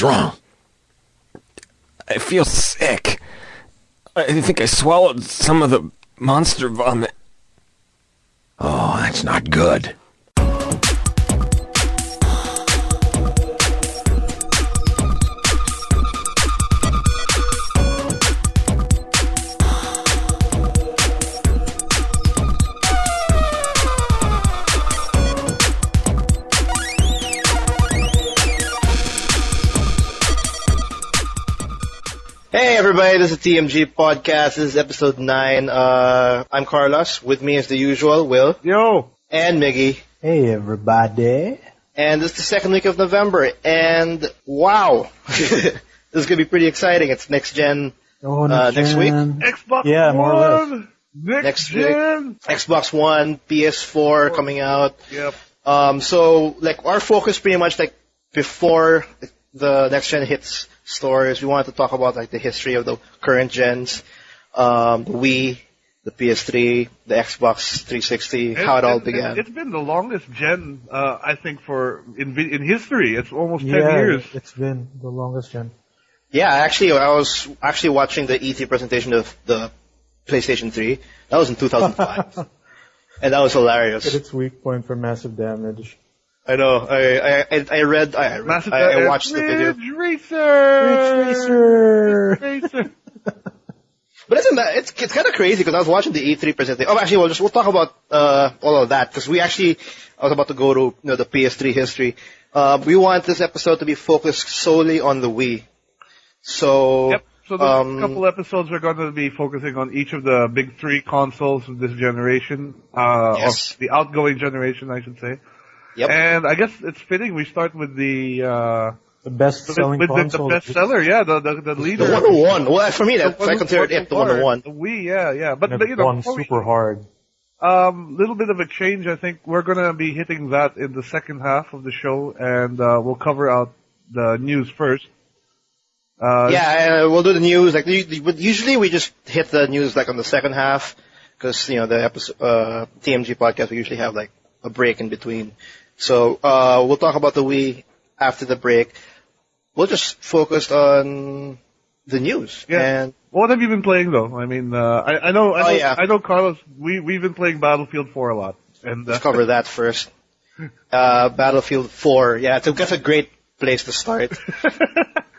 What's wrong? I feel sick. I think I swallowed some of the monster vomit. Oh, that's not good. Hey everybody, this is TMG Podcast. This is episode 9. I'm Carlos. With me as the usual, Will. Yo! And Miggy. Hey everybody. And this is the second week of November. And wow! This is going to be pretty exciting. It's next gen next week. Xbox Yeah, more or less. Next gen! week. Xbox One, PS4 coming out. Yep. So, like, our focus pretty much, like, before the next gen hits stores, we wanted to talk about, like, the history of the current gens, the Wii, the PS3, the Xbox 360, how it all began. It's been the longest gen, I think, in history. It's almost 10 years. It's been the longest gen. Yeah, actually, I was actually watching the E3 presentation of the PlayStation 3. That was in 2005. And that was hilarious. At its weak point for massive damage. I know. I watched the video. Ridge Racer! Ridge Racer! But isn't that, it's kind of crazy because I was watching the E3 presentation. Oh, actually, we'll talk about, all of that because I was about to go to, the PS3 history. We want this episode to be focused solely on the Wii. So. Yep. So the next couple episodes we're going to be focusing on each of the big three consoles of this generation. Yes. Of the outgoing generation, I should say. Yep. And I guess it's fitting we start with the best-selling console. The bestseller, yeah, the leader. The 101. Well, for me, I consider it the 101. The Wii, yeah. But it won super hard. Little bit of a change, I think. We're gonna be hitting that in the second half of the show, and we'll cover out the news first. We'll do the news. Like, usually we just hit the news, like, on the second half, because, the episode, TMG Podcast, we usually have, like, a break in between. So, we'll talk about the Wii after the break. We'll just focus on the news. Yeah. And what have you been playing though? I mean, I know, Carlos. We've been playing Battlefield 4 a lot, and let's cover that first. Battlefield 4. Yeah, that's a great place to start.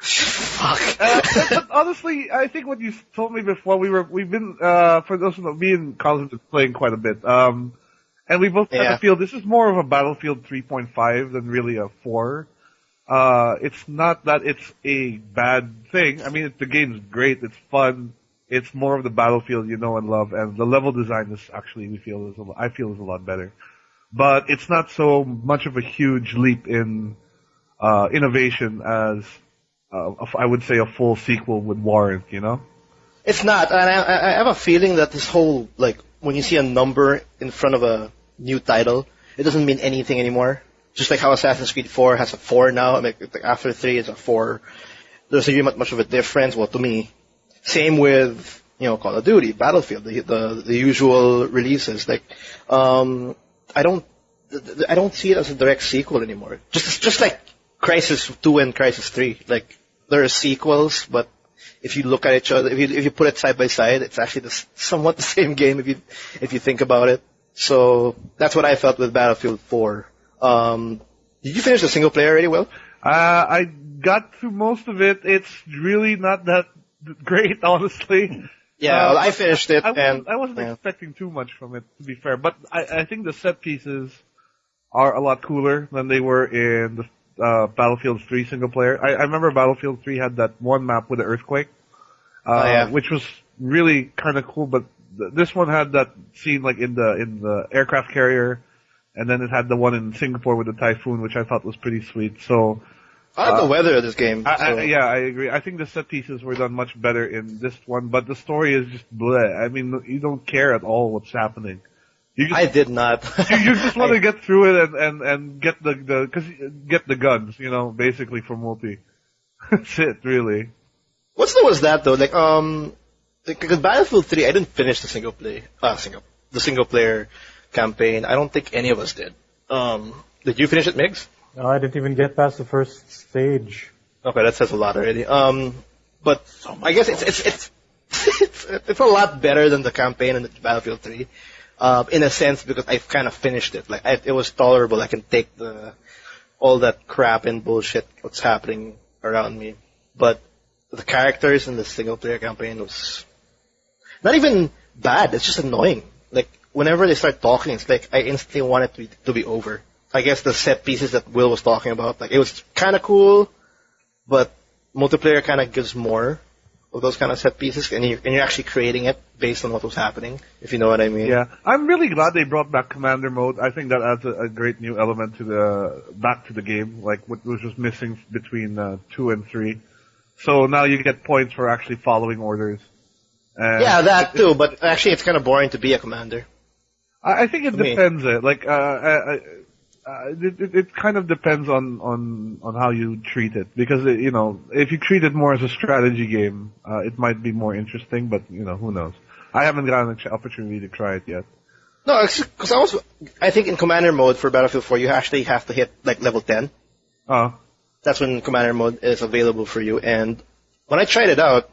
Fuck. But honestly, I think what you told me before, we've been for those who know, me and Carlos have been playing quite a bit. And we both kind of feel this is more of a Battlefield 3.5 than really a 4. It's not that it's a bad thing. I mean, the game's great. It's fun. It's more of the Battlefield you know and love. And the level design is actually, I feel is a lot better. But it's not so much of a huge leap in innovation as, I would say, a full sequel would warrant, It's not. And I have a feeling that this whole, like, when you see a number in front of a new title, it doesn't mean anything anymore. Just like how Assassin's Creed 4 has a 4 now. I mean, after 3 it's a 4. There's really not much of a difference, well, to me. Same with, Call of Duty, Battlefield, the usual releases. Like, I don't see it as a direct sequel anymore. Just like Crysis 2 and Crysis 3. Like, there are sequels, but if you look at each other, if you put it side by side, it's actually somewhat the same game if you think about it. So that's what I felt with Battlefield 4. Did you finish the single player already, Will? I got through most of it. It's really not that great, honestly. Yeah, I finished it. I wasn't expecting too much from it, to be fair. But I think the set pieces are a lot cooler than they were in the Battlefield 3 single player. I remember Battlefield 3 had that one map with the earthquake, which was really kind of cool. But this one had that scene like in the aircraft carrier, and then it had the one in Singapore with the typhoon, which I thought was pretty sweet. So I like the weather of this game. I agree. I think the set pieces were done much better in this one, but the story is just bleh. I mean, you don't care at all what's happening. I did not. you just want to get through it and get get the guns, basically for multi. That's it, really. Was that though? Like, because Battlefield 3, I didn't finish the single player campaign. I don't think any of us did. Did you finish it, Migs? No, I didn't even get past the first stage. Okay, that says a lot already. But I guess it's it's a lot better than the campaign in Battlefield 3, in a sense because I've kind of finished it. Like it was tolerable. I can take all that crap and bullshit what's happening around me. But the characters in the single player campaign was not even bad. It's just annoying. Like whenever they start talking, it's like I instantly want it to be over. I guess the set pieces that Will was talking about, like it was kind of cool, but multiplayer kind of gives more of those kind of set pieces, and you're actually creating it based on what was happening, if you know what I mean. Yeah, I'm really glad they brought back Commander mode. I think that adds a great new element back to the game, like what was just missing between 2 and 3. So now you get points for actually following orders. Yeah, that too, but actually it's kind of boring to be a commander. I think it depends. It kind of depends on how you treat it, because if you treat it more as a strategy game, it might be more interesting. But who knows? I haven't gotten an opportunity to try it yet. No, because I think in commander mode for Battlefield 4 you actually have to hit like level 10. That's when commander mode is available for you. And when I tried it out,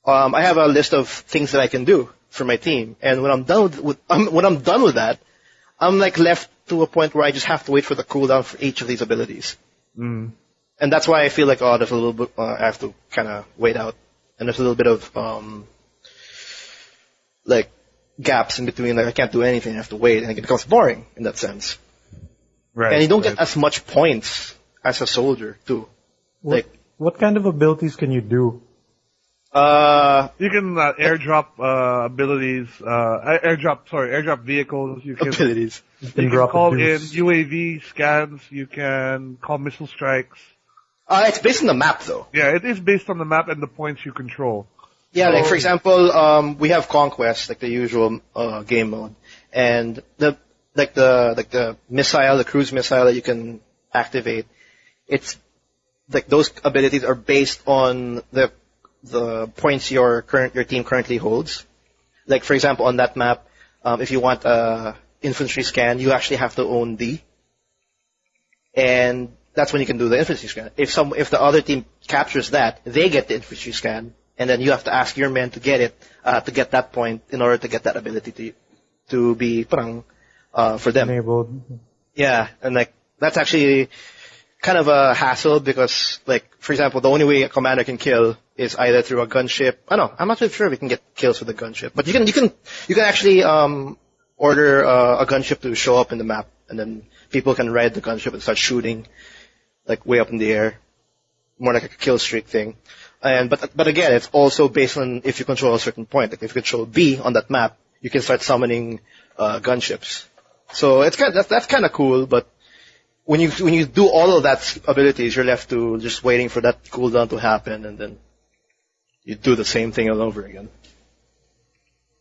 I have a list of things that I can do for my team, and when I'm done with that, I'm like left to a point where I just have to wait for the cooldown for each of these abilities. Mm. And that's why I feel like, there's a little bit, I have to kind of wait out. And there's a little bit of, like, gaps in between, like I can't do anything, I have to wait, and it becomes boring in that sense. Right. And you don't get as much points as a soldier, too. What kind of abilities can you do? You can airdrop abilities, airdrop vehicles. You can abilities. You can call in UAV scans. You can call missile strikes. It's based on the map, though. Yeah, it is based on the map and the points you control. Yeah, like for example, we have Conquest, like the usual game mode, and the missile, the cruise missile that you can activate. It's like those abilities are based on the points your team currently holds. Like for example, on that map, if you want a infantry scan, you actually have to own D, and that's when you can do the infantry scan. If the other team captures that, they get the infantry scan, and then you have to ask your men to get it to get that point in order to get that ability to be for them. Enabled. Yeah, and like that's actually kind of a hassle because, like, for example, the only way a commander can kill is either through a gunship. I'm not really sure if we can get kills with a gunship, but you can actually order a gunship to show up in the map, and then people can ride the gunship and start shooting, like way up in the air, more like a kill streak thing. But again, it's also based on if you control a certain point. Like if you control B on that map, you can start summoning gunships. So that's kind of cool, but when you do all of that abilities, you're left to just waiting for that cooldown to happen, and then you do the same thing all over again.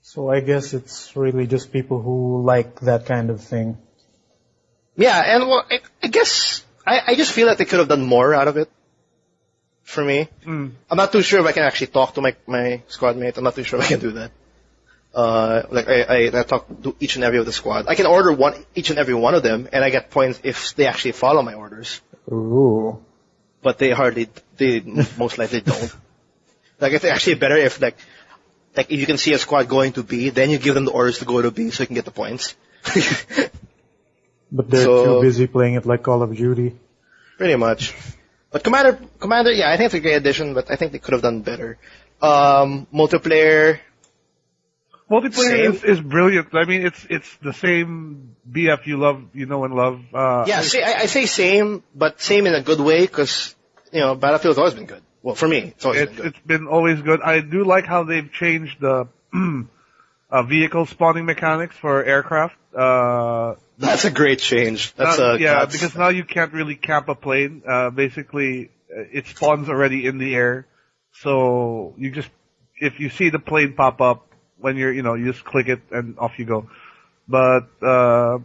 So I guess it's really just people who like that kind of thing. Yeah, and well, I guess I just feel that they could have done more out of it. For me, I'm not too sure if I can actually talk to my squad mate. I'm not too sure if I can do that. I talk to each and every of the squad. I can order each and every one of them, and I get points if they actually follow my orders. Ooh. But they most likely don't. Like it's actually better if like if you can see a squad going to B, then you give them the orders to go to B so you can get the points. But they're too busy playing it like Call of Duty. Pretty much. But Commander, yeah, I think it's a great addition, but I think they could have done better. Multiplayer is brilliant. I mean, it's the same BF you know and love. I say same, but same in a good way, because Battlefield's always been good. Well, for me, it's been always good. I do like how they've changed the vehicle spawning mechanics for aircraft. That's a great change. Because now you can't really camp a plane. Basically, it spawns already in the air. So if you see the plane pop up when you just click it and off you go. But I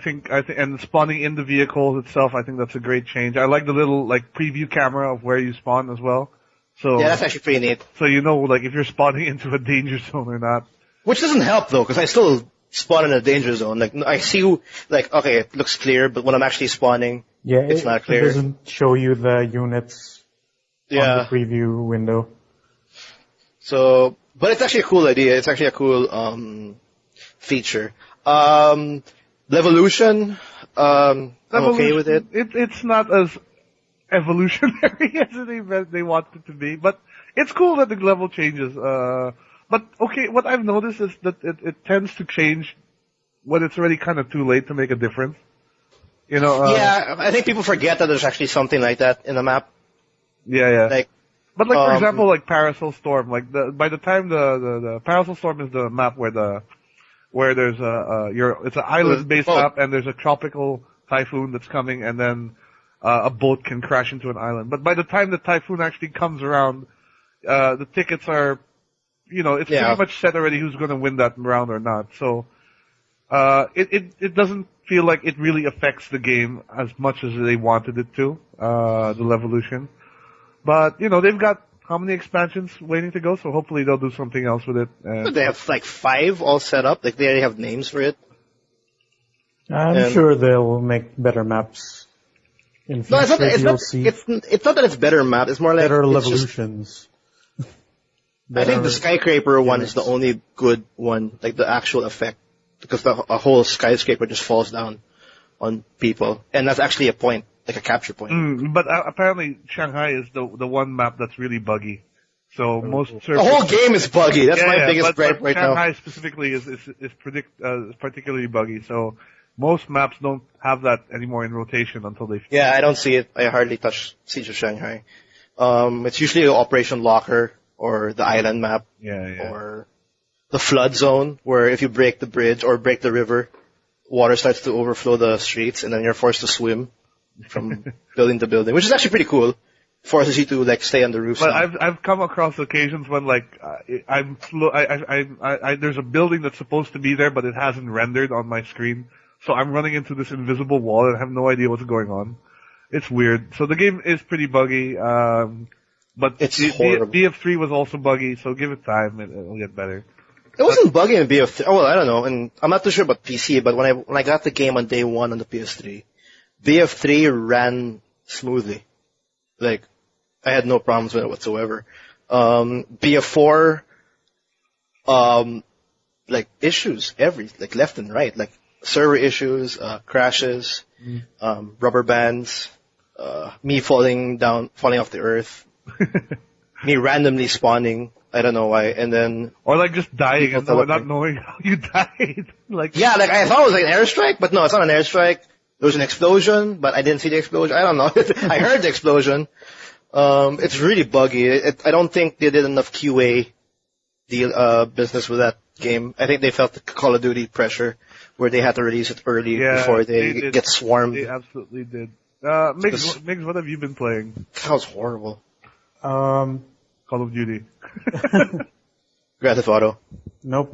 think and spawning in the vehicles itself, I think that's a great change. I like the little preview camera of where you spawn as well. So yeah, that's actually pretty neat. So if you're spawning into a danger zone or not. Which doesn't help though, because I still spawn in a danger zone. Like I see, okay, it looks clear, but when I'm actually spawning, Yeah, it's not clear. It doesn't show you the units on the preview window. So, but it's actually a cool idea. It's actually a cool feature. Levolution, I'm okay with it. It's not as evolutionary as they want it to be, but it's cool that the level changes. But okay, what I've noticed is that it tends to change when it's already kind of too late to make a difference. You know? Yeah, I think people forget that there's actually something like that in the map. Yeah. But like for example, like Parasol Storm, like by the time the Parasol Storm is the map where there's it's an island based map and there's a tropical typhoon that's coming and then a boat can crash into an island. But by the time the typhoon actually comes around, the tickets are, it's pretty much set already who's going to win that round or not. So it doesn't feel like it really affects the game as much as they wanted it to, the Levolution. But, they've got how many expansions waiting to go, so hopefully they'll do something else with it. They have like 5 all set up, like they already have names for it. I'm sure they'll make better maps in future DLC. It's not that it's better map, it's more like better Levolutions. I think the skyscraper one is the only good one, like the actual effect, because a whole skyscraper just falls down on people, and that's actually a point. Like a capture point. But apparently Shanghai is the one map that's really buggy. So most the whole game is buggy. That's my biggest gripe right now. Shanghai specifically is particularly buggy. So most maps don't have that anymore in rotation until they. Yeah, I don't see it. I hardly touch Siege of Shanghai. It's usually Operation Locker or the island map. Or the flood zone, where if you break the bridge or break the river, water starts to overflow the streets, and then you're forced to swim from building to building, which is actually pretty cool. Forces you to like stay on the roof. But I've come across occasions when like there's a building that's supposed to be there, but it hasn't rendered on my screen, so I'm running into this invisible wall and I have no idea what's going on. It's weird. So the game is pretty buggy, but it's horrible. BF3 was also buggy, so give it time, it'll get better. It wasn't buggy in BF3. Oh, well, I don't know, and I'm not too sure about PC, but when I got the game on day 1 on the PS3. BF3 ran smoothly. Like, I had no problems with it whatsoever. BF4, like, issues like, left and right. Like, server issues, crashes, rubber bands, me falling off the earth, me randomly spawning, I don't know why, and then... Or like just dying and not knowing how you died. Like I thought it was like an airstrike, but no, it's not an airstrike. There was an explosion, but I didn't see the explosion. I don't know. I heard the explosion. It's really buggy. I don't think they did enough QA business with that game. I think they felt the Call of Duty pressure where they had to release it early before they get swarmed. They absolutely did. Miggs, what have you been playing? That was horrible. Call of Duty. Grand Theft Auto. Nope.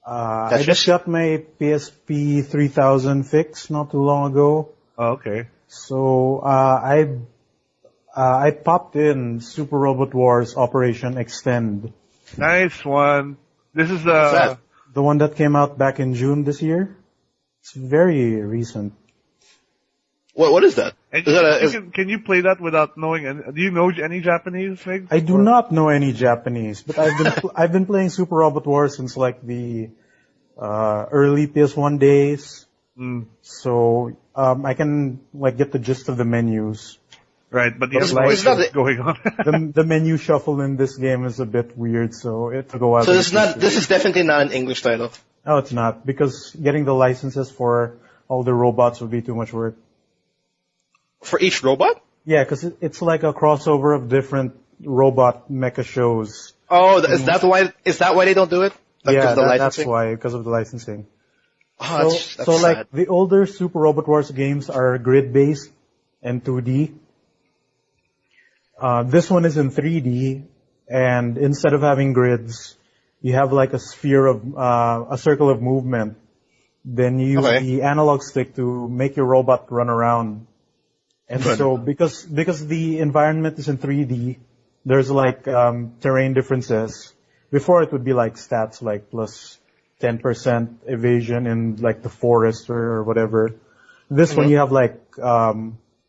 I just got my PSP 3000 fix not too long ago. Oh, okay. So, I popped in Super Robot Wars Operation Extend. Nice one. This is the one that came out back in June this year. It's very recent. What is that? Can you play that without knowing do you know any Japanese, Mig? I do not know any Japanese, but I've been playing Super Robot Wars since like the early PS1 days. So I can like get the gist of the menus. Right, but what's going on? the menu shuffle in this game is a bit weird, so it took a while. So this is definitely not an English title. No, it's not, because getting the licenses for all the robots would be too much work. For each robot? Yeah, because it's like a crossover of different robot mecha shows. Oh, is that why they don't do it? Yeah, that's why, because of the licensing. Oh, that's so sad. like the older Super Robot Wars games are grid-based and 2D. This one is in 3D, and instead of having grids, you have like a sphere of, a circle of movement. Then you use the analog stick to make your robot run around. And so because the environment is in 3D, there's like terrain differences. Before it would be like stats like plus 10% evasion in like the forest or whatever. This one you have like,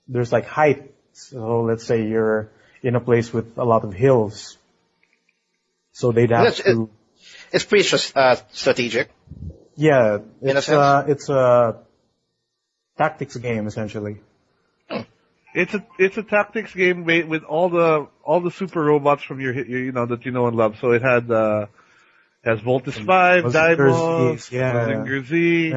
there's like height. So let's say you're in a place with a lot of hills. So they'd have to... It's pretty strategic. Yeah, In a sense. it's a tactics game essentially. It's a tactics game with all the super robots from your that you know and love. So it has Voltus 5, Daimos, Mazinger Z,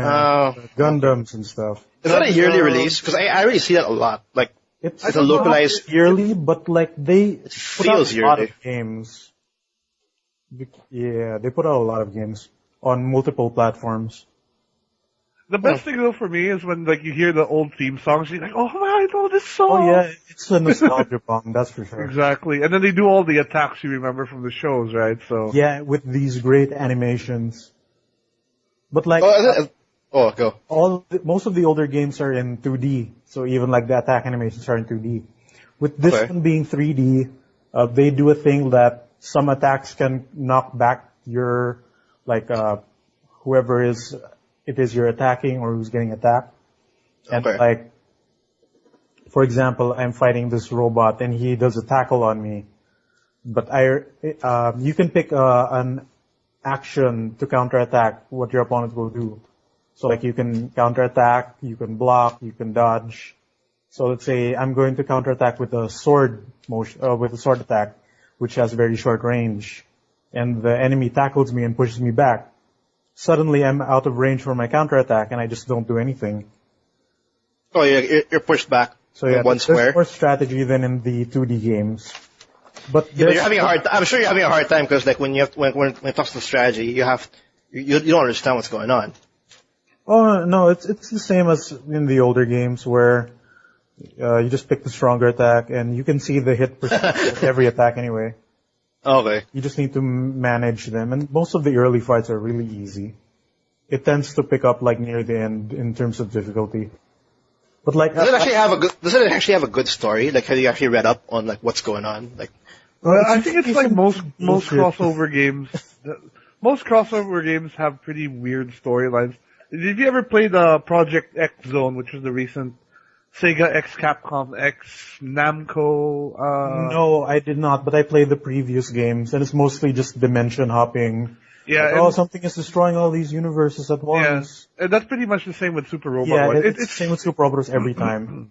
Gundams and stuff. Is that a yearly release? Because I really see that a lot. Like it's a localized yearly, but like it feels a lot yearly. of games. Yeah, they put out a lot of games on multiple platforms. The best thing though for me is when like you hear the old theme songs, you're like, oh man, I know this song. Oh yeah, it's a nostalgia bomb, that's for sure. Exactly, and then they do all the attacks you remember from the shows, right? So yeah, with these great animations. But like, go. Most of the older games are in 2D, so even like the attack animations are in 2D. With this one being 3D, they do a thing that some attacks can knock back your whoever it is you're attacking or who's getting attacked. And like, for example, I'm fighting this robot and he does a tackle on me. But you can pick an action to counterattack what your opponent will do. So like you can counterattack, you can block, you can dodge. So let's say I'm going to counterattack with a sword with a sword attack, which has very short range. And the enemy tackles me and pushes me back. Suddenly I'm out of range for my counterattack and I just don't do anything. Oh, you're pushed back in one square. There's more strategy than in the 2D games. But you're having a hard. I'm sure you're having a hard time because like when it comes to strategy, you don't understand what's going on. Oh no, it's the same as in the older games where you just pick the stronger attack and you can see the hit percentage of every attack anyway. Okay. You just need to manage them, and most of the early fights are really easy. It tends to pick up like near the end in terms of difficulty. But like, does it actually have a good story? Like, have you actually read up on like what's going on? Like, I think it's like most crossover games. Most crossover games have pretty weird storylines. Did you ever play the Project X Zone, which was the recent Sega X Capcom X Namco? No, I did not, but I played the previous games, and it's mostly just dimension hopping. Yeah. Like, something is destroying all these universes at once. Yeah, and that's pretty much the same with Super Robot Yeah, Wars. it's the same with Super Robot Wars every time.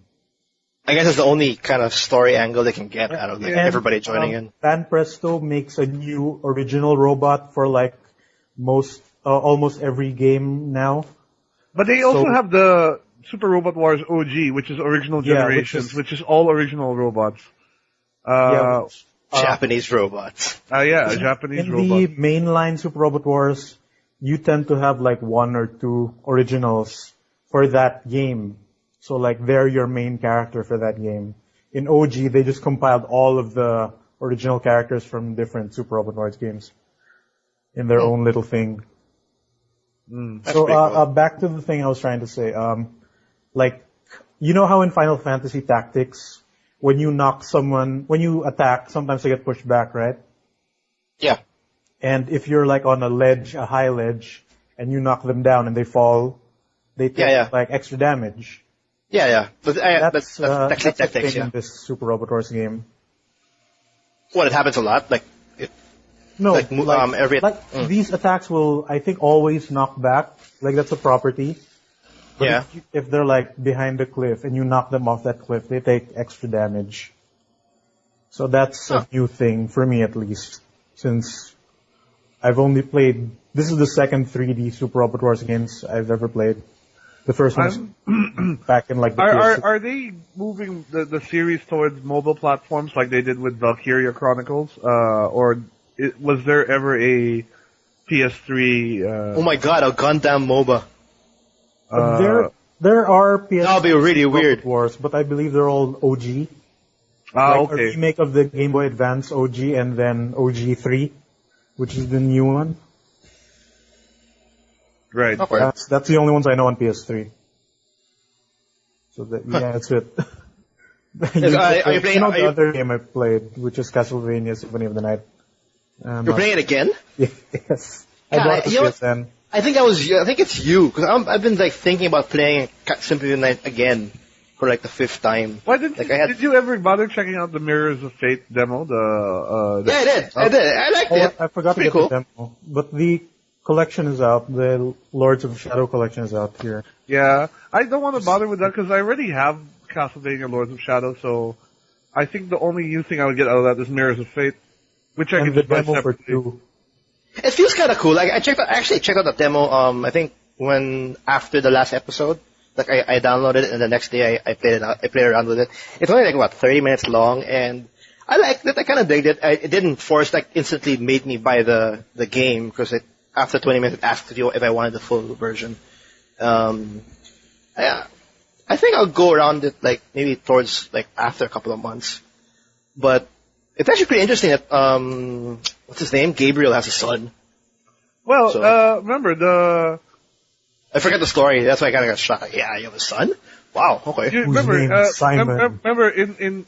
I guess it's the only kind of story angle they can get out of everybody joining in. Van Presto makes a new original robot for like almost every game now. But they also have the Super Robot Wars OG, which is original generations, which is all original robots. Japanese robots. Japanese robots. In the mainline Super Robot Wars, you tend to have like one or two originals for that game. So like they're your main character for that game. In OG, they just compiled all of the original characters from different Super Robot Wars games in their own little thing. So cool. Back to the thing I was trying to say. Like, you know how in Final Fantasy Tactics, when you attack, sometimes they get pushed back, right? Yeah. And if you're like on a high ledge, and you knock them down and they fall, they take like extra damage. Yeah. That's tactics in this Super Robot Wars game. What, it happens a lot? These attacks will, I think, always knock back. Like, that's a property. But if they're like behind the cliff and you knock them off that cliff, they take extra damage. So that's a new thing, for me at least, since I've only played, this is the second 3D Super Robot Wars games I've ever played. The first one was back in like the Are they moving the series towards mobile platforms like they did with Valkyria Chronicles? Or was there ever a PS3? Oh my god, a Gundam MOBA. There are PS3 that'll be really weird. Wars, but I believe they're all OG. A remake of the Game Boy Advance OG and then OG3, which is the new one. Right. Okay. That's the only ones I know on PS3. So that's it. The other game I played, which is Castlevania Symphony of the Night. You're playing it again? Yes. I bought it for PSN. I think it's you because I've been like thinking about playing Symphony of the Night again for like the 5th time. Why did you ever bother checking out the Mirrors of Fate demo? Yeah, I did. I liked it. I forgot to get the demo, but the collection is out. The Lords of Shadow collection is out here. Yeah, I don't want to bother with that because I already have Castlevania Lords of Shadow, so I think the only new thing I would get out of that is Mirrors of Fate, which I can just buy separately. It feels kind of cool. Like I actually checked out the demo. I think after the last episode, like I downloaded it and the next day I played it out. I played around with it. It's only like about 30 minutes long, and I liked it. I kind of digged it. It didn't instantly made me buy the game because after 20 minutes it asked you if I wanted the full version. Yeah, I think I'll go around it like maybe towards like after a couple of months, but. It's actually pretty interesting that, what's his name? Gabriel has a son. Well, remember I forget the story, that's why I kinda got shocked. Like, yeah, you have a son? Wow, okay. Remember in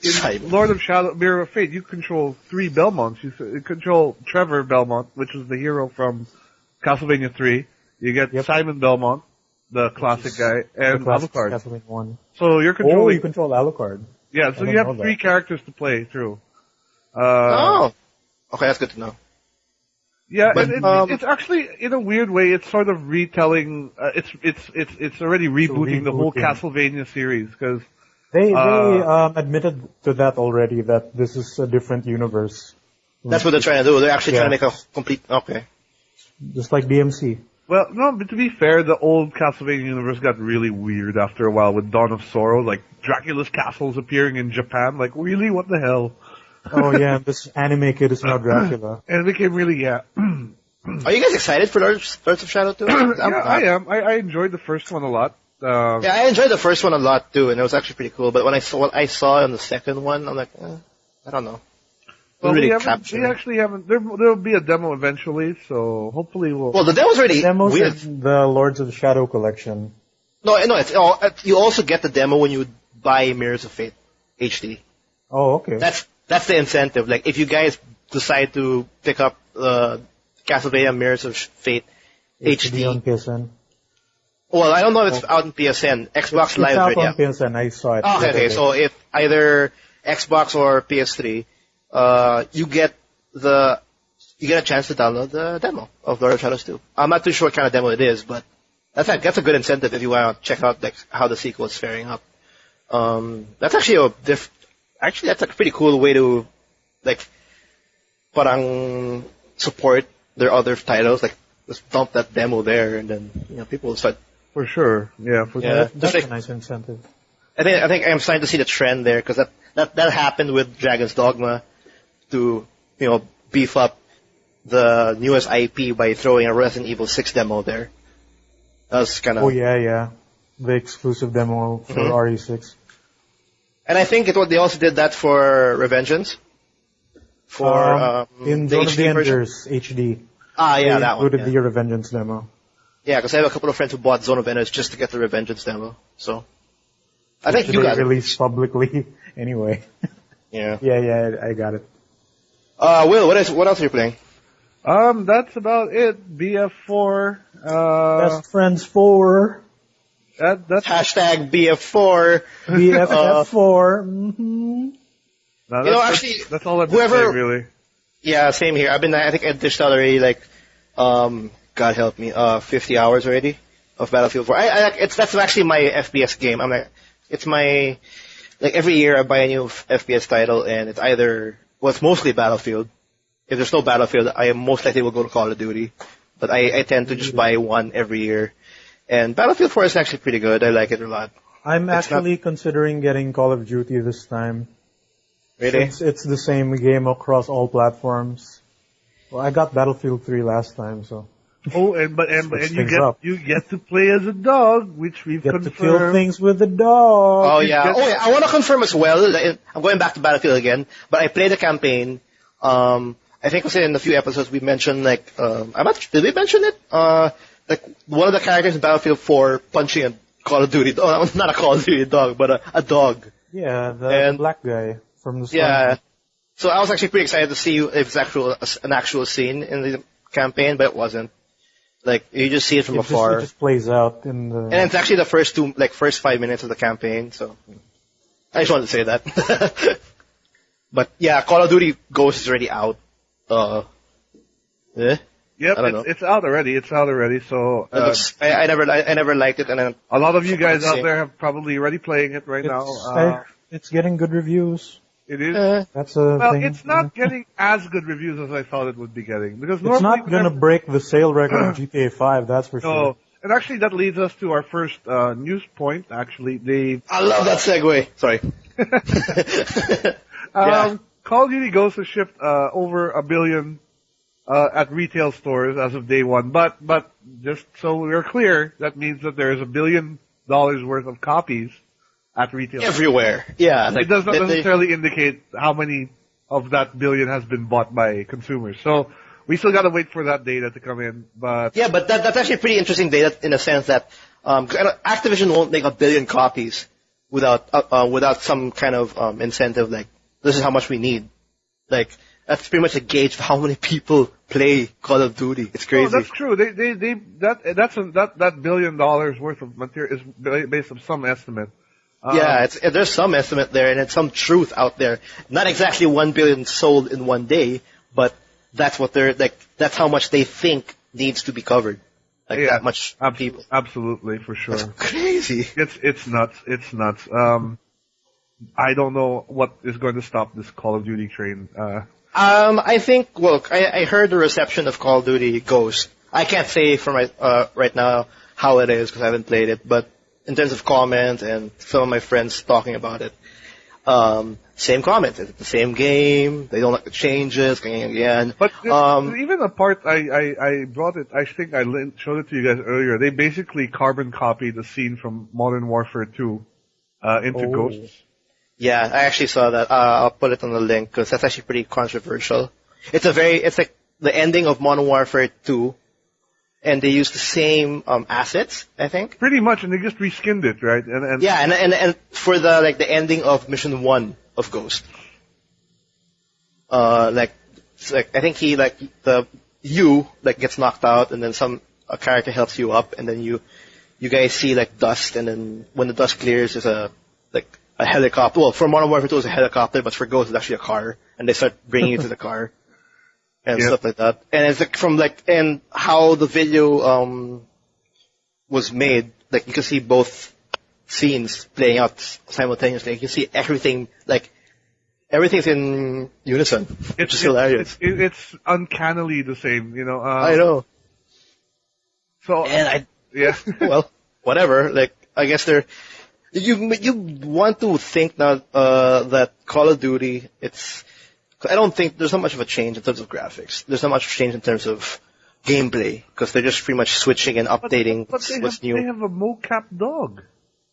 Lord of Shadow, Mirror of Fate, you control 3 Belmonts. You control Trevor Belmont, which is the hero from Castlevania 3. You get Simon Belmont, the classic guy, and Alucard. Castlevania 1. So you're controlling... Oh, you control Alucard. Yeah, so you have 3 characters to play through. Okay, that's good to know. Yeah, but, it's actually, in a weird way, it's sort of retelling, it's already rebooting the whole Castlevania series, because... They admitted to that already, that this is a different universe. That's what they're trying to do. They're actually trying to make a complete... Okay. Just like DMC. Well, no, but to be fair, the old Castlevania universe got really weird after a while with Dawn of Sorrow, like Dracula's castles appearing in Japan. Like, really? What the hell? Oh yeah, this anime kid is now Dracula. And it became really, Are you guys excited for Lords of Shadow 2? I am. I enjoyed the first one a lot. Yeah, I enjoyed the first one a lot too, and it was actually pretty cool. But when I saw what I saw on the second one, I'm like, I don't know. Well, we actually haven't. There will be a demo eventually, so hopefully we'll. Well, the demo's already weird. In the Lords of Shadow collection. No, you also get the demo when you buy Mirrors of Fate HD. Oh, okay. That's the incentive. Like, if you guys decide to pick up Castlevania Mirrors of Fate HD on PSN. Well, I don't know if it's out on PSN. Xbox Live already. It's out on PSN. I saw it. Oh, okay. So if either Xbox or PS3, you get a chance to download the demo of Lord of Shadows 2. I'm not too sure what kind of demo it is, but that's a good incentive if you want to check out how the sequel is faring up. That's actually that's a pretty cool way to, like, parang support their other titles. Like, just dump that demo there, and then people will start. For sure, yeah, that's a nice incentive. I think I'm starting to see the trend there because that happened with Dragon's Dogma to beef up the newest IP by throwing a Resident Evil 6 demo there. That was kind of. Oh yeah, the exclusive demo for RE6. And I think they also did that for Revengeance. In the Zone of the HD version. Enders HD. Yeah, that one. Included the Revengeance demo. Yeah, because I have a couple of friends who bought Zone of Enders just to get the Revengeance demo. So, I think you got it. Released publicly anyway. Yeah. Yeah, I got it. Will, what else are you playing? That's about it. BF4. Best Friends 4. That's Hashtag BF4. BFF4. Mm-hmm. No, actually, that's all I've been playing, really. Yeah, same here. I think I dished out already, like, God help me, 50 hours already of Battlefield 4. That's actually my FPS game. It's every year I buy a new FPS title, and it's mostly Battlefield. If there's no Battlefield, I most likely will go to Call of Duty. But I tend to just buy one every year. And Battlefield 4 is actually pretty good. I like it a lot. I'm actually considering getting Call of Duty this time. Really? It's the same game across all platforms. Well, I got Battlefield 3 last time, so. Oh, and you get to play as a dog, which we've confirmed. Get to kill things with the dog. Oh yeah. I want to confirm as well. I'm going back to Battlefield again, but I played the campaign. I think in a few episodes we mentioned did we mention it? Like one of the characters in Battlefield 4 punching a Call of Duty dog. Not a Call of Duty dog, but a dog. Yeah, the black guy from the start. Yeah. So I was actually pretty excited to see if it's an actual scene in the campaign, but it wasn't. Like, you just see it from afar. It just plays out in the... And it's actually the first 5 minutes of the campaign, so... I just wanted to say that. But, yeah, Call of Duty Ghosts is already out. Yep, it's out already. So I never liked it, and then a lot of you guys out there have probably already playing it right now. It's getting good reviews. It is. That's a thing. It's not getting as good reviews as I thought it would be getting because it's not going to break the sale record of GTA 5. That's for sure. No, and actually that leads us to our first news point. Actually, I love that segue. Sorry. Call of Duty Ghosts has shipped over 1 billion at retail stores as of day one. But just so we're clear, that means that there is $1 billion worth of copies at retail everywhere. Yeah, it does not necessarily indicate how many of that billion has been bought by consumers. So we still got to wait for that data to come in. But yeah, but that's actually pretty interesting data in a sense that Activision won't make 1 billion copies without some kind of incentive. Like, this is how much we need. Like, that's pretty much a gauge of how many people play Call of Duty. It's crazy. Oh, that's true. That $1 billion worth of material is based on some estimate. There's some estimate there, and it's some truth out there. Not exactly 1 billion sold in one day, but that's what that's how much they think needs to be covered. That much people. Absolutely, for sure. That's crazy. It's nuts. It's nuts. I don't know what is going to stop this Call of Duty train. I think, I heard the reception of Call of Duty Ghost. I can't say for right now how it is because I haven't played it, but in terms of comments and some of my friends talking about it, same comments. It's the same game. They don't like the changes again. But even the part I brought it, I think I showed it to you guys earlier. They basically carbon copied the scene from Modern Warfare 2 into Ghosts. Yeah, I actually saw that. I'll put it on the link because that's actually pretty controversial. It's like the ending of Modern Warfare 2, and they used the same assets, I think. Pretty much, and they just reskinned it, right? And for the ending of Mission 1 of Ghost, I think you gets knocked out, and then a character helps you up, and then you guys see dust, and then when the dust clears, there's a helicopter. Well, for Modern Warfare 2 it was a helicopter, but for Ghost it's actually a car, and they start bringing you to the car and stuff like that. And it's and how the video was made. You can see both scenes playing out simultaneously. You can see everything. Everything's in unison. It's just hilarious. It's uncannily the same, you know. I know. So well, whatever. I guess you want to think now that Call of Duty, I don't think there's not much of a change in terms of graphics. There's not much change in terms of gameplay because they're just pretty much switching and updating what's new. They have a mocap dog.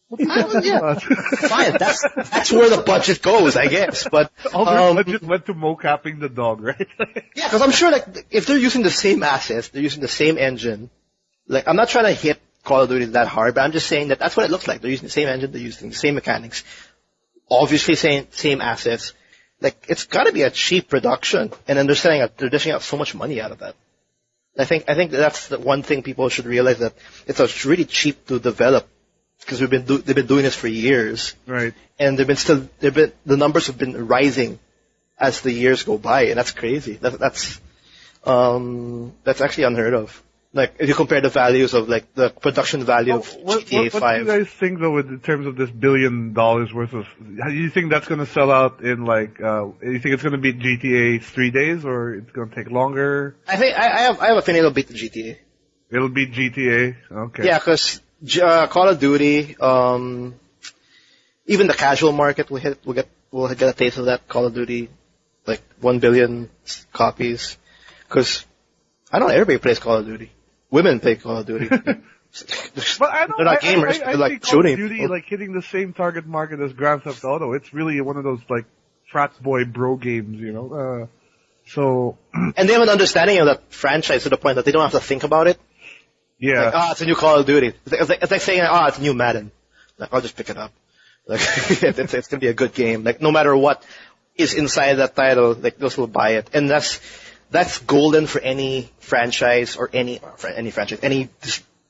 Fine, that's where the budget goes, I guess. But all their budget went to mocapping the dog, right? Yeah, because I'm sure if they're using the same assets, they're using the same engine. I'm not trying to hit Call of Duty that hard, but I'm just saying that's what it looks like. They're using the same engine, they're using the same mechanics, obviously same assets. It's got to be a cheap production, and then they're dishing out so much money out of that. I think that's the one thing people should realize, that it's really cheap to develop because they've been doing this for years, right? And the numbers have been rising as the years go by, and that's crazy. That's actually unheard of. If you compare the values of the production value of GTA 5. What do you guys think though, in terms of this $1 billion worth of? Do you think that's going to sell out in you think it's going to beat GTA 3 days, or it's going to take longer? I think I have a feeling it'll beat the GTA. It'll beat GTA. Okay. Yeah, because Call of Duty, even the casual market will get a taste of that. Call of Duty, 1 billion copies, because I don't know, everybody plays Call of Duty. Women play Call of Duty. But they're not gamers. They're shooting. Call of Duty, hitting the same target market as Grand Theft Auto. It's really one of those frat boy bro games, you know. And they have an understanding of that franchise to the point that they don't have to think about it. Yeah. It's a new Call of Duty. It's like saying, it's a new Madden. I'll just pick it up. It's gonna be a good game. No matter what is inside that title, those will buy it. And that's that's golden for any franchise or any franchise, any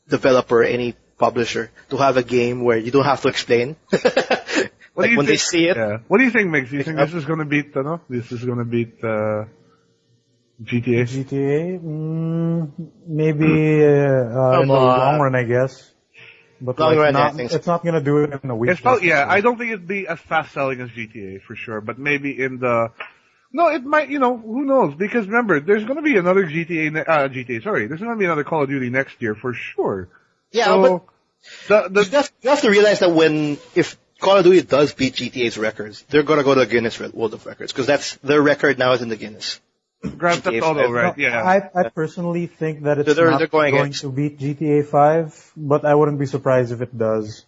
developer, any publisher to have a game where you don't have to explain. What do you when think, they see it. Yeah. What do you think, Mix? Do you think this is going to beat GTA? GTA? Maybe in the long run, I guess. But long run, not, I think so. it's not going to do it in a week. I don't think it'd be as fast selling as GTA for sure, but maybe no, it might, who knows? Because remember, there's going to be another there's going to be another Call of Duty next year for sure. Yeah, so, but you have to realize that if Call of Duty does beat GTA's records, they're going to go to the Guinness World of Records, because that's their record now is in the Guinness. Grand Theft Auto, right? Yeah. I personally think that it's they're not going to beat GTA 5, but I wouldn't be surprised if it does.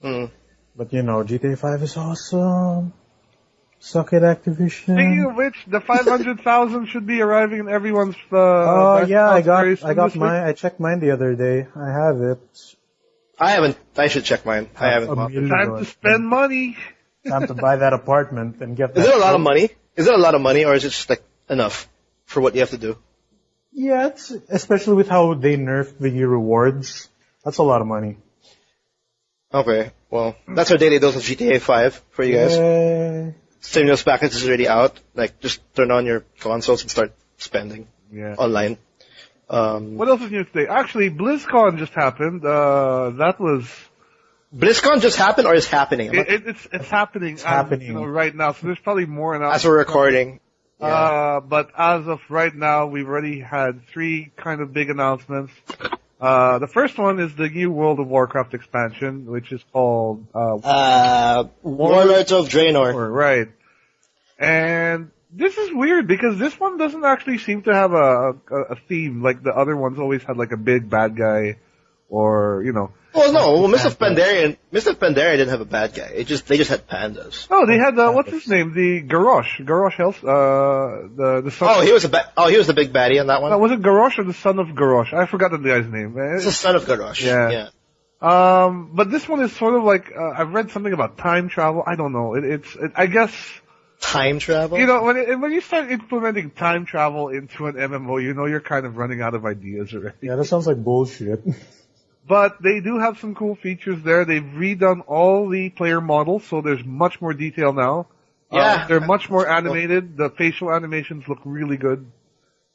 Mm. But GTA 5 is awesome. Suck it, Activision. Speaking of which, the 500,000 should be arriving in everyone's. Yeah, I got mine. I checked mine the other day. I have it. I haven't. I should check mine. I haven't. Time to spend money. Time to buy that apartment and get. Is it a lot of money? Is it a lot of money, or is it just like enough for what you have to do? Yeah, it's especially with how they nerfed the rewards. That's a lot of money. Okay, well, that's our daily dose of GTA 5 for you guys. Yay. Stimulus package is already out. Like, just turn on your consoles and start spending online. What else is new today? Actually, BlizzCon just happened. That was. BlizzCon just happened, or is happening? It's happening. It's happening right now. So there's probably more announcements. As we're recording. Yeah. But as of right now, we've already had 3 kind of big announcements. The first one is the new World of Warcraft expansion, which is called Warlords of Draenor. Right. And this is weird because this one doesn't actually seem to have a theme like the other ones always had, like a big bad guy or, Well, no. Well, Mist of Pandaria didn't have a bad guy. They just had pandas. Oh, they had what's his name? The Garrosh Health. The son. Oh, he was the big baddie on that one. No, was it Garrosh or the son of Garrosh? I forgot the guy's name. It's the son of Garrosh. Yeah. But this one is sort of like I've read something about time travel. I don't know. I guess time travel. When you start implementing time travel into an MMO, you're kind of running out of ideas already. Yeah, that sounds like bullshit. But they do have some cool features there. They've redone all the player models, so there's much more detail now. Yeah. They're much more animated. The facial animations look really good.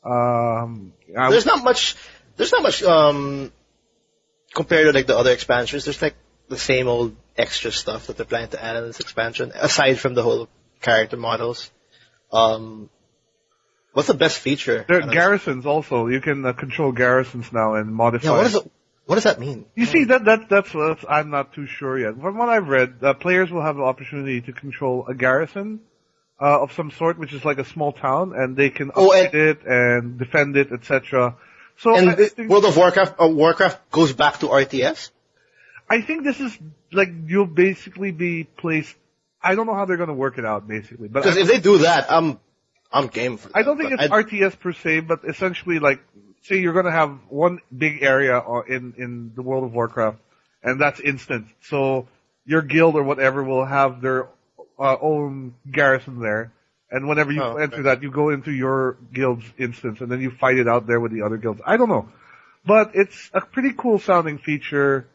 There's not much compared to like the other expansions. There's like the same old extra stuff that they're planning to add in this expansion, aside from the whole character models. What's the best feature? There are garrisons also. You can control garrisons now and modify. Yeah, what does that mean? You see, that's I'm not too sure yet. From what I've read, players will have the opportunity to control a garrison of some sort, which is like a small town, and they can upgrade it and defend it, etc. So, World of Warcraft goes back to RTS? I think this is like you'll basically be placed. I don't know how they're going to work it out, basically. But because if they do that, I'm game for that. I don't think it's RTS per se, but essentially like. Say you're going to have one big area in the World of Warcraft, and that's instant. So your guild or whatever will have their own garrison there, and whenever you enter that, you go into your guild's instance, and then you fight it out there with the other guilds. I don't know, but it's a pretty cool sounding feature.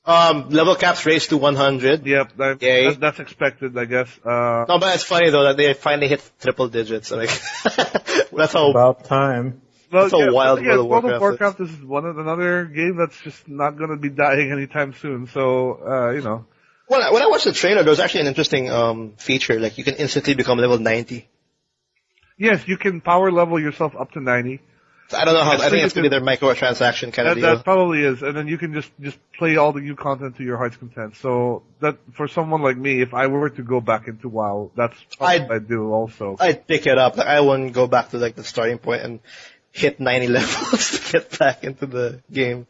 Level caps raised to 100. Yep, that's expected, I guess. No, but it's funny though that they finally hit triple digits. Like, that's how about time. That's how wild World of Warcraft is another game that's just not going to be dying anytime soon. So, When I watched the trailer, there was actually an interesting feature. Like, you can instantly become level 90. Yes, you can power level yourself up to 90. I don't know how. I think it's going to be their microtransaction kind of deal. That probably is, and then you can just play all the new content to your heart's content. So that for someone like me, if I were to go back into WoW, that's what I'd do also. I'd pick it up. Like, I wouldn't go back to like the starting point and hit 90 levels to get back into the game,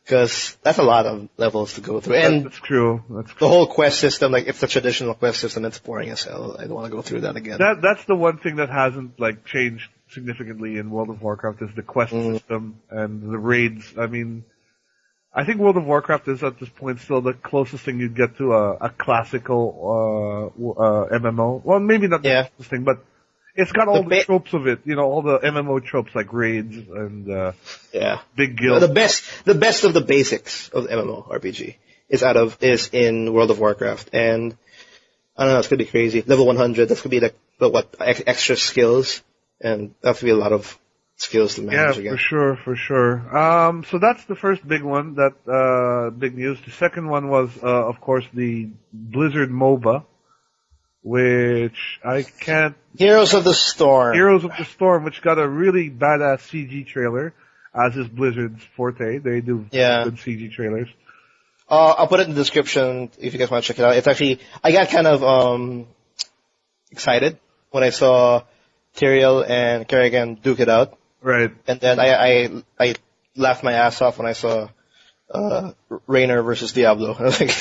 because that's a lot of levels to go through. And that's true. The whole quest system, like if the traditional quest system, it's boring as hell. I don't want to go through that again. That's the one thing that hasn't like changed significantly in World of Warcraft is the quest system and the raids. I mean, I think World of Warcraft is at this point still the closest thing you'd get to a classical MMO. Well, maybe not the closest thing, but It's got all the tropes of it, all the MMO tropes like raids and big guilds. The best of the basics of the MMORPG is in World of Warcraft, and I don't know, it's gonna be crazy. Level 100, that's gonna be like extra skills, and that's gonna be a lot of skills to manage again. For sure. So that's the first big one, big news. The second one was, of course, the Blizzard MOBA, which I can't... Heroes of the Storm, which got a really badass CG trailer, as is Blizzard's forte. They do good CG trailers. I'll put it in the description if you guys want to check it out. It's actually, I got kind of excited when I saw Tyrael and Kerrigan duke it out. Right. And then I laughed my ass off when I saw Raynor versus Diablo. I was like,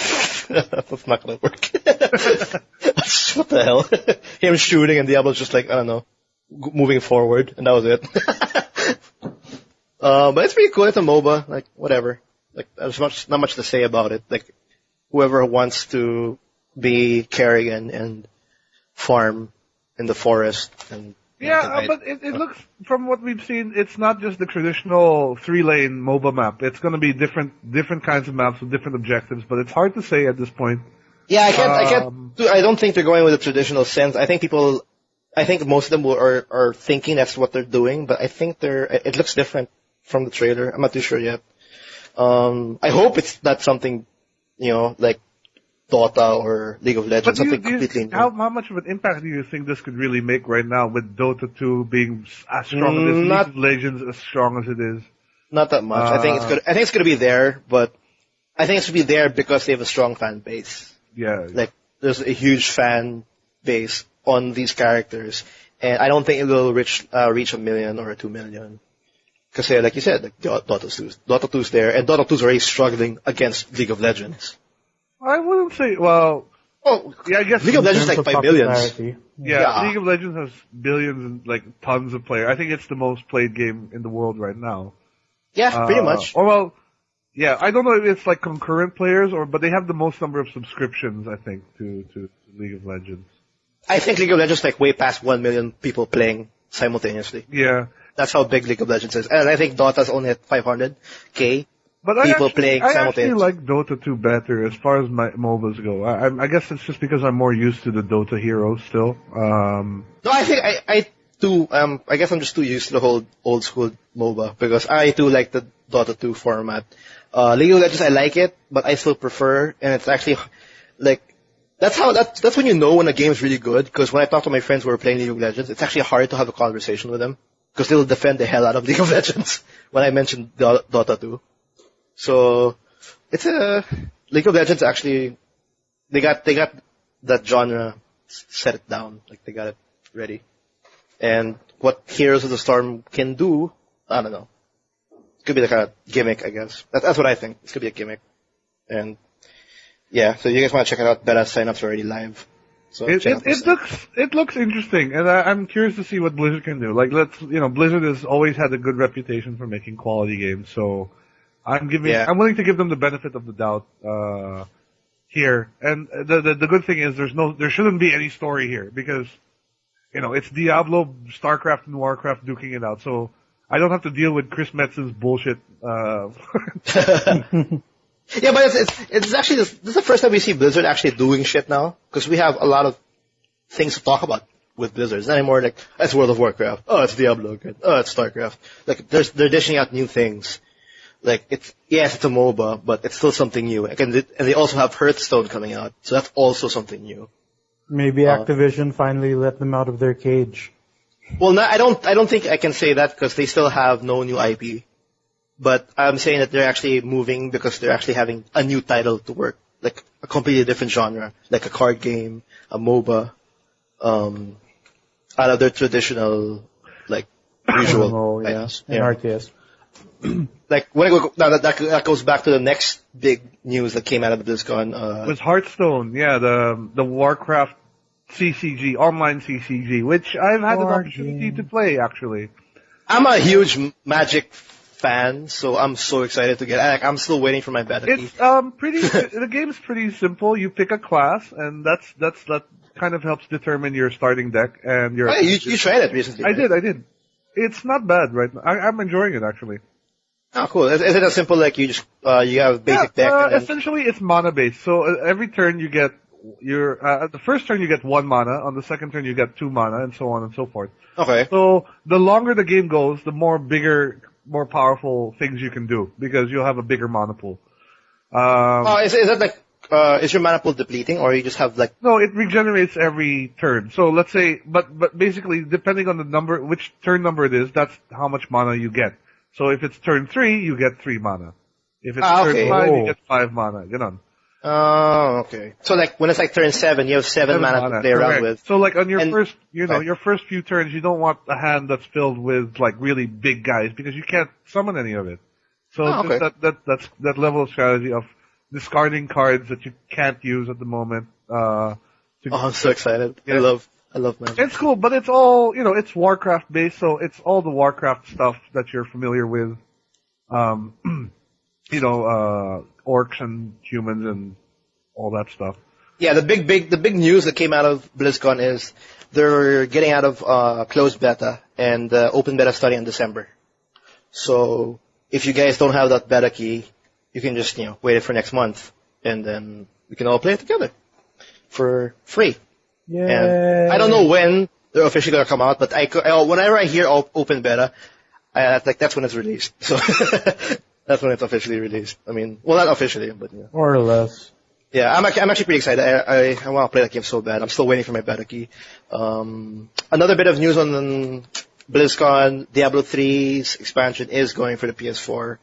that's not gonna work. What the hell? Him shooting and Diablo's just like, I don't know, moving forward, and that was it. But it's pretty cool. It's a MOBA, like whatever. Like there's not much to say about it. Like whoever wants to be Kerrigan and farm in the forest and but it looks, from what we've seen, it's not just the traditional 3-lane MOBA map. It's going to be different kinds of maps with different objectives, but it's hard to say at this point. Yeah, I don't think they're going with the traditional sense. I think most of them are thinking that's what they're doing, but I think it looks different from the trailer. I'm not too sure yet. I hope it's not something, like Dota or League of Legends, something completely new. How much of an impact do you think this could really make right now with Dota 2 being as strong as it is, League of Legends as strong as it is? Not that much. I think it's gonna be there, but I think it's gonna be there because they have a strong fan base. Yeah. Like, there's a huge fan base on these characters, and I don't think it will reach 1 million or 2 million. Because, like you said, like Dota 2's there, and Dota 2's already struggling against League of Legends. I wouldn't say, I guess League of Legends is like 5 billions. Yeah, League of Legends has billions and like tons of players. I think it's the most played game in the world right now. Yeah, pretty much. I don't know if it's like concurrent players but they have the most number of subscriptions, I think, to League of Legends. I think League of Legends is like way past 1 million people playing simultaneously. Yeah. That's how big League of Legends is. And I think Dota's only at 500K. But people playing simultaneously. I actually like Dota 2 better as far as my MOBAs go. I guess it's just because I'm more used to the Dota heroes still. No, I think I too, I guess I'm just too used to the whole old school MOBA because I too like the Dota 2 format. League of Legends, I like it, but I still prefer, and it's actually, like, that's when you know when a game's really good, because when I talk to my friends who are playing League of Legends, it's actually hard to have a conversation with them, because they'll defend the hell out of League of Legends when I mention Dota 2. So, it's League of Legends actually, they got that genre set it down, like they got it ready. And what Heroes of the Storm can do, I don't know. It could be like a gimmick, I guess. That's what I think. It could be a gimmick. And yeah, so you guys want to check it out, beta signups are already live. So it looks interesting, and I'm curious to see what Blizzard can do. Like, Blizzard has always had a good reputation for making quality games, so I'm willing to give them the benefit of the doubt here. And the good thing is there shouldn't be any story here because it's Diablo, StarCraft, and Warcraft duking it out. So I don't have to deal with Chris Metzen's bullshit. Yeah, but it's actually this is the first time we see Blizzard actually doing shit now, because we have a lot of things to talk about with Blizzard. It's not anymore like, it's World of Warcraft, it's Diablo again, it's StarCraft. Like, they're dishing out new things. Like, it's a MOBA, but it's still something new. And they also have Hearthstone coming out, so that's also something new. Maybe Activision finally let them out of their cage. Well, I don't think I can say that because they still have no new IP. But I'm saying that they're actually moving because they're actually having a new title to work, like a completely different genre, like a card game, a MOBA, out of their traditional, like, usual titles. Yeah, RTS. Like, that goes back to the next big news that came out of the Blizzcon. It was Hearthstone, the Warcraft CCG, online CCG, which I've had an opportunity to play, actually. I'm a huge Magic fan, so I'm so excited to get it. I'm still waiting for my beta key. It's the game's pretty simple. You pick a class, and that's kind of helps determine your starting deck and your. Oh, you tried it recently. I did. It's not bad right now. I'm enjoying it actually. Oh, cool. Is it as simple like you just you have basic deck? And then... Essentially, it's mana based. So every turn you get the first turn you get 1 mana. On the second turn you get 2 mana, and so on and so forth. Okay. So the longer the game goes, the more powerful things you can do because you'll have a bigger mana pool. Is that like is your mana pool depleting, or you just have like? No, it regenerates every turn. So let's say, but basically, depending on the number, which turn number it is, that's how much mana you get. So if it's turn 3, you get 3 mana. If it's turn 5, you get 5 mana. You know. Oh, okay. So like when it's like turn 7, you have 7 mana to play around with. So like on your first, your first few turns, you don't want a hand that's filled with like really big guys because you can't summon any of it. So that level of strategy of discarding cards that you can't use at the moment. I'm so excited. Yeah. I love Magic. It's cool, but it's all, it's Warcraft based, so it's all the Warcraft stuff that you're familiar with. Orcs and humans and all that stuff. Yeah, the big news that came out of BlizzCon is they're getting out of closed beta and open beta starting in December. So if you guys don't have that beta key, you can just wait it for next month, and then we can all play it together for free. Yeah. And I don't know when they're officially gonna come out, but whenever I hear open beta, that's when it's released. So that's when it's officially released. I mean, well, not officially, but yeah. More or less. Yeah, I'm actually pretty excited. I want to play that game so bad. I'm still waiting for my beta key. Another bit of news on BlizzCon: Diablo 3's expansion is going for the PS4,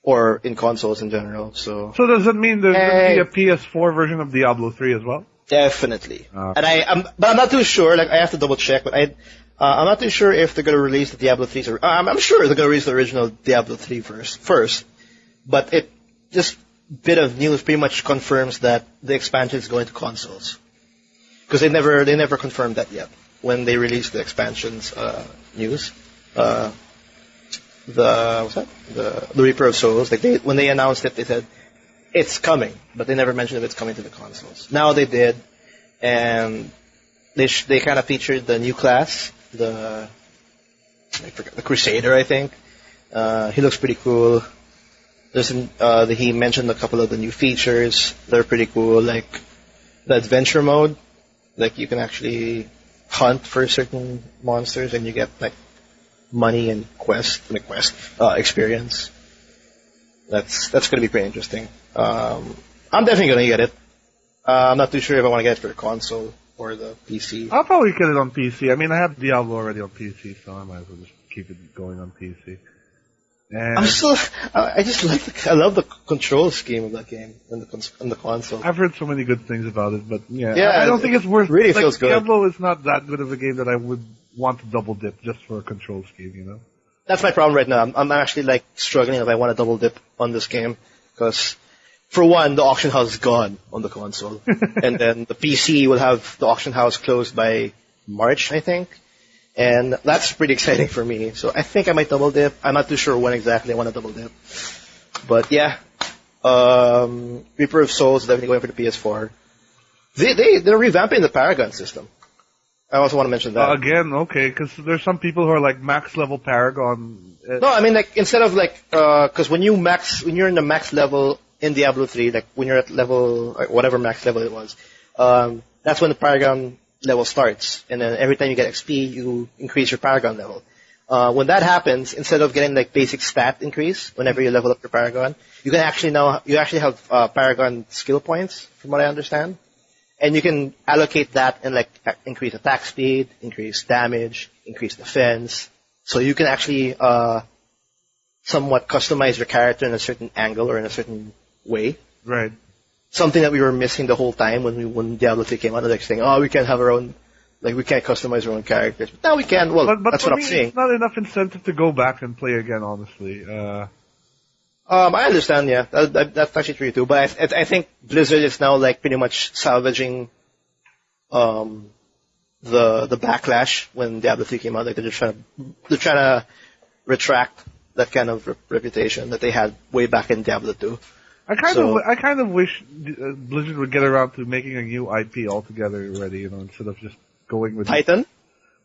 or in consoles in general. So does that mean there's going to be a PS4 version of Diablo 3 as well? Definitely. And I'm not too sure. Like I have to double check, but I'm not too sure if they're gonna release the Diablo 3. I'm sure they're gonna release the original Diablo 3 first. But this bit of news pretty much confirms that the expansion is going to consoles, because they never confirmed that yet when they released the expansions news. The Reaper of Souls. Like when they announced it, they said it's coming, but they never mentioned if it's coming to the consoles. Now they did, and they kind of featured the new class, the Crusader, I think. He looks pretty cool. He mentioned a couple of the new features. They're pretty cool, like the adventure mode. Like you can actually hunt for certain monsters, and you get like money and experience. That's going to be pretty interesting. I'm definitely going to get it. I'm not too sure if I want to get it for the console or the PC. I'll probably get it on PC. I mean, I have Diablo already on PC, so I might as well just keep it going on PC. And I love the control scheme of that game on the console. I've heard so many good things about it, but yeah, I don't think it's worth. Really feels good. Diablo is not that good of a game that I would want to double dip just for a control scheme, That's my problem right now. I'm actually struggling if I want to double dip on this game, because for one, the auction house is gone on the console, and then the PC will have the auction house closed by March, I think, and that's pretty exciting for me. So I think I might double dip. I'm not too sure when exactly I want to double dip, but yeah, Reaper of Souls is definitely going for the PS4. They're revamping the Paragon system. I also want to mention that. Again, okay, because there's some people who are like max level Paragon. No, I mean instead of because when you're in the max level in Diablo 3, like when you're at level, whatever max level it was, that's when the Paragon level starts, and then every time you get XP, you increase your Paragon level. When that happens, instead of getting basic stat increase whenever you level up your Paragon, you actually have Paragon skill points, from what I understand. And you can allocate that and increase attack speed, increase damage, increase defense. So you can actually somewhat customize your character in a certain angle or in a certain way. Right. Something that we were missing the whole time when Diablo 3 came out. Saying, we can't have our own, we can't customize our own characters. But now we can. Well, but that's what I'm saying. It's not enough incentive to go back and play again, honestly. I understand, yeah. That's actually true too. But I think Blizzard is now pretty much salvaging the backlash when Diablo 3 came out. They're trying to retract that kind of reputation that they had way back in Diablo 2. I kind of wish Blizzard would get around to making a new IP altogether already, instead of just going with Titan.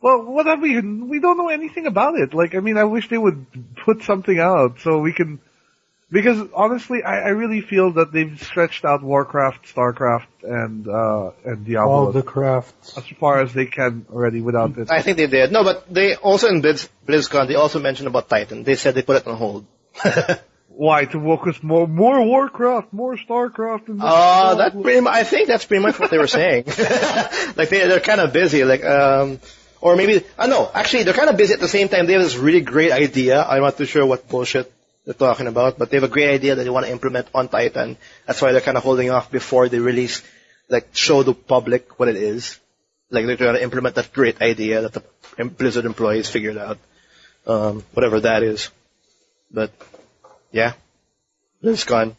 Well, what have we don't know anything about it. I wish they would put something out so we can, because honestly, I really feel that they've stretched out Warcraft, Starcraft, and Diablo. All the crafts. As far as they can already without it. I think they did. No, but they also in BlizzCon, they also mentioned about Titan. They said they put it on hold. Why? To focus more Warcraft, more Starcraft, and I think that's pretty much what they were saying. They're kind of busy, or maybe, no, actually they're kind of busy at the same time. They have this really great idea. I'm not too sure what bullshit they're talking about, but they have a great idea that they want to implement on Titan. That's why they're kind of holding off before they release, show the public what it is. They're trying to implement that great idea that the Blizzard employees figured out. Whatever that is. But, yeah. BlizzCon.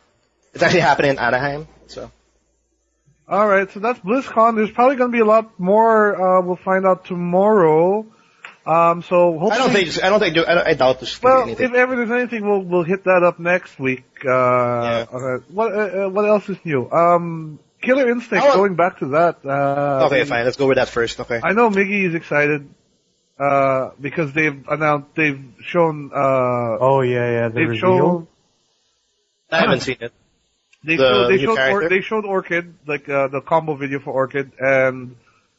It's actually happening in Anaheim, so. Alright, so that's BlizzCon. There's probably gonna be a lot more, we'll find out tomorrow. So hopefully. I doubt there's gonna be anything. If ever there's anything, we'll hit that up next week. Yeah. What else is new? Killer Instinct, going back to that. Okay, fine, let's go with that first, okay. I know Miggy is excited, because they've shown, the reveal. I haven't seen it. They showed Orchid, the combo video for Orchid, and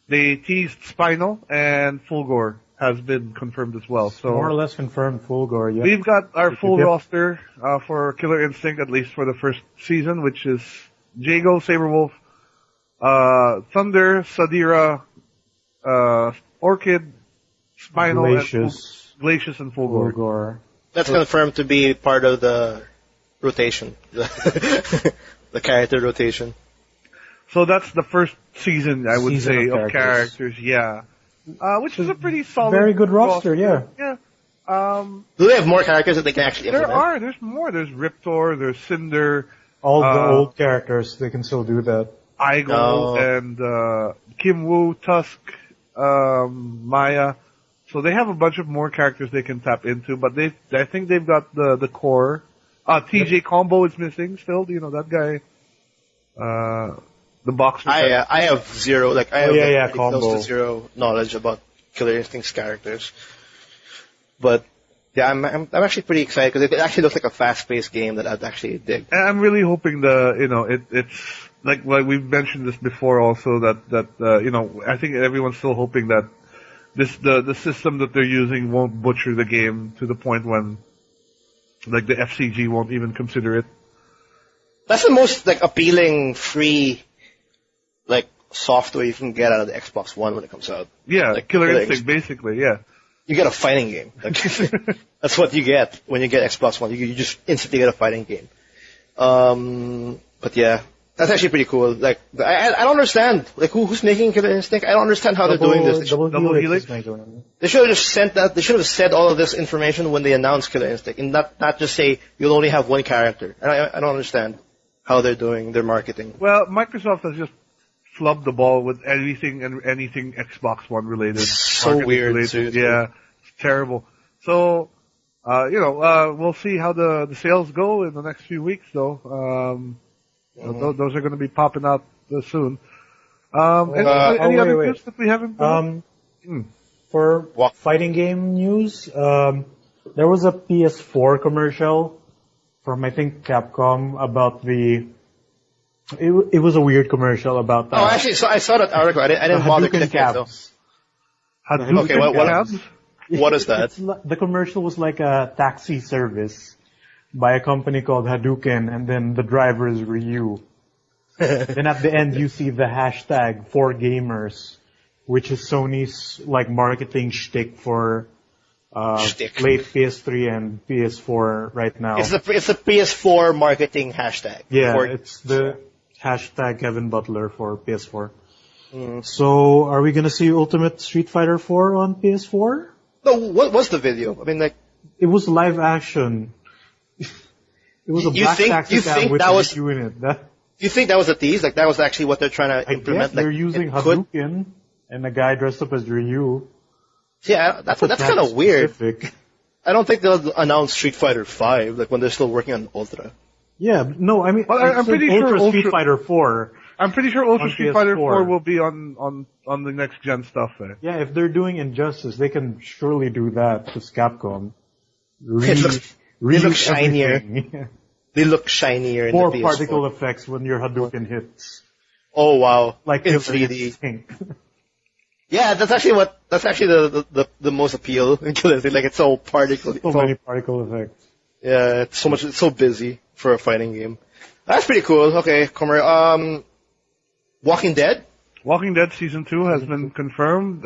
they teased Spinal, and Fulgore has been confirmed as well. So more or less confirmed Fulgore, yeah. We've got our full roster for Killer Instinct, at least for the first season, which is Jago, Saberwolf, Thunder, Sadira, Orchid, Spinal, Glacius, and Fulgore. That's confirmed to be part of the rotation, the character rotation. So that's the first season, I would say, of characters, yeah. Which is a pretty solid, very good roster, yeah. Yeah. Do they have more characters that they can actually implement? There's more. There's Riptor, there's Cinder. All the old characters, they can still do that. Aigo and Kim Woo, Tusk, Maya. So they have a bunch of more characters they can tap into, but I think they've got the core. TJ Combo is missing still, that guy. The boxer. I have zero, Combo. close to zero knowledge about Killer Instinct's characters. But yeah, I'm actually pretty excited because it actually looks like a fast-paced game that I'd actually dig. And I'm really hoping it's like we've mentioned this before also that I think everyone's still hoping that the system that they're using won't butcher the game to the point when the FCG won't even consider it. That's the most appealing free software you can get out of the Xbox One when it comes out. Yeah, Killer Instinct basically, yeah. You get a fighting game. That's what you get when you get Xbox One. You just instantly get a fighting game. But yeah, that's actually pretty cool. I don't understand. Who's making Killer Instinct? I don't understand how they're doing this. Double Helix? They should have just sent that. They should have said all of this information when they announced Killer Instinct, and not just say you'll only have one character. And I don't understand how they're doing their marketing. Well, Microsoft has just flubbed the ball with anything Xbox One related. So weird. Yeah, it's terrible. So, we'll see how the sales go in the next few weeks, though. Those are going to be popping out soon. Any other news that we haven't? For fighting game news, there was a PS4 commercial from I think Capcom about It was a weird commercial about that. Oh, actually, so I saw that article. I didn't bother clicking it though. Okay, what is that? The commercial was like a taxi service by a company called Hadouken, and then the driver is Ryu. Then at the end, you see the hashtag 4Gamers, which is Sony's marketing shtick for late PS3 and PS4 right now. It's a PS4 marketing hashtag. Yeah, it's the hashtag Kevin Butler for PS4. So, are we gonna see Ultimate Street Fighter 4 on PS4? No, what was the video? I mean, it was live action. It was a black taxi cab with Ryu in it. You think that was a tease? That was actually what they're trying to implement? They're using Hadouken and a guy dressed up as Ryu. Yeah, that's kind of weird. I don't think they'll announce Street Fighter 5 when they're still working on Ultra. Yeah, no, I mean, well, I'm pretty sure Street Fighter 4. I'm pretty sure Ultra Street Fighter 4 PS4 will be on the next gen stuff there. Yeah, if they're doing Injustice, they can surely do that to Capcom. They look shinier. They look shinier in More the PS4. particle effects when your Hadouken hits. Oh wow! Like in 3D. Pink. Yeah, that's actually the most appeal. Like it's all particle. So many particle effects. Yeah, it's so busy for a fighting game. That's pretty cool. Okay, Walking Dead? Walking Dead Season 2 has been confirmed,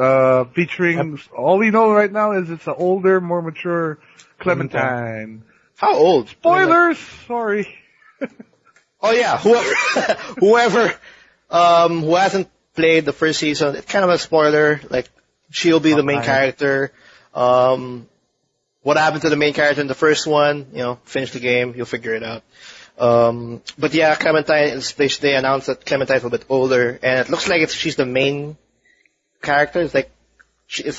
featuring, all we know right now is it's an older, more mature Clementine. How old? Spoilers! Sorry. Oh yeah, whoever who hasn't played the first season, it's kind of a spoiler, like, she'll be the main character. What happened to the main character in the first one, finish the game, you'll figure it out. But yeah, Clementine, they announced that Clementine's a little bit older, and it looks like she's the main character. It's like, she's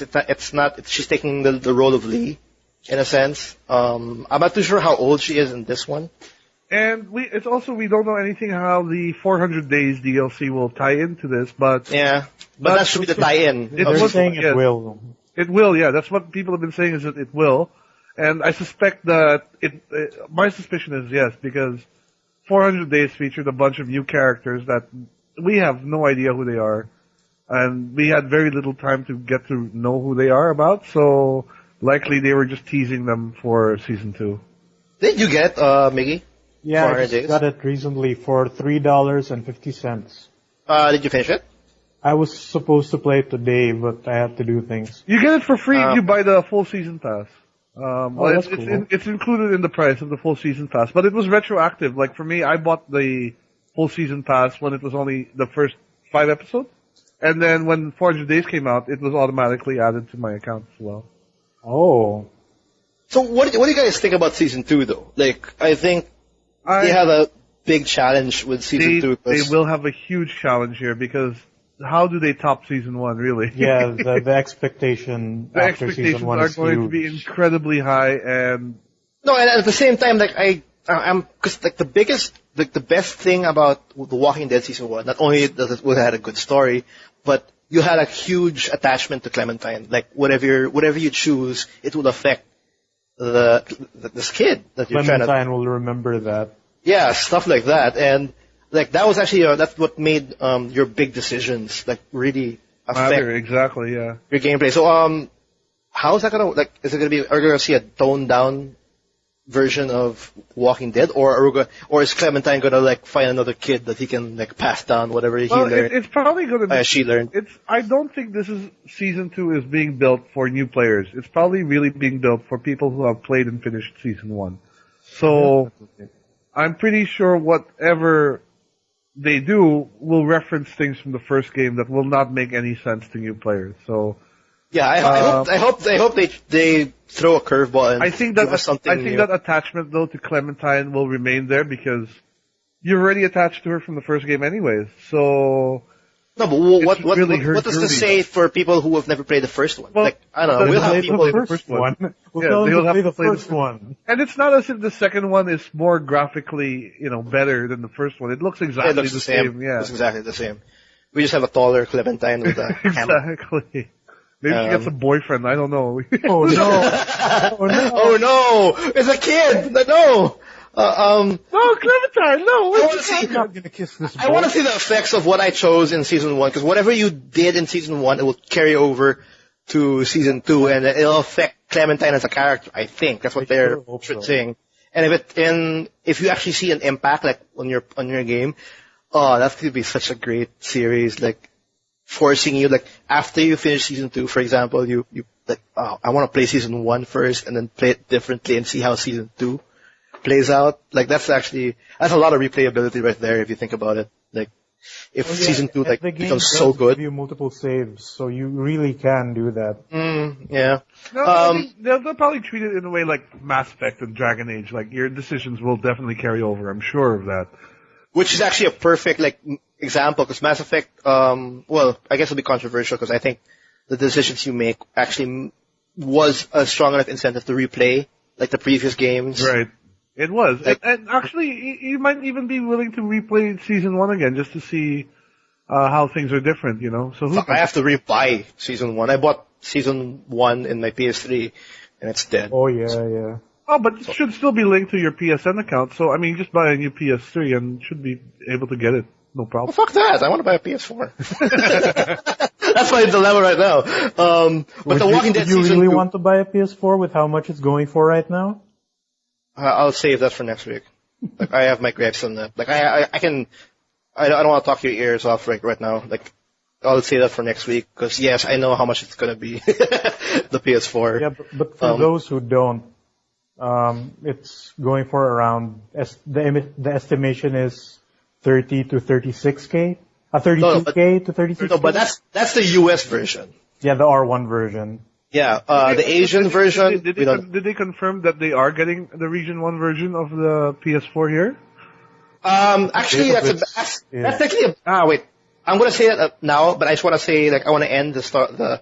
taking the role of Lee, in a sense. I'm not too sure how old she is in this one. And we don't know anything how the 400 Days DLC will tie into this, but... Yeah, but that should be the tie-in. They're saying it will. It will, yeah. That's what people have been saying, is that it will. And I suspect that my suspicion is yes, because 400 Days featured a bunch of new characters that we have no idea who they are. And we had very little time to get to know who they are about, so likely they were just teasing them for Season 2. Did you get Miggy? Yeah, I just got it recently for $3.50. Did you finish it? I was supposed to play it today, but I had to do things. You get it for free if you buy the full season pass. That's cool. It's included in the price of the full season pass, but it was retroactive. Like for me, I bought the full season pass when it was only the first 5 episodes, and then when 400 Days came out, it was automatically added to my account as well. Oh. So what do you guys think about Season 2 though? Like, I think they have a big challenge with Season 2. They will have a huge challenge here, because how do they top Season 1, really? Yeah, the expectation after Season 1 is are going huge. to be incredibly high, and... No, and at the same time, like, cause like the best thing about The Walking Dead Season 1, not only does it had a good story, but you had a huge attachment to Clementine. Like, whatever you choose, it will affect this kid that you're trying to... Clementine will remember that. Yeah, stuff like that. And, like, that was actually, that's what made, your big decisions, like, really affect exactly, yeah. your gameplay. So, how is that gonna, like, are we gonna see a toned down version of Walking Dead, or is Clementine gonna, like, find another kid that he can, like, pass down whatever he learned? It's probably gonna be, she learned. I don't think Season 2 is being built for new players. It's probably really being built for people who have played and finished Season 1. So, I'm pretty sure whatever they do will reference things from the first game that will not make any sense to new players. So, yeah, I hope they throw a curveball and I think that attachment though to Clementine will remain there, because you're already attached to her from the first game anyways. So no, but what does this say for people who have never played the first one? Well, like, I don't know. We'll have people play the first one. They'll play the first one. And it's not as if the second one is more graphically, better than the first one. It looks exactly the same. Yeah, it's exactly the same. We just have a taller Clementine with a hammer. Exactly. Maybe she gets a boyfriend. I don't know. Oh no! Oh no! It's a kid. No. No, Clementine. No. I'm not gonna kiss this boy. I want to see the effects of what I chose in Season 1, because whatever you did in Season 1, it will carry over to Season 2, and it'll affect Clementine as a character. I think that's what they're saying. And if you actually see an impact, like on your game, that's gonna be such a great series. Like, forcing you, like, after you finish Season 2, for example, you like, I want to play Season 1 first and then play it differently and see how Season 2 plays out. Like, that's a lot of replayability right there if you think about it. Like, if Season 2 like becomes so good. Give you multiple saves, so you really can do that. Yeah. No, they'll probably treat it in a way like Mass Effect and Dragon Age. Like, your decisions will definitely carry over. I'm sure of that. Which is actually a perfect, like, example, because Mass Effect, well, I guess it'll be controversial, because I think the decisions you make actually was a strong enough incentive to replay, like, the previous games. Right. It was. Like, and actually, you might even be willing to replay Season 1 again just to see how things are different, you know? So I have to rebuy Season 1. I bought Season 1 in my PS3, and it's dead. Oh, yeah. Oh, but it should still be linked to your PSN account. So, I mean, you just buy a new PS3 and should be able to get it. No problem. Well, fuck that. I want to buy a PS4. That's my dilemma right now. But The Walking Dead Season 2... Do you really 2, want to buy a PS4 with how much it's going for right now? I'll save that for next week. Like, I have my gripes on that. Like, I don't want to talk your ears off right now. Like, I'll say that for next week, because yes, I know how much it's gonna be. The PS4. Yeah, but for those who don't, it's going for around, the estimation is 30 to 36K? 32K to 36K? No, but that's the US version. Yeah, the R1 version. Yeah, the Asian version. Did they confirm that they are getting the Region 1 version of the PS4 here? Actually, that's actually wait. I'm gonna say that now, but I just want to say, like, I want to end the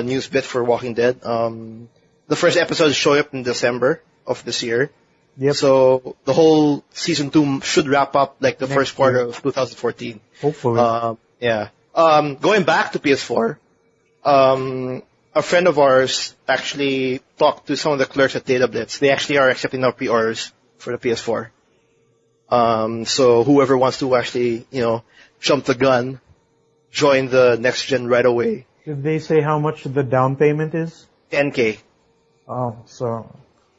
news bit for Walking Dead. The first episode is showing up in December of this year. Yep. So the whole season 2 should wrap up like the first quarter of 2014. Hopefully. Yeah. Going back to PS4, a friend of ours actually talked to some of the clerks at Data Blitz. They actually are accepting our pre-orders for the PS4. So whoever wants to actually, jump the gun, join the next gen right away. Did they say how much the down payment is? 10K. Oh, so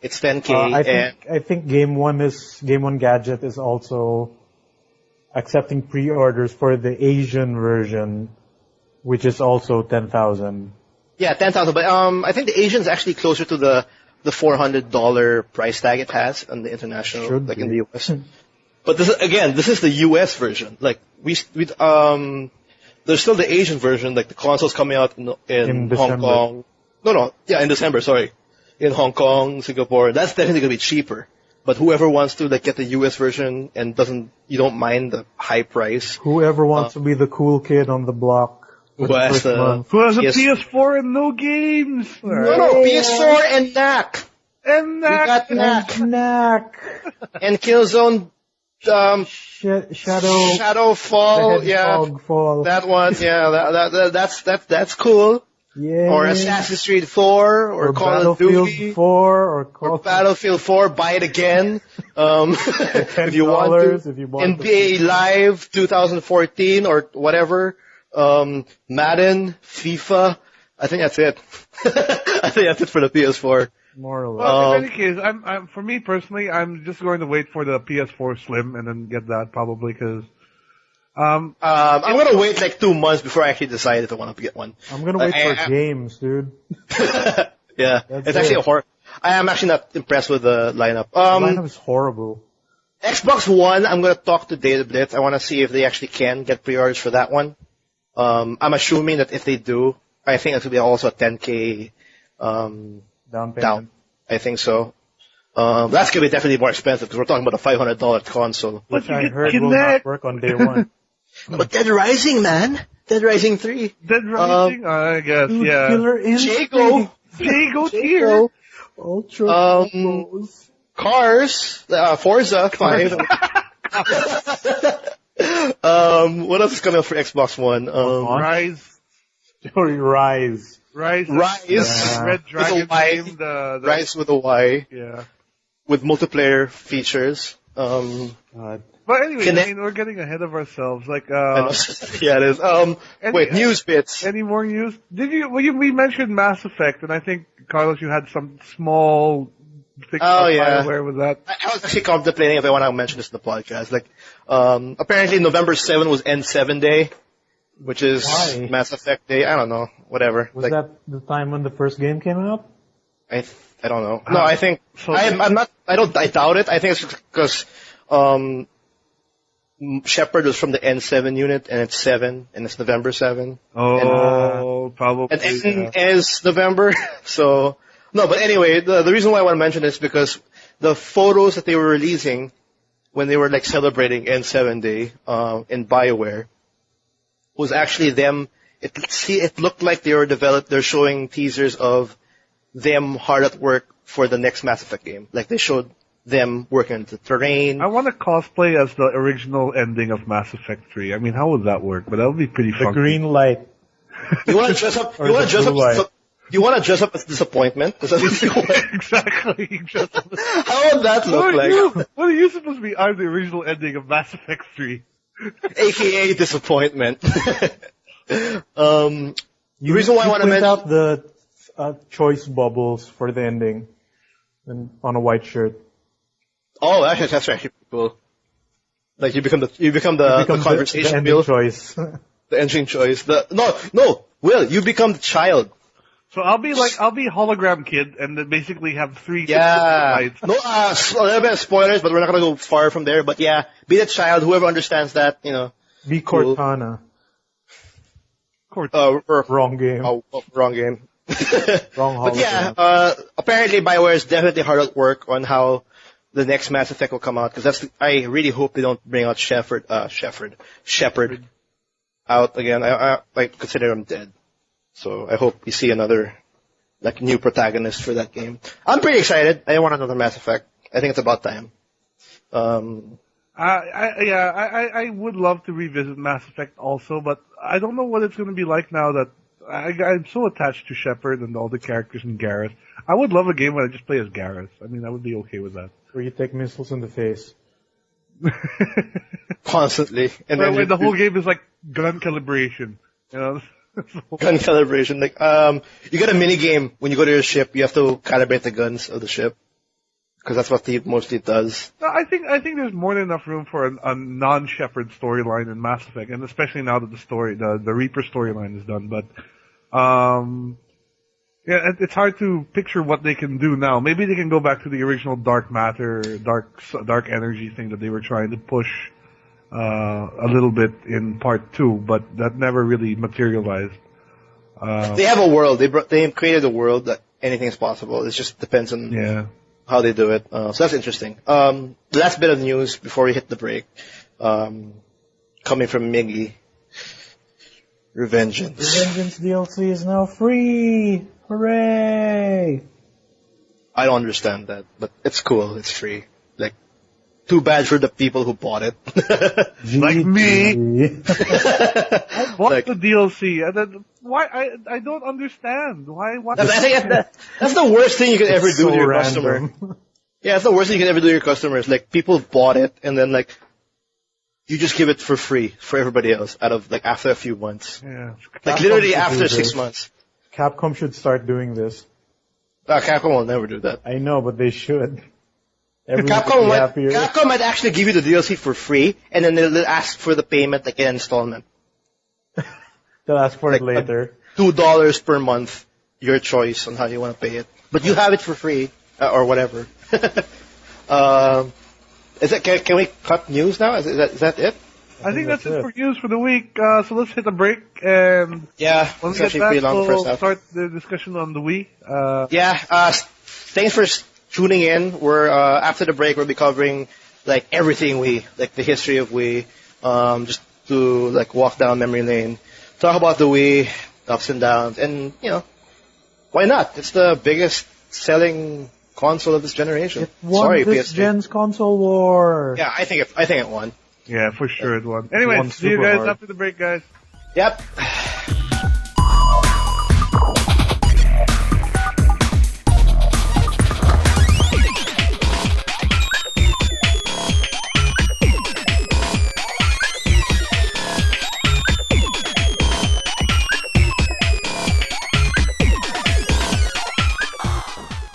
It's 10K. I think Game One Gadget is also accepting pre-orders for the Asian version, which is also 10,000. Yeah, 10,000. But I think the Asian's actually closer to the $400 price tag it has on the international, Should like be. in the US. But this is the US version. Like there's still the Asian version, like the console's coming out in Hong Kong. In December, sorry. In Hong Kong, Singapore. That's definitely gonna be cheaper. But whoever wants to get the US version and you don't mind the high price. Whoever wants to be the cool kid on the block. Who has a PS4 and no games? No, PS4 and NAC. And We got NAC. Knack. And Killzone, Shadowfall, Fall. that one, that's cool. Yeah. Or Assassin's Creed 4, or Call of Duty, 4, or Battlefield 4, buy it again. If you want to. NBA Live 2014 or whatever. Madden, FIFA. I think that's it. I think that's it for the PS4. More or less. Well, in any case, for me personally, I'm just going to wait for the PS4 Slim and then get that probably because. I'm gonna wait like 2 months before I actually decide if I want to get one. I'm gonna wait for games, dude. Yeah, it's actually a horror. I am actually not impressed with the lineup. The lineup is horrible. Xbox One, I'm gonna talk to Data Blitz. I want to see if they actually can get pre-orders for that one. I'm assuming that if they do, I think it's gonna be also a 10K Down payment. down. I think so. That's gonna be definitely more expensive because we're talking about a $500 console. Which I heard will not work on day one. But Dead Rising, man. Dead Rising 3. Dead Rising, I guess, yeah. Killer Instinct. Jago here. Ultra. Cars, Forza 5. What else is coming up for Xbox One? Rise. Rise. Yeah. Red Dragon game. Rise with a Y. Yeah. With multiplayer features. But anyway, we're getting ahead of ourselves. Like, yeah, it is. Wait, news bits. Any more news? We mentioned Mass Effect, and I think, Carlos, you had some small thing where was that? I was actually contemplating if I want to mention this in the podcast. Like, apparently November 7 was N7 Day, which is Mass Effect Day. I don't know. Whatever. Was that the time when the first game came out? I don't know. No, I think, I doubt it. I think it's because, Shepard was from the N7 unit, and it's 7, and it's November 7. Oh, probably. And N is November, so... No, but anyway, the reason why I want to mention this is because the photos that they were releasing when they were like celebrating N7 Day, in BioWare, was actually them... It looked like they're showing teasers of them hard at work for the next Mass Effect game. Like they showed them working on the terrain. I want to cosplay as the original ending of Mass Effect 3. I mean, how would that work? But that would be pretty fun. The green light. You want to dress up? You want to dress up? You want to dress up as disappointment? Is that what you want? Exactly. How would that look like? What are you supposed to be? I'm the original ending of Mass Effect 3. AKA disappointment. The reason why I want to mention out the choice bubbles for the ending and on a white shirt. Oh, actually, that's actually cool. Like you become the conversation the ending wheel. Choice. The ending choice. No, Will, you become the child. So I'll be hologram kid, and then basically have 3 lights. No, a little bit of spoilers, but we're not gonna go far from there. But yeah, be the child. Whoever understands that, Be Cortana. Wrong game. Wrong game. Wrong hologram. But yeah, apparently BioWare is definitely hard at work on how the next Mass Effect will come out, because I really hope they don't bring out Shepard out again. I consider him dead. So I hope we see another new protagonist for that game. I'm pretty excited. I want another Mass Effect. I think it's about time. I would love to revisit Mass Effect also, but I don't know what it's going to be like now that I'm so attached to Shepard and all the characters in Garrus. I would love a game where I just play as Garrus. I mean, I would be okay with that. Where you take missiles in the face. Constantly. And then the whole game is like gun calibration. Gun calibration. You get a mini game when you go to your ship. You have to calibrate the guns of the ship, because that's what it mostly does. No, I think there's more than enough room for a non-Shepard storyline in Mass Effect, and especially now that the Reaper storyline is done. But it's hard to picture what they can do now. Maybe they can go back to the original dark matter, dark energy thing that they were trying to push a little bit in part 2, but that never really materialized. They have a world. They created a world that anything is possible. It just depends on how they do it. So that's interesting. The last bit of news before we hit the break, coming from Miggy. Revengeance. Revengeance DLC is now free! Hooray! I don't understand that, but it's cool. It's free. Too bad for the people who bought it. Like me. I bought the DLC, and then why? I don't understand why. I think that's the worst thing you can ever do to your customer. Yeah, it's the worst thing you can ever do to your customers. People bought it, and then you just give it for free for everybody else after a few months. Yeah. Literally after 6 months. Capcom should start doing this. Capcom will never do that. I know, but they should. Capcom might actually give you the DLC for free, and then they'll ask for the payment in installment. They'll ask for it later. $2 per month, your choice on how you want to pay it. But you have it for free, or whatever. Can we cut news now? Is that it? I think that's it for news for the week. So let's hit a break, and when we get back, we'll start the discussion on the Wii. Thanks for tuning in. We're after the break, we'll be covering everything Wii, the history of Wii, just to walk down memory lane, talk about the Wii, ups and downs, and why not? It's the biggest selling console of this generation. It won this gen's console war. Yeah, I think it won. Yeah, for sure it won. Anyway, see you guys after the break, guys. Yep.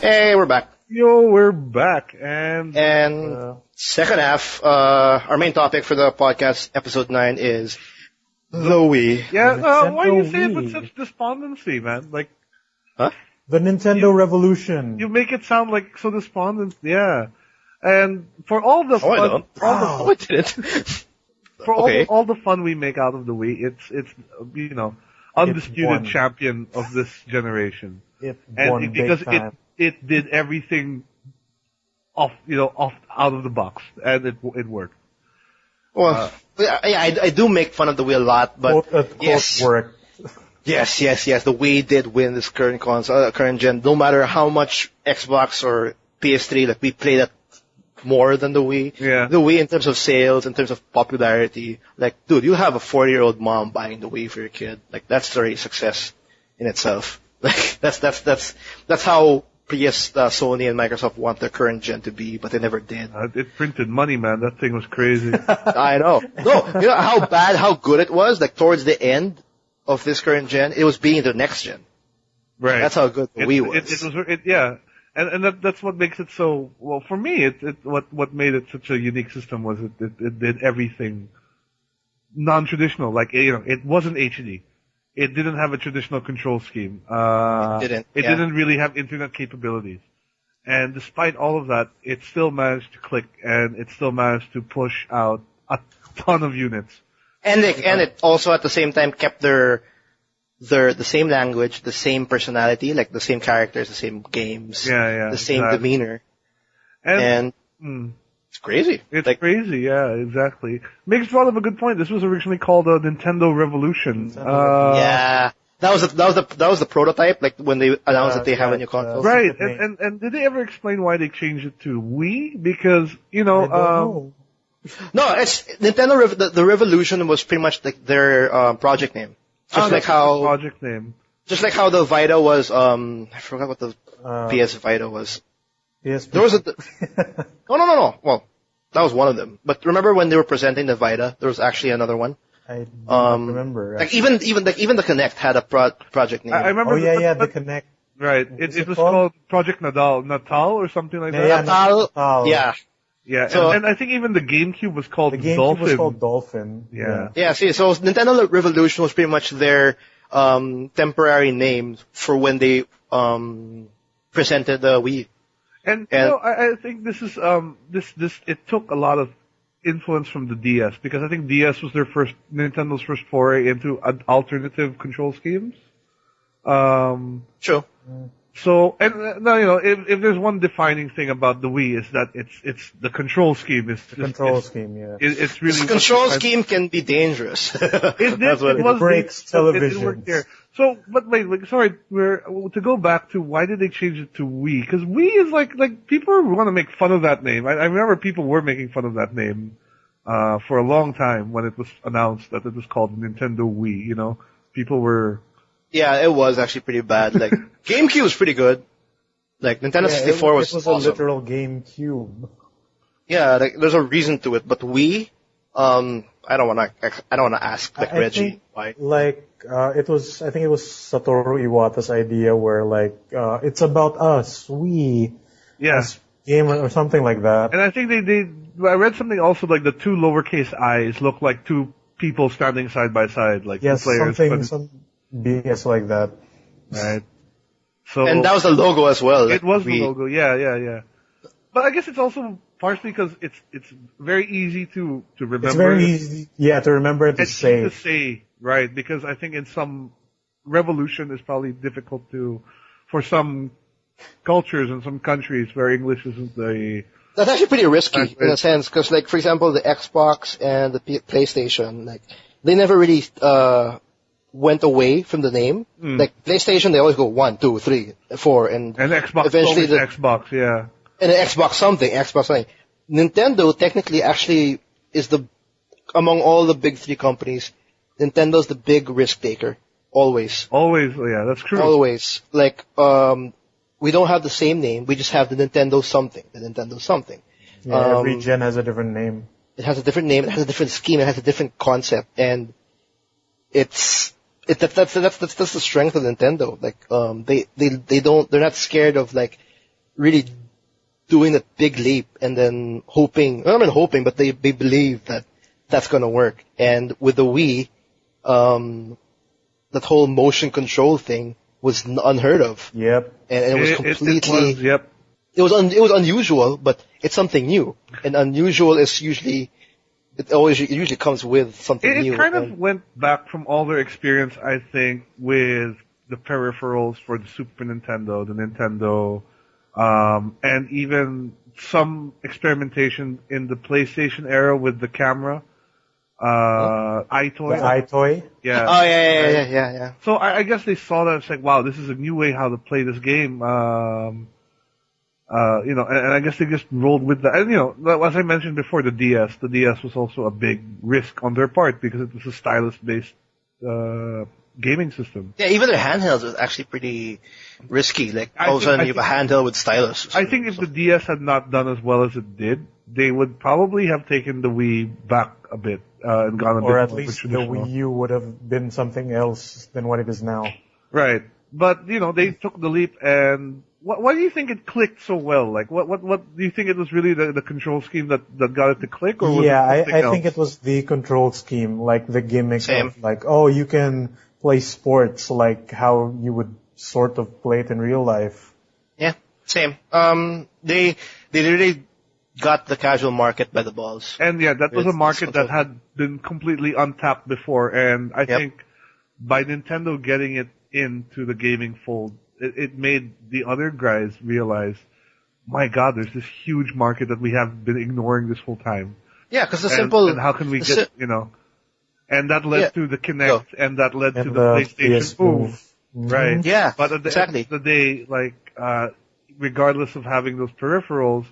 Hey, we're back. Yo, we're back. And second half, our main topic for the podcast, episode 9, is the Wii. Yeah, why do you say it with such despondency, man? Huh? The Nintendo Revolution. You make it sound so despondent, yeah. And for all the fun... I didn't. For all the fun we make out of the Wii, it's undisputed champion of this generation. It did everything out of the box, and it worked. Well, I do make fun of the Wii a lot, but worked. Yes. The Wii did win this current console, current gen. No matter how much Xbox or PS3, we played that more than the Wii. Yeah. The Wii in terms of sales, in terms of popularity, like, dude, you have a 40-year-old mom buying the Wii for your kid. Like, that's already success in itself. Like, that's how Sony and Microsoft want their current gen to be, but they never did. It printed money, man. That thing was crazy. I know. No, you know how good it was? Like, towards the end of this current gen, it was being the next gen. Right. That's how good the Wii was. Yeah. And that's what makes it so, well, for me, what made it such a unique system was it did everything non-traditional. Like, it wasn't HD. It didn't have a traditional control scheme. It didn't really have internet capabilities. And despite all of that, it still managed to click, and it still managed to push out a ton of units. And it also at the same time kept the same language, the same personality, like the same characters, the same games, the same demeanor. And it's crazy. It's crazy, yeah, exactly. Makes brought up a good point. This was originally called a Nintendo Revolution. Yeah. That was the prototype, like when they announced that they have a new console. Right. And did they ever explain why they changed it to Wii? Because, know. No, it's Nintendo the Revolution was pretty much like their project name. Just like how project name. Just like how the Vita was I forgot what the PS Vita was. PS There was No. Well, that was one of them. But remember when they were presenting the Vita, there was actually another one. I don't remember. Like even the Kinect had a project name. I remember. The Kinect. Right. It was called Project Natal or something like that. Natal. Yeah. Yeah. So, and I think even the GameCube was called Dolphin. The GameCube was called Dolphin. Yeah. Yeah. See, so Nintendo Revolution was pretty much their temporary name for when they presented the Wii. And I think this is it took a lot of influence from the DS, because I think DS was Nintendo's first foray into alternative control schemes. True. So, and now, if there's one defining thing about the Wii is that it's the control scheme is the control scheme. Yeah, it's really the control scheme can be dangerous. It breaks television. It worked there. So, but wait, sorry, to go back to why did they change it to Wii? Because Wii is like people want to make fun of that name. I remember people were making fun of that name for a long time when it was announced that it was called Nintendo Wii. People were. Yeah, it was actually pretty bad. Like GameCube was pretty good. Like Nintendo 64 was awesome. a literal GameCube. Yeah, like there's a reason to it, but Wii, I don't wanna ask like Reggie why. I think it was Satoru Iwata's idea where it's about us, we, as gamer or something like that. And I think I read something also like the two lowercase i's look like two people standing side by side, like two players. Some BS like that. Right. So. And that was the logo as well. It was the logo, yeah. But I guess it's also partially because it's very easy to remember. It's very easy, to remember and to say. To say, right? Because I think in some Revolution is probably difficult for some cultures and some countries where English isn't the. That's actually pretty risky in a sense, because like for example the Xbox and the PlayStation, like they never really went away from the name. Like PlayStation, they always go 1, 2, 3, 4, and Xbox eventually Xbox, yeah. And an Xbox something. Nintendo technically actually is among all the big three companies, Nintendo's the big risk taker. Always. Always, yeah, that's true. Always. Like, we don't have the same name, we just have the Nintendo something. Yeah, every gen has a different name. It has a different name, it has a different scheme, it has a different concept, and that's the strength of Nintendo. Like, they're not scared of like, really doing a big leap and then but they believe that that's gonna work. And with the Wii, that whole motion control thing was unheard of. Yep. And it was completely. It was It was unusual, but it's something new. And unusual is usually. It usually comes with something new. It kind of went back from all their experience, I think, with the peripherals for the Super Nintendo, the Nintendo. And even some experimentation in the PlayStation era with the camera. iToy. The iToy? Yeah. Oh, yeah. So I guess they saw that, it's like, wow, this is a new way how to play this game. and I guess they just rolled with that. And, as I mentioned before, the DS was also a big risk on their part because it was a stylus-based gaming system. Yeah, even their handhelds was actually pretty risky. Like, all of a sudden you have a handheld with stylus. I think if the DS had not done as well as it did, they would probably have taken the Wii back a bit and gone a bit more. Or at least the Wii U would have been something else than what it is now. Right. But, they took the leap, and why do you think it clicked so well? Like, what do you think it was really the control scheme that got it to click, or was I think it was the control scheme, like the gimmick of, like, you can play sports like how you would sort of play it in real life. Yeah, same. They really got the casual market by the balls. And that was a market that had been completely untapped before, and I think by Nintendo getting it into the gaming fold, it made the other guys realize, my God, there's this huge market that we have been ignoring this whole time. Yeah, because and how can we get, and that led to the Kinect, and that led to the PlayStation Move. Right. Yeah, but at the end of the day, like, regardless of having those peripherals,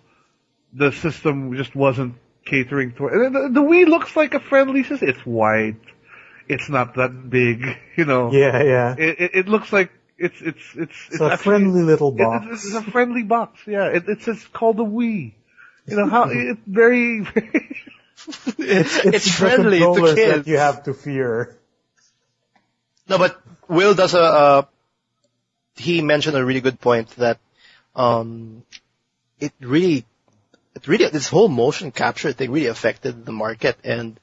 the system just wasn't catering to it. The Wii looks like a friendly system. It's white. It's not that big, Yeah. It looks like it's a actually, friendly little box. It's a friendly box. Yeah. It's called a Wii. How it's very, very it's friendly to kids. That you have to fear. No, but Will does he mentioned a really good point that this whole motion capture thing really affected the market, and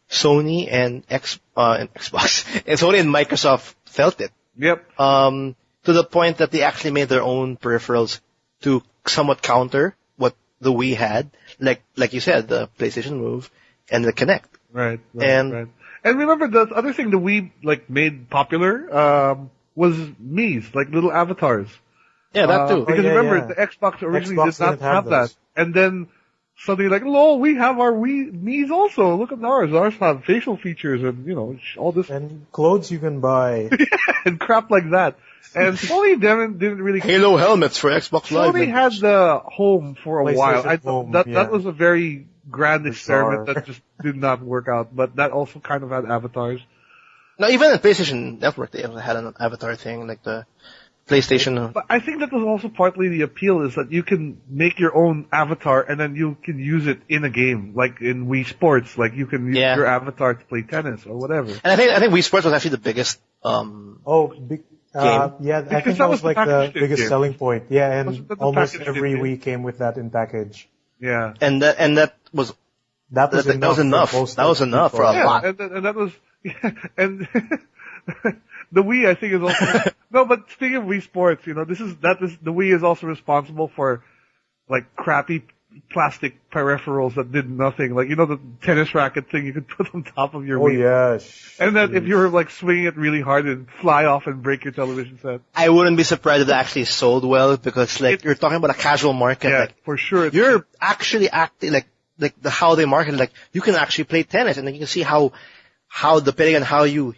Sony and Xbox and Sony and Microsoft felt it. Yep. To the point that they actually made their own peripherals to somewhat counter what the Wii had, like you said, the PlayStation Move and the Kinect. Right. And remember the other thing the Wii made popular was Mii's, like little avatars. Yeah, that too. Because remember, the Xbox originally did not have that. And then suddenly, lol, we have our Mii's also. Look at ours. Ours have facial features and, all this. And clothes you can buy. And crap like that. And Sony didn't really... Halo helmets for Xbox Live. Sony had the home for a while. That was a very grand experiment that just did not work out. But that also kind of had avatars. No, even at PlayStation Network, they had an avatar thing, like the PlayStation. But I think that was also partly the appeal, is that you can make your own avatar and then you can use it in a game, like in Wii Sports. Like you can use your avatar to play tennis or whatever. And I think Wii Sports was actually the biggest game. Yeah, I think that was like the biggest selling point. Yeah, and almost every Wii came with that in package. Yeah. And that was enough. That was enough for a lot. And that was and the Wii, I think, is also no. But speaking of Wii Sports, the Wii is also responsible for like crappy plastic peripherals that did nothing. Like the tennis racket thing you could put on top of your Wii. Oh yeah. And that if you were like swinging it really hard, it'd fly off and break your television set. I wouldn't be surprised if it actually sold well, because you're talking about a casual market. Yeah, for sure. You're actually acting like how they market. Like you can actually play tennis, and then you can see how depending on how you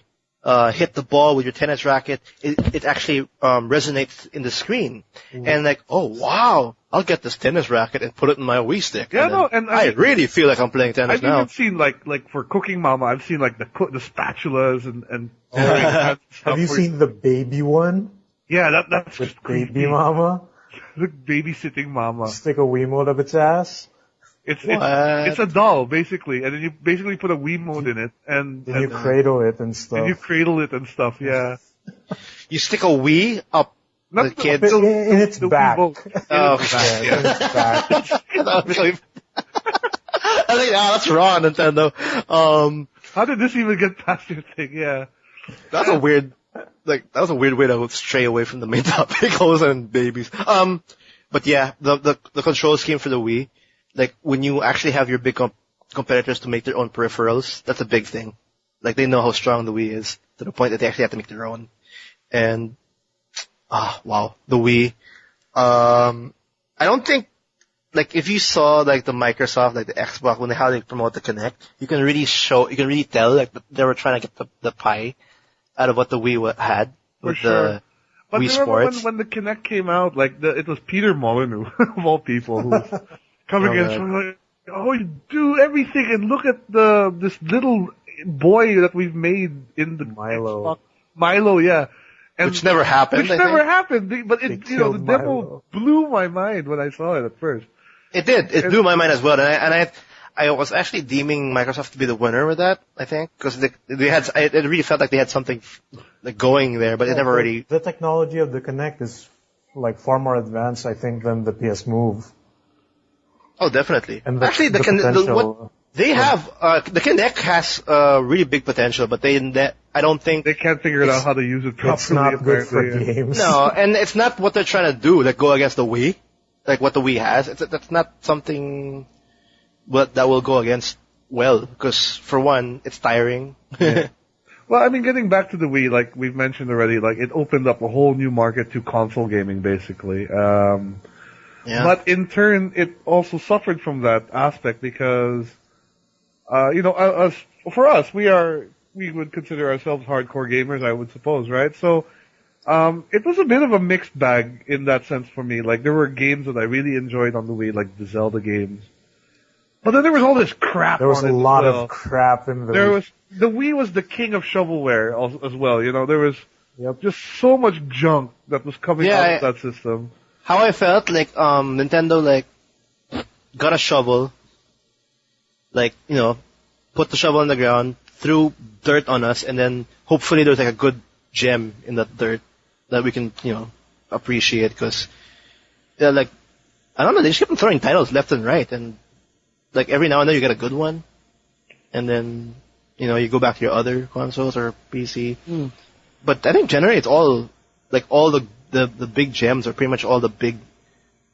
hit the ball with your tennis racket, it actually resonates in the screen. And oh wow, I'll get this tennis racket and put it in my Wii stick. Yeah, and I really feel like I'm playing tennis now. I've seen like for Cooking Mama, I've seen like the spatulas and have you seen the baby one? Yeah, that's with just creepy. Baby Mama. The babysitting mama. Stick a Wiimote up its ass. It's a doll, basically, and then you basically put a Wiimote in it, and you cradle it and stuff. And you cradle it and stuff, yeah. You stick a Wii up the kid in its back. Oh, okay. In its back. I think that's wrong, Nintendo. How did this even get past your thing? Yeah, that's a weird. That was a weird way to stray away from the main topic, hoes and babies. But yeah, the control scheme for the Wii. Like, when you actually have your big competitors to make their own peripherals, that's a big thing. Like, they know how strong the Wii is, to the point that they actually have to make their own. And, wow, the Wii. I don't think, if you saw, the Microsoft, the Xbox, how they promote the Kinect, you can really tell, they were trying to get the pie out of what the Wii had. For sure. But Wii remember Sports. when the Kinect came out, like it was Peter Molyneux of all people who was coming in from like, oh, you do everything and look at this little boy that we've made in the Milo. Milo, yeah. And Which never happened. Which never happened, but the demo Milo. blew my mind when I saw it at first. It did. It blew my mind as well, and I was actually deeming Microsoft to be the winner with that. I think because they had. It really felt like they had something like going there, but it never really. The technology of the Kinect is like far more advanced, I think, than the PS Move. Oh, definitely. And Actually, the Kinect has really big potential, but I don't think they can't figure out how to use it properly. It's not good for games. No, and it's not what they're trying to do, like go against the Wii, like what the Wii has. That's not something that will go against well, because for one, it's tiring. Yeah. Well, I mean, getting back to the Wii, like we've mentioned already, like it opened up a whole new market to console gaming, basically. Yeah. But in turn, it also suffered from that aspect because, for us, we would consider ourselves hardcore gamers, I would suppose, right? So, it was a bit of a mixed bag in that sense for me. Like, there were games that I really enjoyed on the Wii, like the Zelda games. But then there was all this crap. There was on a it lot as well. of crap in the Wii. The Wii was the king of shovelware as well. There was just so much junk that was coming out of that system. How I felt like Nintendo like got a shovel, like put the shovel on the ground, threw dirt on us, and then hopefully there's like a good gem in that dirt that we can appreciate because like I don't know, they just keep on throwing titles left and right, and like every now and then you get a good one, and then you go back to your other consoles or PC. But I think generally it's all the big gems are pretty much all the big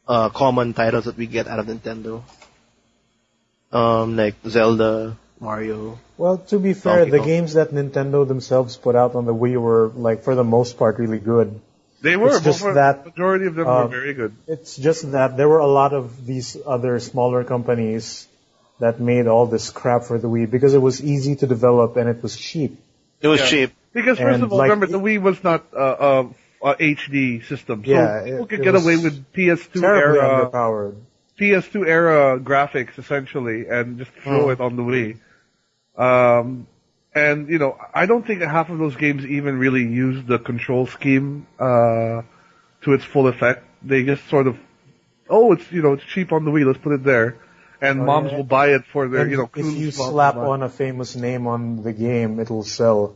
common titles that we get out of Nintendo. Like Zelda, Mario. Well, to be fair, the games that Nintendo themselves put out on the Wii were, like, for the most part, really good. They were, it's just but that, the majority of them were very good. It's just that there were a lot of these other smaller companies that made all this crap for the Wii because it was easy to develop and it was cheap. It was cheap. Because first of all, remember, the Wii was not a HD system, so people could get away with PS2 era, underpowered. PS2 era graphics essentially, and just throw it on the Wii. And I don't think half of those games even really use the control scheme to its full effect. They just sort of, it's cheap on the Wii, let's put it there, and moms will buy it for their, if you slap on a famous name on the game, it'll sell.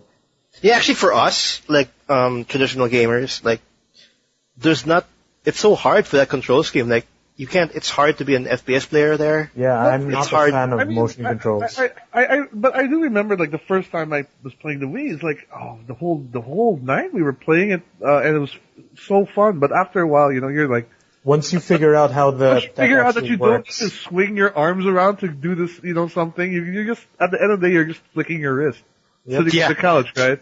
Yeah, actually for us, like, traditional gamers, like, it's so hard for that control scheme, like, it's hard to be an FPS player there. Yeah, I'm not a fan of motion controls. But I do remember, like, the first time I was playing the Wii, it's like, the whole night we were playing it, and it was so fun, but after a while, you're like, once you figure out how that you don't need to swing your arms around to do this, something, you just, at the end of the day, you're just flicking your wrist. Sitting on the couch, right?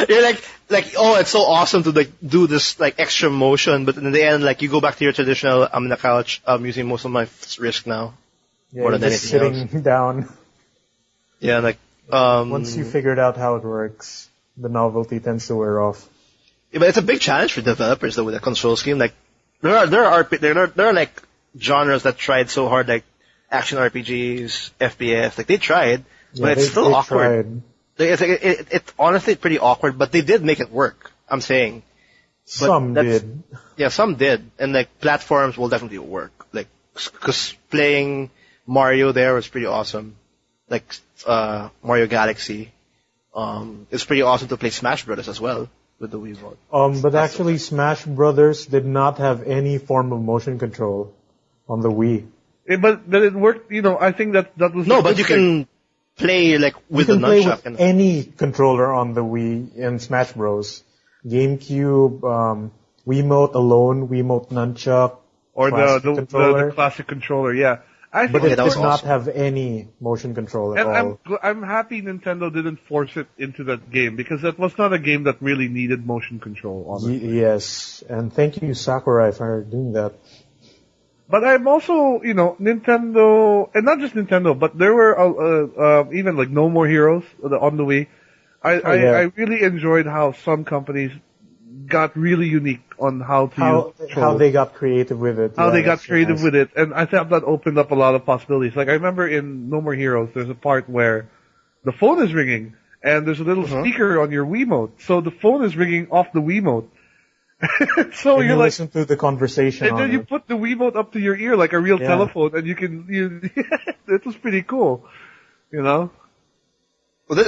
You're like, oh, it's so awesome to like do this like extra motion, but in the end, like you go back to your traditional. I'm in the couch. I'm using most of my wrist now, more than anything sitting else. down. Yeah, like once you figured out how it works, the novelty tends to wear off. Yeah, but it's a big challenge for developers though with the control scheme. Like there are like genres that tried so hard, like action RPGs, FPS. Like they tried. But it's still awkward. It's honestly pretty awkward, but they did make it work. I'm saying. Some did. Yeah, some did. And like platforms will definitely work. Like, cause playing Mario there was pretty awesome. Like, Mario Galaxy. It's pretty awesome to play Smash Brothers as well with the Wii Remote. But actually Smash Brothers did not have any form of motion control on the Wii. But it worked, I think that was... No, but you can play like with the nunchuck. You can play with any controller on the Wii in Smash Bros. GameCube, Wiimote alone, Wiimote nunchuck, or the classic controller, yeah. But it does not have any motion control at all. I'm happy Nintendo didn't force it into that game, because that was not a game that really needed motion control, honestly. Yes, and thank you Sakurai for doing that. But I'm also, Nintendo, and not just Nintendo, but there were even like No More Heroes on the Wii. I really enjoyed how some companies got really unique on how to use how they got creative with it. How they got creative with it, and I thought that opened up a lot of possibilities. Like I remember in No More Heroes, there's a part where the phone is ringing, and there's a little speaker on your Wiimote, so the phone is ringing off the Wiimote. So and you're you like, listen to the conversation. and then you put the Wiimote up to your ear like a real telephone, and it was pretty cool, you know. Well,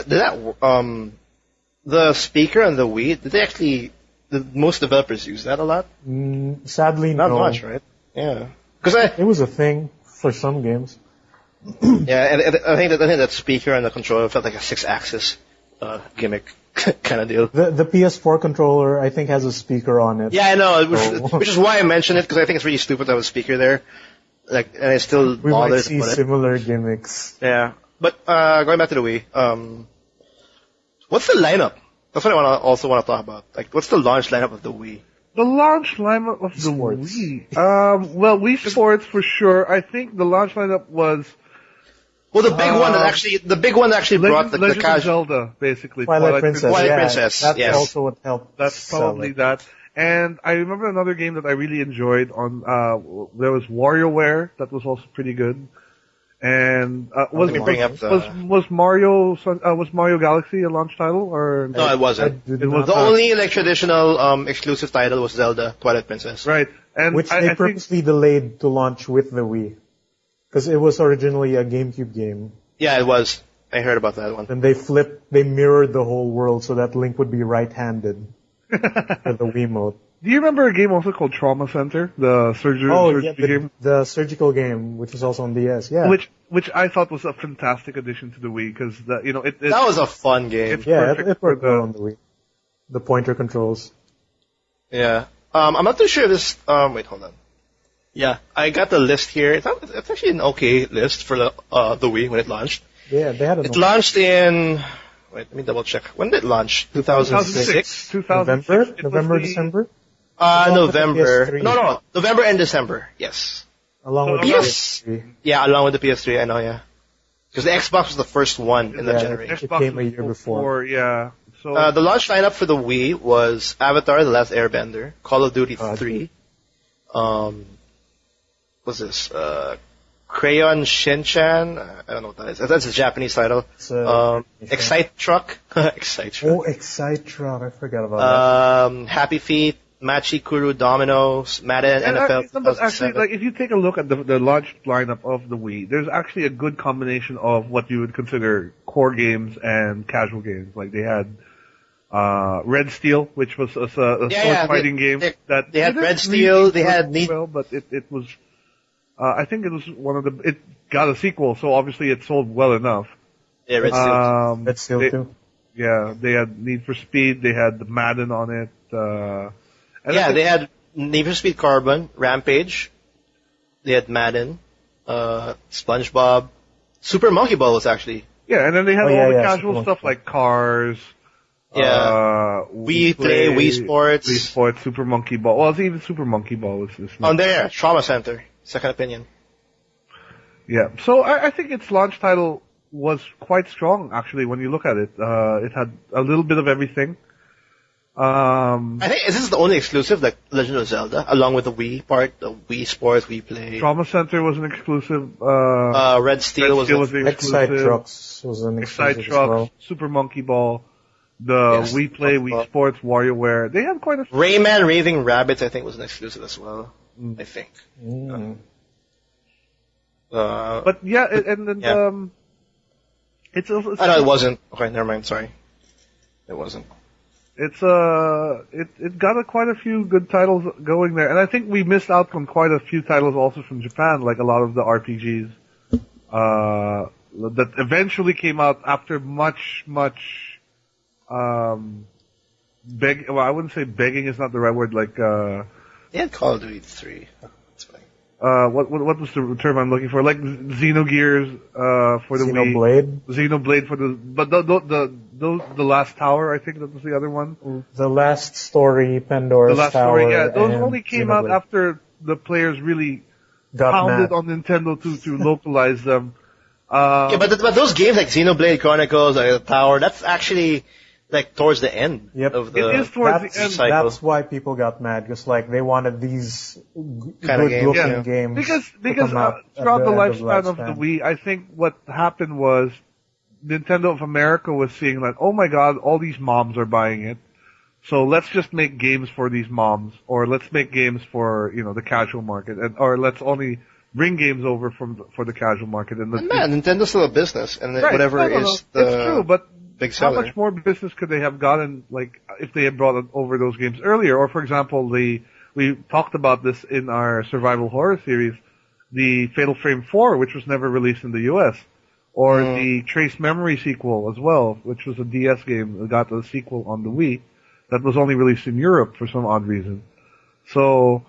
the speaker on the Wii, most developers use that a lot? Sadly, not no. much, right? Yeah, it was a thing for some games. Yeah, and I think that speaker and the controller felt like a 6-axis gimmick kind of deal. The PS4 controller, I think, has a speaker on it. Yeah, I know, which is why I mentioned it, because I think it's really stupid to have a speaker there. Like, and it's still we might see similar gimmicks. Yeah, but going back to the Wii, what's the lineup? That's what I also want to talk about. Like, what's the launch lineup of the Wii? The launch lineup of the Wii. Well, Wii Sports for sure. I think the launch lineup was. Well, the big one that actually brought the Legend casual. of Zelda, basically. Twilight Princess. Twilight Princess. That's yes. also what helped. That's probably that. And I remember another game that I really enjoyed on. There was WarioWare that was also pretty good. And was Mario Galaxy a launch title or no? It wasn't. It was the only traditional exclusive title was Zelda Twilight Princess. Right, and which they purposely delayed to launch with the Wii, because it was originally a GameCube game. Yeah, it was. I heard about that one. And they mirrored the whole world so that Link would be right-handed for the Wiimote. Do you remember a game also called Trauma Center, the surgery game? The surgical game, which is also on DS, yeah. Which I thought was a fantastic addition to the Wii, because that was a fun game. It worked well on the Wii. The pointer controls. Yeah. I'm not too sure this. Wait, hold on. Yeah, I got the list here. It's actually an okay list for the Wii when it launched. Yeah, they had it. It launched in. Wait, let me double check. When did it launch? 2006. November, December. November. No, November and December. Yes. Along with the PS3. Yeah, along with the PS3, I know, yeah. Because the Xbox was the first one in that generation. It came a year before. Yeah. So the launch lineup for the Wii was Avatar: The Last Airbender, Call of Duty 3. What's this? Crayon Shinchan. I don't know what that is. That's a Japanese title. Excite Truck. Excite Truck. Oh, Excite Truck. I forgot about that. Happy Feet. Machi Kuru Dominoes, Madden, NFL. But actually, like, if you take a look at the launch lineup of the Wii, there's actually a good combination of what you would consider core games and casual games. Like they had Red Steel, which was a sword fighting game. They had Red Steel. They had but it was. I think it was it got a sequel, so obviously it sold well enough. Yeah, Red Steel. Red Steel too. Yeah, they had Need for Speed. They had the Madden on it. They had Need for Speed Carbon, Rampage. They had Madden, SpongeBob, Super Monkey Ball was actually. Yeah, and then they had all the casual stuff like Cars. Yeah. Wii Play, Wii Sports. Wii Sports, Super Monkey Ball. Well, even Super Monkey Ball was this. On there, Trauma Center, Second Opinion. Yeah, so I think its launch title was quite strong, actually, when you look at it. It had a little bit of everything. I think this is the only exclusive, like Legend of Zelda, along with the Wii part, the Wii Sports, Wii Play. Trauma Center was an exclusive. Red Steel was an exclusive. Excite Trucks was an exclusive. Excite Trucks, well. Super Monkey Ball, the Wii Play, Wii Sports, WarioWare. They had quite a. Rayman Raving Rabbids, I think, was an exclusive as well. I think. But yeah, and then it's also. I know it wasn't. Okay, never mind. Sorry, it wasn't. It got quite a few good titles going there, and I think we missed out on quite a few titles also from Japan, like a lot of the RPGs that eventually came out after much beg. Well, I wouldn't say begging is not the right word. Like they had Call of Duty 3. That's fine. What was the term I'm looking for? Like Xenogears for the Xenoblade? Wii. Xenoblade for the Last Tower, I think that was the other one. The Last Story, Pandora's Tower. The Last Story, yeah. Those only came out after the players really pounded on Nintendo to localize them. But those games like Xenoblade Chronicles, like the Tower, that's actually like towards the end Yep. of the It is towards the end. cycle. That's why people got mad, because like they wanted these Kind of games, good-looking yeah. games. Because to come out at throughout the end lifespan of the Wii, I think what happened was Nintendo of America was seeing like, oh my god, all these moms are buying it. So let's just make games for these moms, or let's make games for, the casual market, or let's only bring games over for the casual market. And Nintendo's still a business, and Right. whatever No. is the It's true, but big how seller. much more business could they have gotten, like, if they had brought over those games earlier? Or, for example, we talked about this in our survival horror series, the Fatal Frame 4, which was never released in the US. Or the Trace Memory sequel as well, which was a DS game that got a sequel on the Wii that was only released in Europe for some odd reason. So,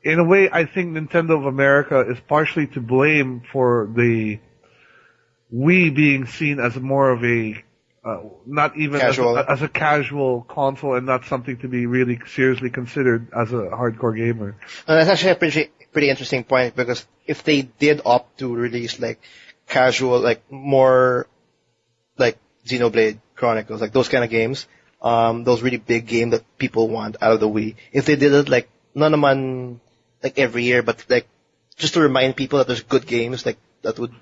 in a way, I think Nintendo of America is partially to blame for the Wii being seen as more of a not even as a casual console, and not something to be really seriously considered as a hardcore gamer. And that's actually a pretty interesting point, because if they did opt to release like casual, like more like Xenoblade Chronicles, like those kind of games, those really big games that people want out of the Wii, if they did it like none naman like every year, but like just to remind people that there's good games like that would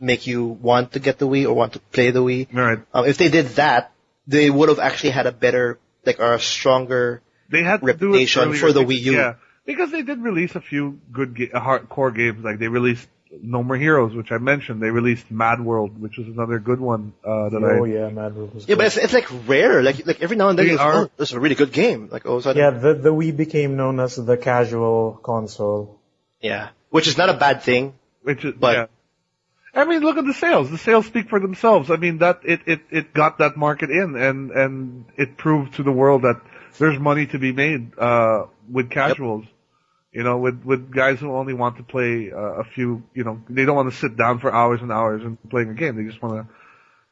make you want to get the Wii or want to play the Wii. Right. If they did that, they would have actually had a better, like, or a stronger reputation for the Wii U. Yeah, because they did release a few good hardcore games. Like they released No More Heroes, which I mentioned. They released Mad World, which was another good one. Mad World was good. But it's like rare. Like every now and then, this is a really good game. Like all of a sudden. Yeah, the Wii became known as the casual console. Yeah, which is not a bad thing. Yeah. I mean, look at the sales. The sales speak for themselves. I mean, that it got that market in, and it proved to the world that there's money to be made with casuals. Yep. With guys who only want to play a few. They don't want to sit down for hours and hours and playing a game. They just want to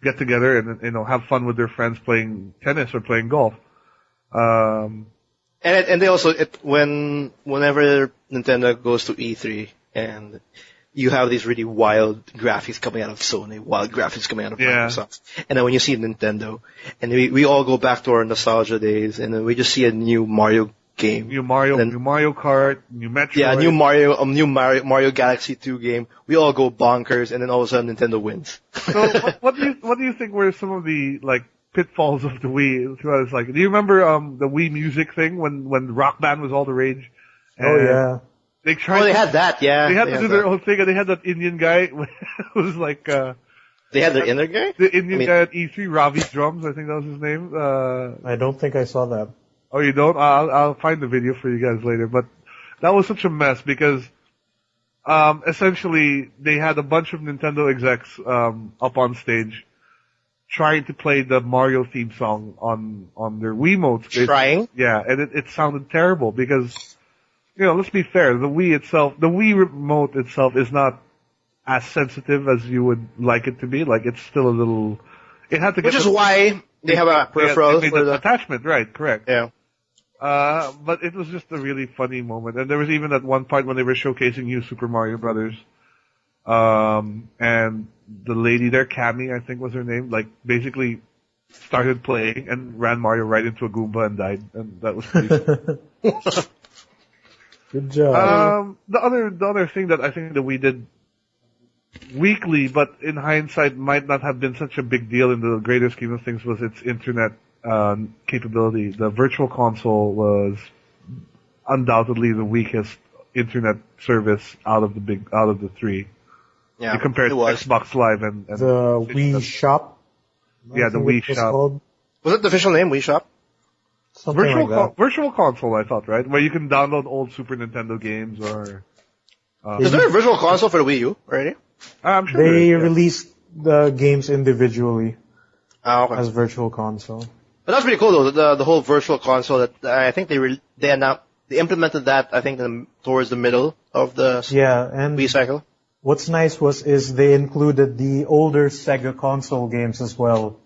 get together and have fun with their friends playing tennis or playing golf. And they also whenever Nintendo goes to E3 and you have these really wild graphics coming out of Sony, wild graphics coming out of Microsoft. And then when you see Nintendo, and we all go back to our nostalgia days, and then we just see a new Mario game. New Mario Kart, new Metroid. Yeah, new Mario Galaxy 2 game. We all go bonkers, and then all of a sudden Nintendo wins. So what do you think were some of the, like, pitfalls of the Wii? Do you remember the Wii music thing when Rock Band was all the rage? Yeah. They had that, yeah. They had to do their own thing, and they had that Indian guy who was like, they had their Indian guy? The Indian guy at E3, Ravi Drums, I think that was his name. I don't think I saw that. Oh, you don't? I'll find the video for you guys later, but that was such a mess because, essentially they had a bunch of Nintendo execs, up on stage trying to play the Mario theme song on their Wiimotes. Trying? Yeah, and it sounded terrible because, let's be fair, the Wii remote itself is not as sensitive as you would like it to be. Like, it's still a little, it had to get. Which is why they have a peripheral for the attachment, right, correct. Yeah. But it was just a really funny moment. And there was even at one part when they were showcasing New Super Mario Brothers. And the lady there, Cammy, I think was her name, like, basically started playing and ran Mario right into a Goomba and died. And that was pretty Good job. The other thing that I think that we did weekly, but in hindsight might not have been such a big deal in the greater scheme of things, was its internet capability. The Virtual Console was undoubtedly the weakest internet service out of the three. Yeah, compared to Xbox Live and the Wii Shop. Yeah, the Wii Shop. Was it the official name, Wii Shop? Virtual Console, I thought, right? Where you can download old Super Nintendo games or. Is there a Virtual Console for the Wii U already? I'm sure they released the games individually okay. as Virtual Console. But that's pretty cool though. The whole Virtual Console that I think they implemented that I think towards the middle of the Wii cycle. What's nice is they included the older Sega console games as well.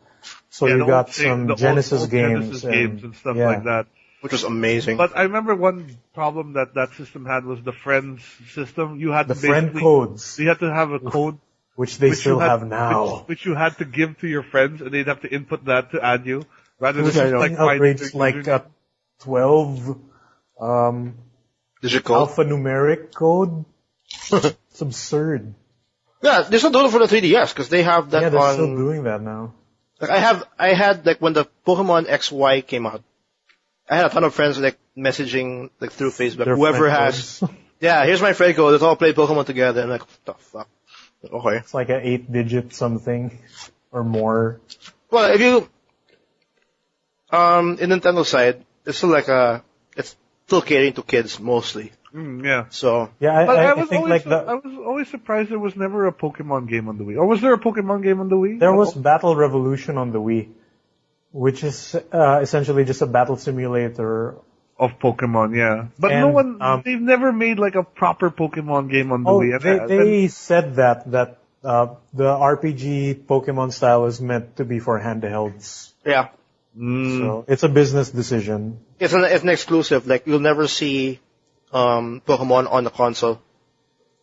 So you got some Genesis games and stuff like that. Which was amazing. But I remember one problem that system had was the friends system. You had the friend codes. You had to have a code. Which they still have now. Which you had to give to your friends, and they'd have to input that to add you. Rather than Who's like outraged like a 12 Digit code. alphanumeric code? It's absurd. Yeah, they're still doing it for the 3DS because they have that Yeah, they're on. still doing that now. Like I had like when the Pokemon XY came out, I had a ton of friends like messaging like through Facebook. Their Whoever friend has, codes. yeah, here's my friend code. Let's all play Pokemon together. And I'm like, what the fuck? Okay. It's like an 8-digit something or more. Well, if you in Nintendo side, it's still like it's still catering to kids mostly. Yeah. So Yeah, But I was think always, like I was always surprised there was never a Pokemon game on the Wii. Or was there a Pokemon game on the Wii? there was Battle Revolution on the Wii, which is essentially just a battle simulator. Of Pokemon, yeah. But And, no one, they've never made like a proper Pokemon game on the Wii. And They said that the RPG Pokemon style is meant to be for handhelds. yeah, So it's a business decision. it's an exclusive. Like you'll never see Pokemon on the console.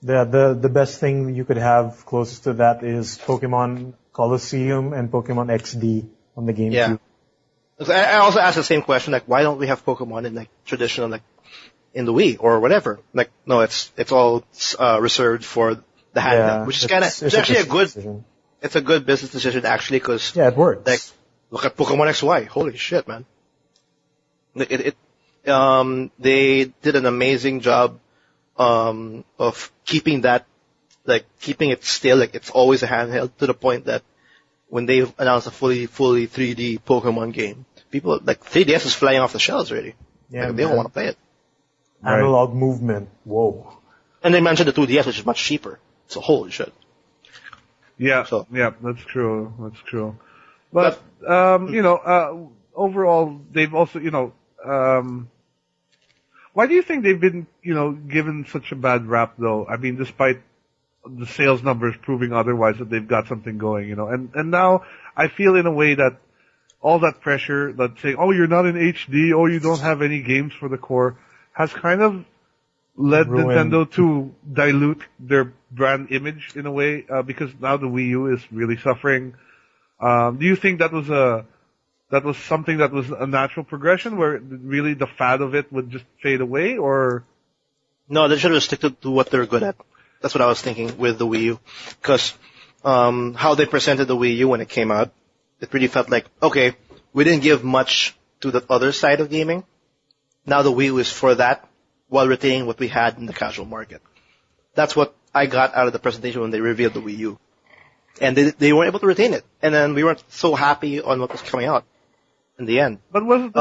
The best thing you could have closest to that is Pokemon Colosseum and Pokemon XD on the GameCube. Yeah. I also asked the same question, like, why don't we have Pokemon in like traditional, like, in the Wii or whatever? Like, no, it's all reserved for the handheld, which is kind of it's actually a good decision. it's a good business decision actually, because Yeah, it works. like look at Pokemon XY, holy shit, man! They did an amazing job of keeping that, like keeping it still, like it's always a handheld, to the point that when they announced a fully 3D Pokemon game, people like 3DS is flying off the shelves already. Yeah, Like, they don't want to play it. Analog movement. Whoa. And they mentioned the 2DS, which is much cheaper. So holy shit. yeah, So- yeah, that's true. That's true. But, overall, they've also, why do you think they've been, given such a bad rap though? I mean, despite the sales numbers proving otherwise, that they've got something going, and now I feel in a way that all that pressure that saying, oh, you're not in HD, oh, you don't have any games for the core, has kind of led Ruined. Nintendo to dilute their brand image in a way, because now the Wii U is really suffering. Do you think that was something that was a natural progression where really the fad of it would just fade away, or? No, they should have stick to what they're good at. That's what I was thinking with the Wii U. Because how they presented the Wii U when it came out, it really felt like, okay, we didn't give much to the other side of gaming. Now the Wii U is for that, while retaining what we had in the casual market. That's what I got out of the presentation when they revealed the Wii U. And they weren't able to retain it. And then we weren't so happy on what was coming out in the end. But was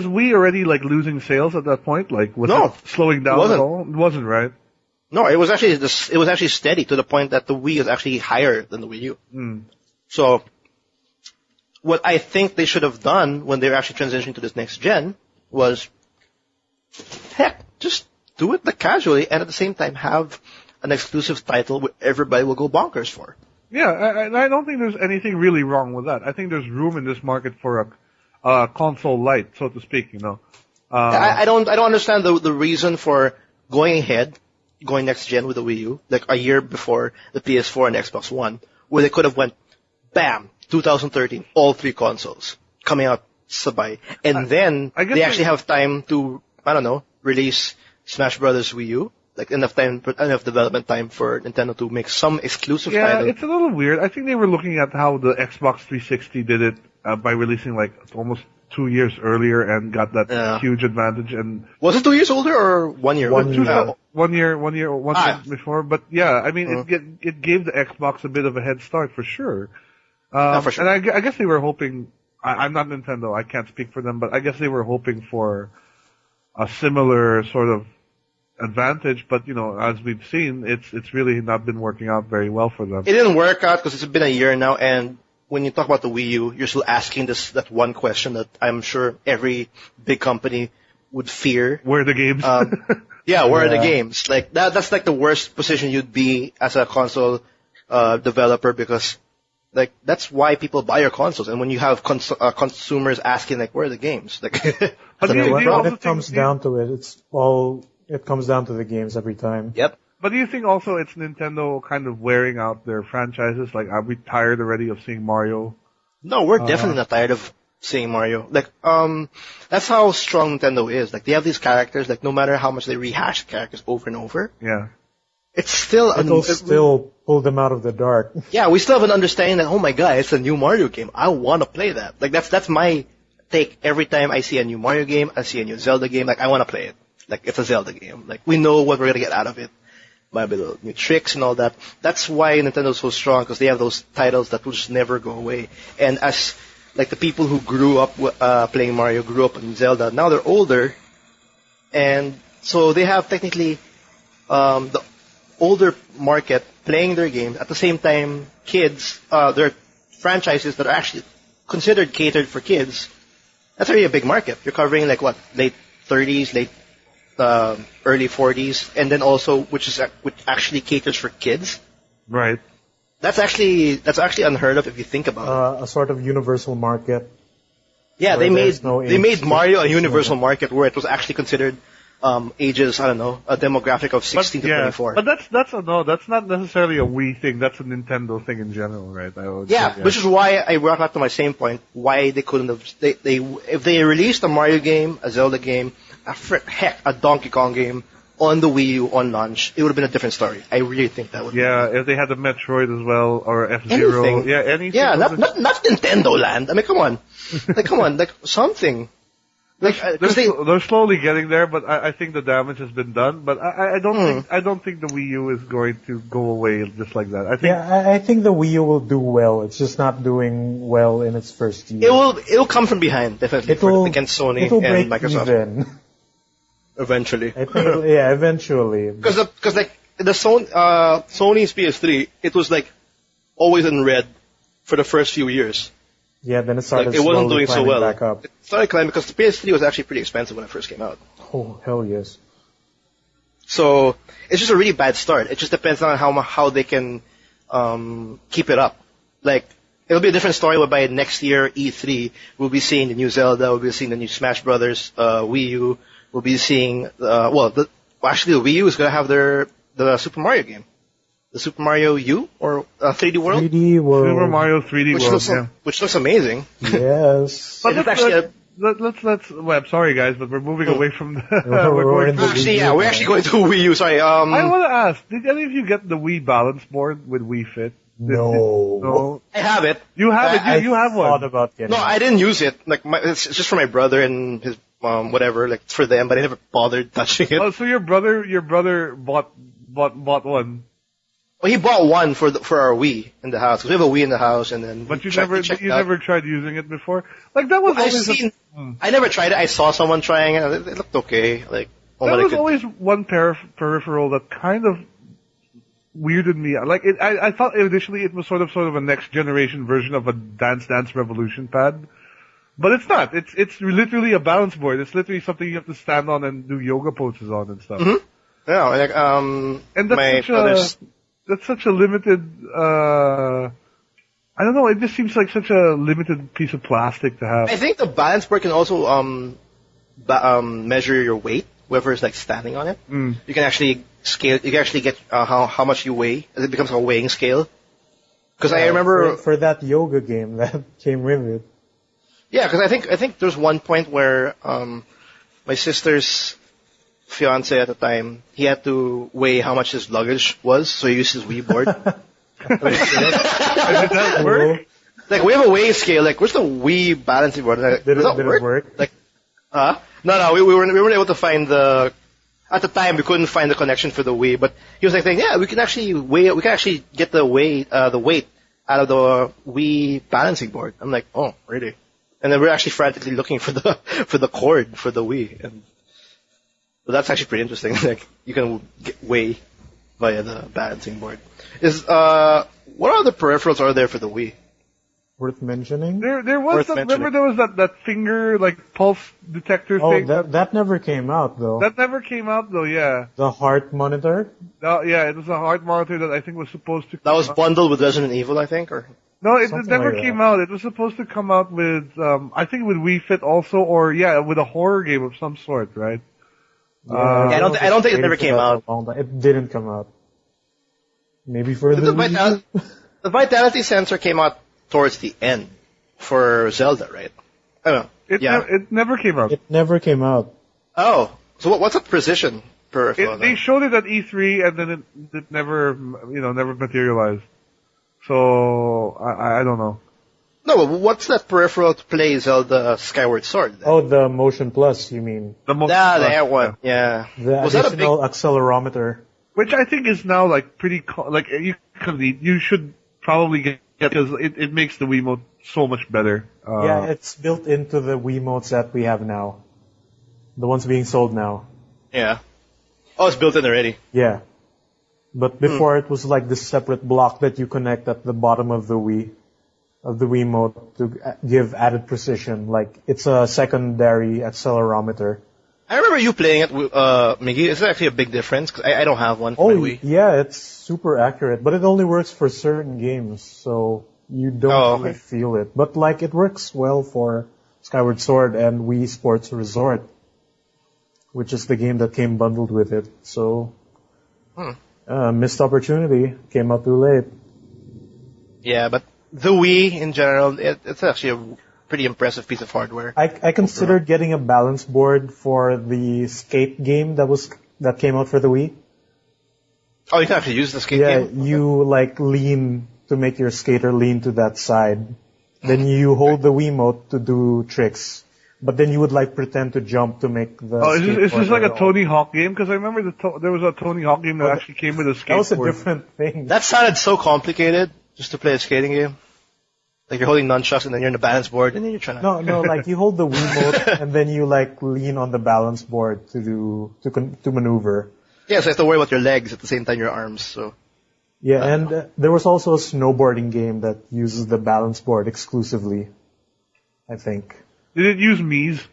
Wii already like losing sales at that point? Like was No, it slowing down it wasn't. at all? It wasn't, right? No, it was actually steady to the point that the Wii is actually higher than the Wii U. So, what I think they should have done when they were actually transitioning to this next gen was, heck, just do it casually, and at the same time have an exclusive title where everybody will go bonkers for. Yeah, I don't think there's anything really wrong with that. I think there's room in this market for a console light, so to speak. I don't understand the reason for going next gen with the Wii U, like a year before the PS4 and Xbox One, where they could have went, bam, 2013, all three consoles coming out sabay, and then I guess they actually have time to, I don't know, release Smash Brothers Wii U, like enough development time for Nintendo to make some exclusive title. It's a little weird. I think they were looking at how the Xbox 360 did it by releasing like almost 2 years earlier and got that huge advantage. And was it 2 years older or 1 year? 1 year. 1 year, 1 year before. But yeah, I mean, it gave the Xbox a bit of a head start for sure. For sure. And I guess they were hoping. I'm not Nintendo. I can't speak for them, but I guess they were hoping for a similar sort of advantage. But as we've seen, it's really not been working out very well for them. It didn't work out because it's been a year now, and when you talk about the Wii U, you're still asking that one question that I'm sure every big company would fear. Where are the games? Where are the games? Like that's like the worst position you'd be as a console developer, because like that's why people buy your consoles. And when you have consumers asking like, where are the games? Like, When it comes down to it, it comes down to the games every time. Yep. But do you think also it's Nintendo kind of wearing out their franchises? Like, are we tired already of seeing Mario? No, we're definitely not tired of seeing Mario. Like, that's how strong Nintendo is. Like, they have these characters, like, no matter how much they rehash the characters over and over, Yeah. it's still... It'll still pull them out of the dark. Yeah, we still have an understanding that, oh my god, it's a new Mario game. I want to play that. Like, that's my take every time I see a new Mario game, I see a new Zelda game, like, I want to play it. Like, it's a Zelda game. Like, we know what we're going to get out of it. By little new tricks and all that. That's why Nintendo's so strong, because they have those titles that will just never go away. And as, like, the people who grew up playing Mario, grew up in Zelda, now they're older, and so they have technically the older market playing their games. At the same time, kids, there are franchises that are actually considered catered for kids. That's already a big market. You're covering, like, what, late 30s, early 40s, and then also which actually caters for kids. Right. That's actually unheard of if you think about it. A sort of universal market. Yeah, they made Mario a universal market where it was actually considered ages, I don't know, a demographic of 16 to 24. But that's not necessarily a Wii thing. That's a Nintendo thing in general, right? Which is why I brought back to my same point, why they couldn't have, if they released a Mario game, a Zelda game, a Donkey Kong game on the Wii U on launch, it would have been a different story. I really think that would. Yeah, if they had the Metroid as well or F-Zero, anything. Yeah, not Nintendo Land. I mean, come on, like something. Like they're slowly getting there, but I think the damage has been done. But I don't think the Wii U is going to go away just like that. I think the Wii U will do well. It's just not doing well in its first year. It'll come from behind, definitely, against Sony and Microsoft. Even. Eventually. I think eventually. Because like the Sony's PS3, it was like always in red for the first few years. Yeah, then it started. Like, it wasn't doing so well. Back up. It started climbing because the PS3 was actually pretty expensive when it first came out. Oh hell yes. So it's just a really bad start. It just depends on how they can keep it up. Like it'll be a different story whereby next year E3 we'll be seeing the new Zelda, we'll be seeing the new Smash Brothers, Wii U. We'll be seeing actually the Wii U is gonna have the Super Mario game. The Super Mario U or 3D World? 3D World. Super Mario 3D World, which looks amazing. Yes. But let's. Well, I'm sorry, guys, but we're moving away from the. We're actually going to Wii U. Sorry. I want to ask: did any of you get the Wii balance board with Wii Fit? No. I have it. You have it. You have one. Thought about getting I didn't use it. Like it's just for my brother and his whatever. Like for them, but I never bothered touching it. Oh, so your brother bought one. Well, he bought one for our Wii in the house. 'Cause we have a Wii in the house, and then. But you never tried using it before. Like that was always. I never tried it. I saw someone trying it. It looked okay. Like that was always one peripheral that kind of weirded me out. Like I thought initially it was sort of a next generation version of a Dance Dance Revolution pad, but it's not. It's literally a balance board. It's literally something you have to stand on and do yoga poses on and stuff. Mm-hmm. Yeah, like and that's such a limited, I don't know, it just seems like such a limited piece of plastic to have. I think the balance board can also measure your weight, whoever is like standing on it. Mm. You can actually scale, you can actually get how much you weigh. It becomes a weighing scale. Because I remember... For that yoga game that came with it. Yeah, because I think there's one point where my sister's fiance at the time, he had to weigh how much his luggage was, so he used his Wii board. Did that work? Like, we have a weighing scale. Like, where's the Wii balancing board? Like, did it work? Like, no, we weren't able to find at the time we couldn't find the connection for the Wii, but he was like saying, yeah, we can actually get the weight out of the Wii balancing board. I'm like, oh, really? And then we're actually frantically looking for the cord for the Wii. And so that's actually pretty interesting. Like, you can weigh via the balancing board. What other peripherals are there for the Wii? Worth mentioning? There was that finger, like, pulse detector thing. Oh, that never came out, though. That never came out, though, yeah. The heart monitor? Yeah, it was a heart monitor that I think was supposed to... That was bundled with Resident Evil, I think, or... No, it never came out. It was supposed to come out with, I think with Wii Fit also, or, yeah, with a horror game of some sort, right? Yeah, I don't think it never came out. It didn't come out. Maybe for the Vitality sensor came out towards the end for Zelda, right? I don't know. It never came out. It never came out. Oh, so what's a precision peripheral? They showed it at E3 and then it never, never materialized. So I don't know. No, but what's that peripheral to play Zelda Skyward Sword? Then? Oh, the Motion Plus, you mean? The Motion Plus, Plus, that one. Yeah. The Was that a additional accelerometer. Which I think is now like pretty you should probably get because it makes the Wiimote so much better. Yeah, it's built into the Wiimotes that we have now. The ones being sold now. Yeah. Oh, it's built in already. Yeah. But before it was like this separate block that you connect at the bottom of the Wiimote to give added precision. Like, it's a secondary accelerometer. I remember you playing it with, Miggy. Is there actually a big difference? 'Cause I don't have one for my Wii. Yeah, it's super accurate, but it only works for certain games, so you don't really feel it. But like, it works well for Skyward Sword and Wii Sports Resort, which is the game that came bundled with it. So, missed opportunity. Came out too late. Yeah, but the Wii in general, it's actually a pretty impressive piece of hardware. I considered getting a balance board for the skate game that came out for the Wii. Oh, you can actually use the skate game? Yeah, you like lean to make your skater lean to that side. Then you hold the Wiimote to do tricks. But then you would like pretend to jump to make the. Oh, is this like a Tony Hawk game? Because I remember there was a Tony Hawk game that actually came with a skateboard. That was a different thing. That sounded so complicated just to play a skating game. Like you're holding nunchucks and then you're in the balance board and then you're trying to. No, like you hold the Wiimote and then you like lean on the balance board to maneuver. Yeah, so you have to worry about your legs at the same time your arms. So. Yeah, and there was also a snowboarding game that uses the balance board exclusively, I think. Did it use Mii's?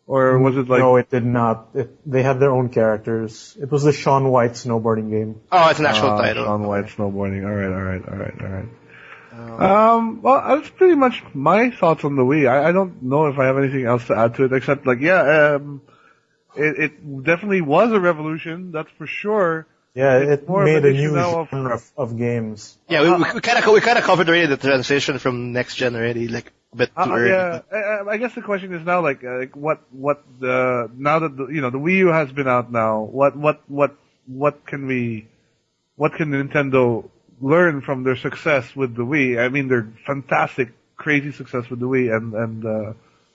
Or was it like... No, it did not. They had their own characters. It was the Shaun White snowboarding game. Oh, it's an actual title. Shaun White snowboarding. Alright. Well, that's pretty much my thoughts on the Wii. I don't know if I have anything else to add to it except like, it definitely was a revolution, that's for sure. Yeah, it made a new genre of games. Yeah, we kind of covered already the transition from next gen already, like a bit too early. Yeah, I guess the question is now like what now that the Wii U has been out now, what can Nintendo learn from their success with the Wii? I mean, their fantastic, crazy success with the Wii, and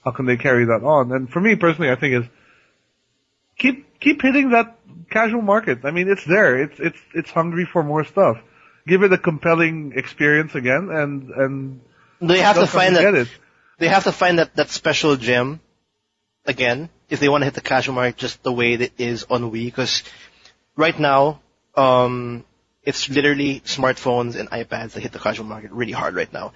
how can they carry that on? And for me personally, I think is keep hitting that casual market. I mean, it's there. It's hungry for more stuff. Give it a compelling experience again, and they have to find that. They have to find that special gem again if they want to hit the casual market just the way it is on Wii. Because right now, it's literally smartphones and iPads that hit the casual market really hard right now.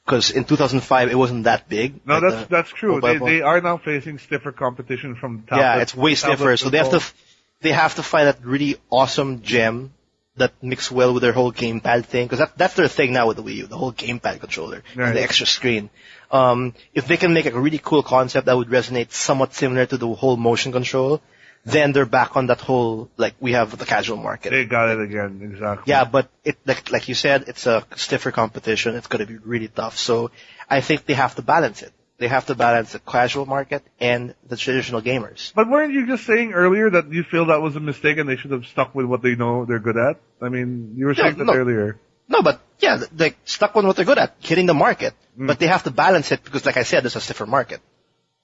Because in 2005 it wasn't that big. No, that's true. They are now facing stiffer competition from tablets. Yeah, it's way stiffer. So they have to find that really awesome gem that mix well with their whole gamepad thing. Because that's their thing now with the Wii U, the whole gamepad controller and the extra screen. If they can make a really cool concept that would resonate somewhat similar to the whole motion control, then they're back on that whole, like, we have the casual market. They got it again, exactly. Yeah, but like you said, it's a stiffer competition. It's going to be really tough. So I think they have to balance it. They have to balance the casual market and the traditional gamers. But weren't you just saying earlier that you feel that was a mistake and they should have stuck with what they know they're good at? I mean, you were saying that earlier. No, but yeah, they stuck with what they're good at, hitting the market. But they have to balance it because, like I said, there's a stiffer market.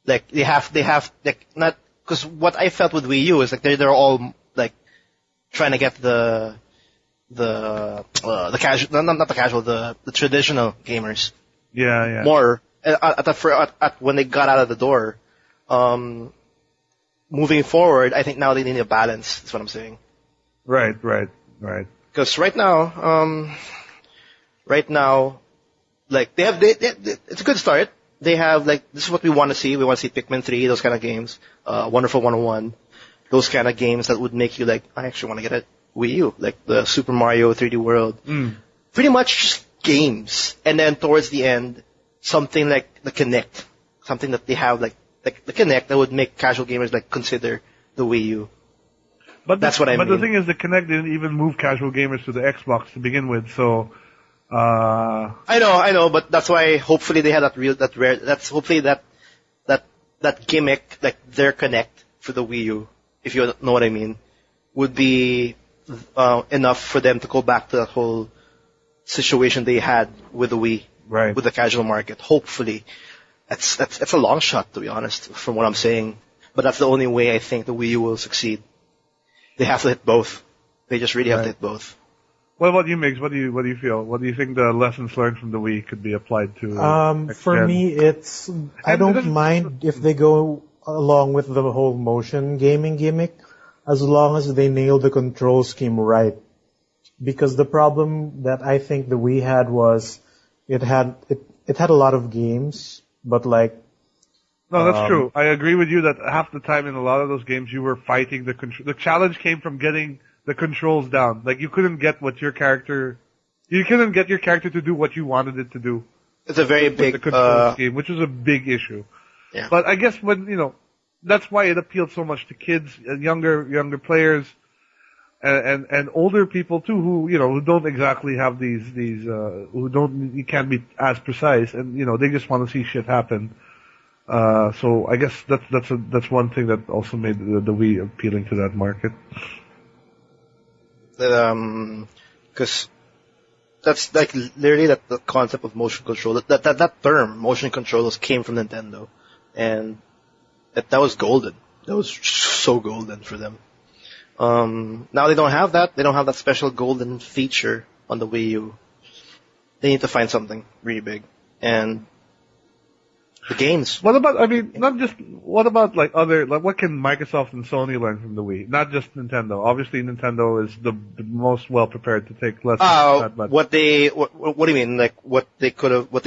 Like they have like not. Because what I felt with Wii U is like they're all like trying to get the casual, not the casual, the traditional gamers. Yeah. More at when they got out of the door. Moving forward, I think now they need a balance. That's what I'm saying. Right. Because right now, like it's a good start. They have, like, this is what we want to see. We want to see Pikmin 3, those kind of games. Wonderful 101. Those kind of games that would make you like, I actually want to get a Wii U. Like the Super Mario 3D World. Pretty much just games. And then towards the end, something like the Kinect. Something that they have, like the Kinect that would make casual gamers, like, consider the Wii U. But that's what I mean. But the thing is, the Kinect didn't even move casual gamers to the Xbox to begin with, so... I know, but that's why hopefully they had hopefully that that gimmick, like their Connect for the Wii U, if you know what I mean, would be enough for them to go back to that whole situation they had with the Wii, Right. with the casual market. Hopefully, that's a long shot, to be honest, from what I'm saying. But that's the only way I think the Wii U will succeed. They have to hit both. They just really have to hit both. What about you, Migs? What do you feel? What do you think the lessons learned from the Wii could be applied to? For me, I don't mind if they go along with the whole motion gaming gimmick, as long as they nail the control scheme right. Because the problem that I think the Wii had was it had a lot of games, but like. No, that's true. I agree with you that half the time in a lot of those games you were fighting the control. The challenge came from getting the controls down. Like you couldn't get your character to do what you wanted it to do. It's a very big the control scheme, which was a big issue. Yeah. But I guess that's why it appealed so much to kids, younger players, and older people too, who don't exactly have you can't be as precise, and they just want to see shit happen. So I guess that's one thing that also made the Wii appealing to that market. Because that's like literally the concept of motion control. That term, motion controllers, came from Nintendo, and that was golden. That was so golden for them. Now they don't have that. They don't have that special golden feature on the Wii U. They need to find something really big. And the games. What about like what can Microsoft and Sony learn from the Wii? Not just Nintendo. Obviously Nintendo is the most well prepared to take lessons. What do you mean? Like what they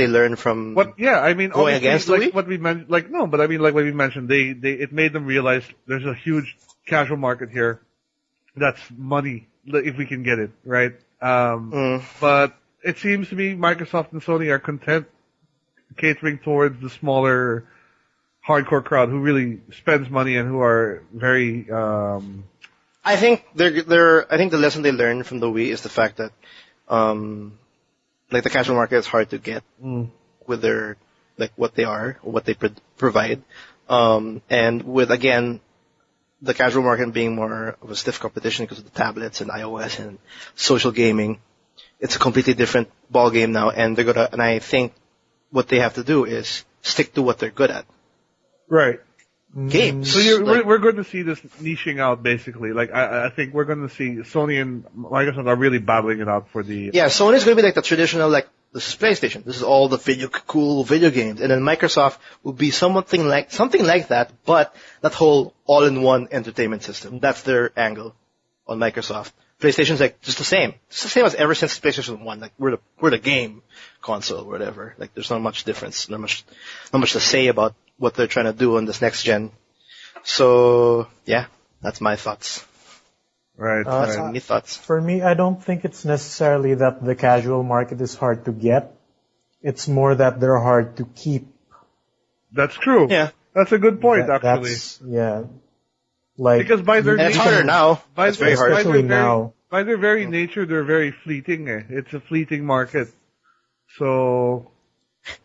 learned from going against the Wii? What we mentioned, like what we mentioned, it made them realize there's a huge casual market here. That's money if we can get it, right? But it seems to me Microsoft and Sony are content catering towards the smaller, hardcore crowd who really spends money and who are very. I think I think the lesson they learned from the Wii is the fact that, like the casual market is hard to get with their what they are or what they provide, and with again the casual market being more of a stiff competition because of the tablets and iOS and social gaming, it's a completely different ball game now, and I think what they have to do is stick to what they're good at. Right. Games. So we're going to see this niching out basically. Like I think we're going to see Sony and Microsoft are really battling it out for the. Yeah, Sony's going to be like the traditional, like this is PlayStation. This is all the cool video games, and then Microsoft will be something like that, but that whole all-in-one entertainment system. That's their angle on Microsoft. PlayStation's like just the same. It's the same as ever since PlayStation 1. Like we're the game console or whatever. Like there's not much difference, not much to say about what they're trying to do on this next gen. So yeah, that's my thoughts. Right. That's my thoughts. For me, I don't think it's necessarily that the casual market is hard to get. It's more that they're hard to keep. That's true. Yeah. That's a good point, actually. Like, because by their it's harder now. It's very hard. Especially now. By their very nature, they're very fleeting. It's a fleeting market. So.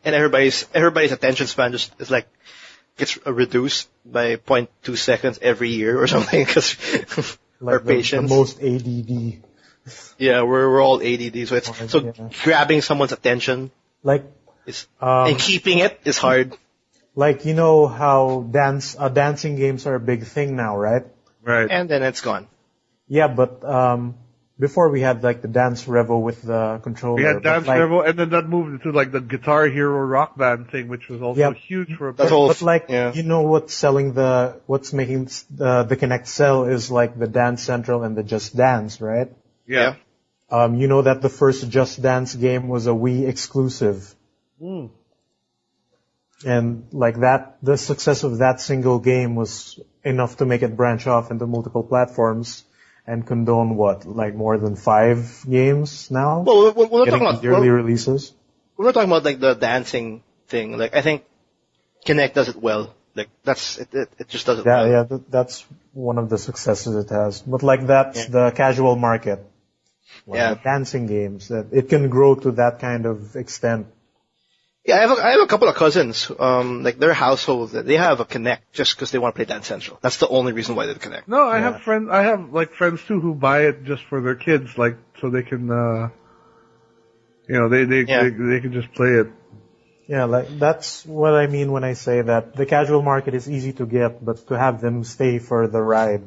And everybody's attention span just is like gets reduced by 0.2 seconds every year or something because our patience. The most ADD. Yeah, we're all ADD. So grabbing someone's attention, and keeping it is hard. Like, you know how dancing games are a big thing now, right? Right. And then it's gone. Yeah, but before we had like the Dance Revo with the controller. We had Dance Revo, and then that moved into like the Guitar Hero Rock Band thing, which was also huge for a bit. You know what's making the Kinect sell is like the Dance Central and the Just Dance, right? Yeah. You know that the first Just Dance game was a Wii exclusive. And like that, the success of that single game was enough to make it branch off into multiple platforms and condone more than 5 games now? Well, we're not talking about yearly releases. We're not talking about like the dancing thing. Like I think Kinect does it well. Like it just does it well. Yeah, that's one of the successes it has. But like that's the casual market. The dancing games, that it can grow to that kind of extent. Yeah, I have a couple of cousins. Like their household, they have a Kinect just because they want to play Dance Central. That's the only reason why they Kinect. No, I have friends. I have like friends too who buy it just for their kids, like so they can, they can just play it. Yeah, like that's what I mean when I say that the casual market is easy to get, but to have them stay for the ride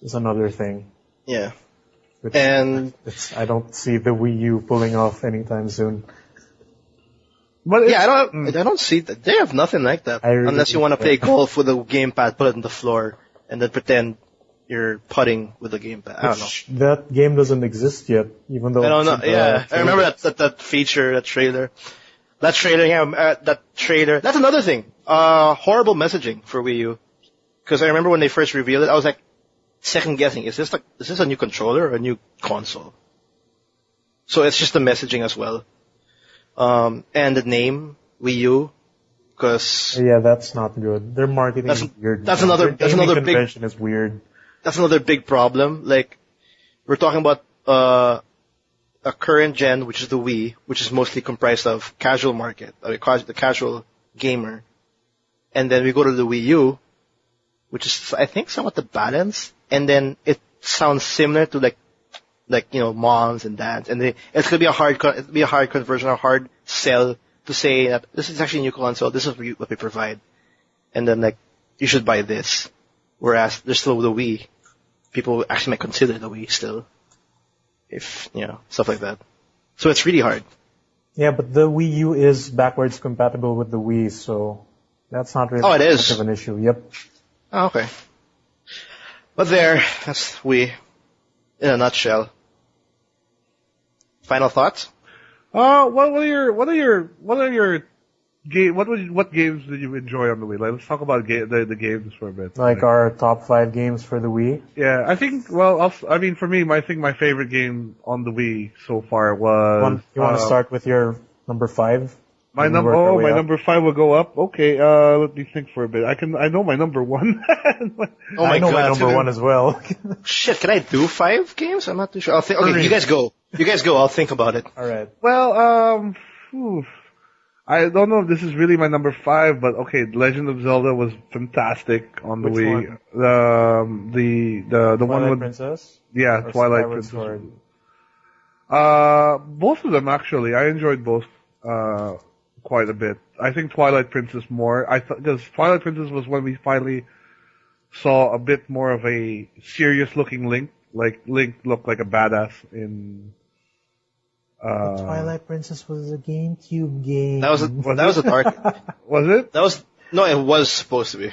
is another thing. Yeah. Which And I don't see the Wii U pulling off anytime soon. But I don't see that. They have nothing like that. Really unless you want to play golf with a gamepad, put it on the floor, and then pretend you're putting with a gamepad. I don't know. That game doesn't exist yet, even though I don't know. Yeah, I remember that feature, that trailer. That trailer. That's another thing. Horrible messaging for Wii U. Because I remember when they first revealed it, I was like second guessing. Is this a new controller or a new console? So it's just the messaging as well. And the name Wii U, because that's not good. Their marketing is weird. That's another convention is weird. That's another big problem. Like we're talking about a current gen, which is the Wii, which is mostly comprised of casual market, the casual gamer, and then we go to the Wii U, which is I think somewhat the balance, and then it sounds similar to like moms and dads, and it's gonna be a hard conversion, a hard sell to say that this is actually a new console, this is what we provide, and then like you should buy this, whereas there's still the Wii. People actually might consider the Wii still, if stuff like that. So it's really hard. Yeah, but the Wii U is backwards compatible with the Wii, so that's not really much of an issue. Yep. Oh, okay. But that's Wii in a nutshell. Final thoughts? What games did you enjoy on the Wii? Like, let's talk about the games for a bit. Like our top 5 games for the Wii? Yeah, I think. Well, for me, I think my favorite game on the Wii so far was. You want to start with your number 5? My number 5 will go up. Okay, let me think for a bit. I know my number 1. I know my number 1 as well. Shit, can I do 5 games? I'm not too sure. Okay, you guys go. I'll think about it. All right. Well, I don't know if this is really my number 5, but okay, Legend of Zelda was fantastic on the Wii. One? The one with Princess? Yeah, or Twilight Skyward Princess. Sword? Both of them actually. I enjoyed both quite a bit. I think Twilight Princess more. Because Twilight Princess was when we finally saw a bit more of a serious looking Link. Like Link looked like a badass in. Twilight Princess was a GameCube game. That was a dark. Was it? It was supposed to be.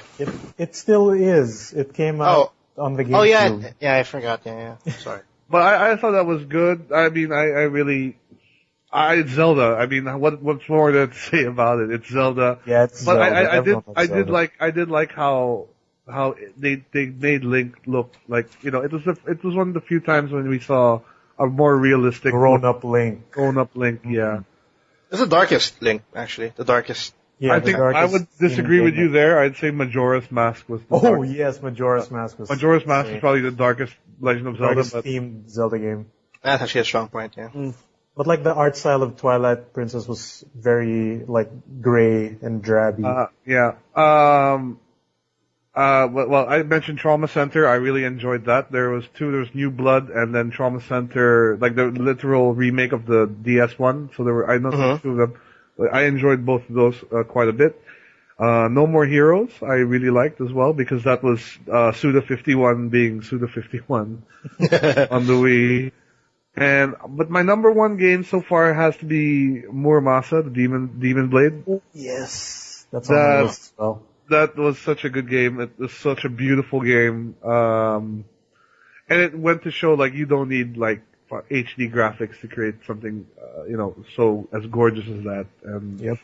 It still is. It came out on the GameCube. Oh yeah, I forgot. Yeah. Sorry. But I thought that was good. I mean, it's Zelda. I mean, what's more to say about it? It's Zelda. Yeah, it's but Zelda. I did like how they made Link look like, it was one of the few times when we saw a more realistic grown-up Link. Yeah. It's the darkest Link, actually. The darkest. Yeah, I think I would disagree with you there. I'd say Majora's Mask was the darkest. Yes, Majora's Mask was. Majora's Mask is probably the darkest Legend of Zelda. Themed Zelda game. That's actually a strong point, yeah. But like the art style of Twilight Princess was very like gray and drabby. Yeah. Well, I mentioned Trauma Center. I really enjoyed that. There was New Blood, and then Trauma Center, like the literal remake of the DS one. So I know two of them. I enjoyed both of those quite a bit. No More Heroes, I really liked as well, because that was Suda51 being Suda51 on the Wii. But my number 1 game so far has to be Muramasa, the Demon Blade. Oh, yes, that's on the list as well. That was such a good game. It was such a beautiful game. And it went to show, like, you don't need, like, HD graphics to create something, so as gorgeous as that. And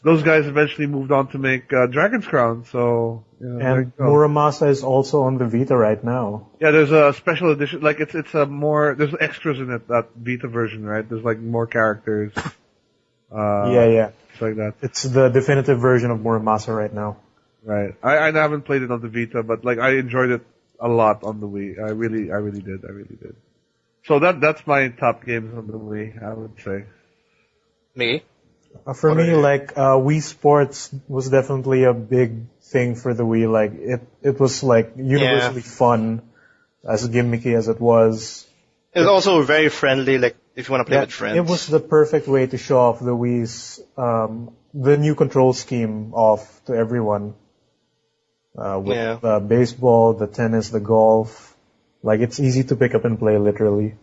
those guys eventually moved on to make Dragon's Crown, so... and Muramasa is also on the Vita right now. Yeah, there's a special edition, like, it's a more... There's extras in it, that Vita version, right? There's, like, more characters. Yeah. It's like that. It's the definitive version of Muramasa right now. Right. I haven't played it on the Vita, but, like, I enjoyed it a lot on the Wii. I really did. So that's my top games on the Wii, I would say. Me? For me, like, Wii Sports was definitely a big thing for the Wii. Like, it was like universally fun, as gimmicky as it was. It was also very friendly, like, if you want to play with friends. It was the perfect way to show off the Wii's, the new control scheme off to everyone. With the baseball, the tennis, the golf. Like, it's easy to pick up and play, literally.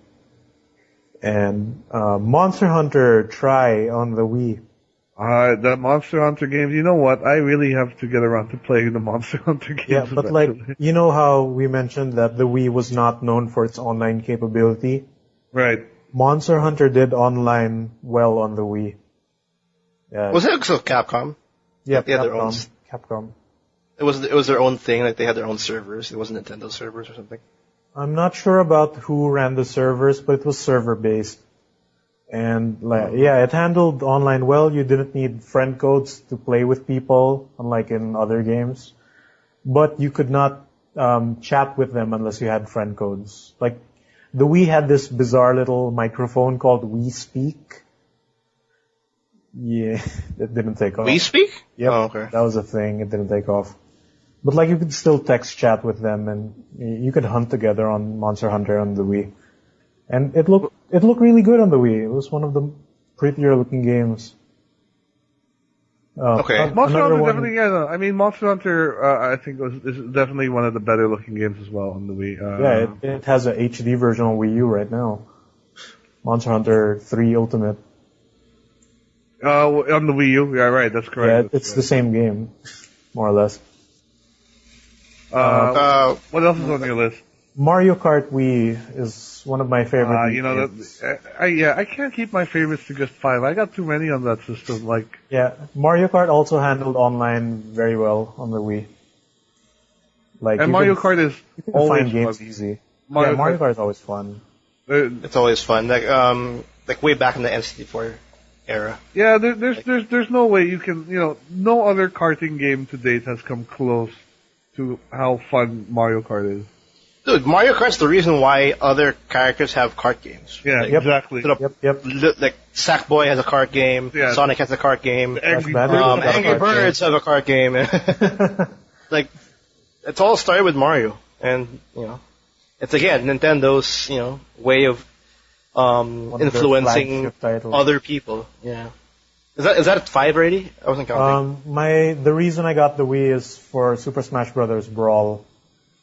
And, Monster Hunter Tri on the Wii. The Monster Hunter games, you know what? I really have to get around to playing the Monster Hunter games. Yeah, but like, you know how we mentioned that the Wii was not known for its online capability? Right. Monster Hunter did online well on the Wii. Yeah. Was it also Capcom? Yeah, they had their own. Capcom. It was their own thing, like they had their own servers. It wasn't Nintendo servers or something. I'm not sure about who ran the servers, but it was server-based. And, like, yeah, it handled online well. You didn't need friend codes to play with people, unlike in other games. But you could not chat with them unless you had friend codes. Like, the Wii had this bizarre little microphone called Wii Speak. Yeah, it didn't take off. Wii Speak? Yep, oh, okay. That was a thing. It didn't take off. But, like, you could still text chat with them, and you could hunt together on Monster Hunter on the Wii. And it looked really good on the Wii. It was one of the prettier looking games. Okay. Monster Hunter definitely, I mean, Monster Hunter, I think is definitely one of the better looking games as well on the Wii. It has a HD version on Wii U right now. Monster Hunter 3 Ultimate. On the Wii U? Yeah, right, that's correct. Yeah, it's the same game, more or less. What else is on your list? Mario Kart Wii is one of my favorite games. I can't keep my favorites to just 5. I got too many on that system. Like, yeah, Mario Kart also handled online very well on the Wii. Like, and Mario Kart is always find games fun. easy. Mario Kart is always fun. It's always fun. Like way back in the N64 era. Yeah, there's no way you can, no other karting game to date has come close to how fun Mario Kart is. Dude, Mario Kart's the reason why other characters have kart games. Yeah, like, exactly. Like Sackboy has a kart game, Sonic has a kart game, Angry Birds have a kart game. Like, it's all started with Mario, and it's again Nintendo's way of influencing other people. Yeah. Is that 5 already? I wasn't counting. The reason I got the Wii is for Super Smash Bros. Brawl.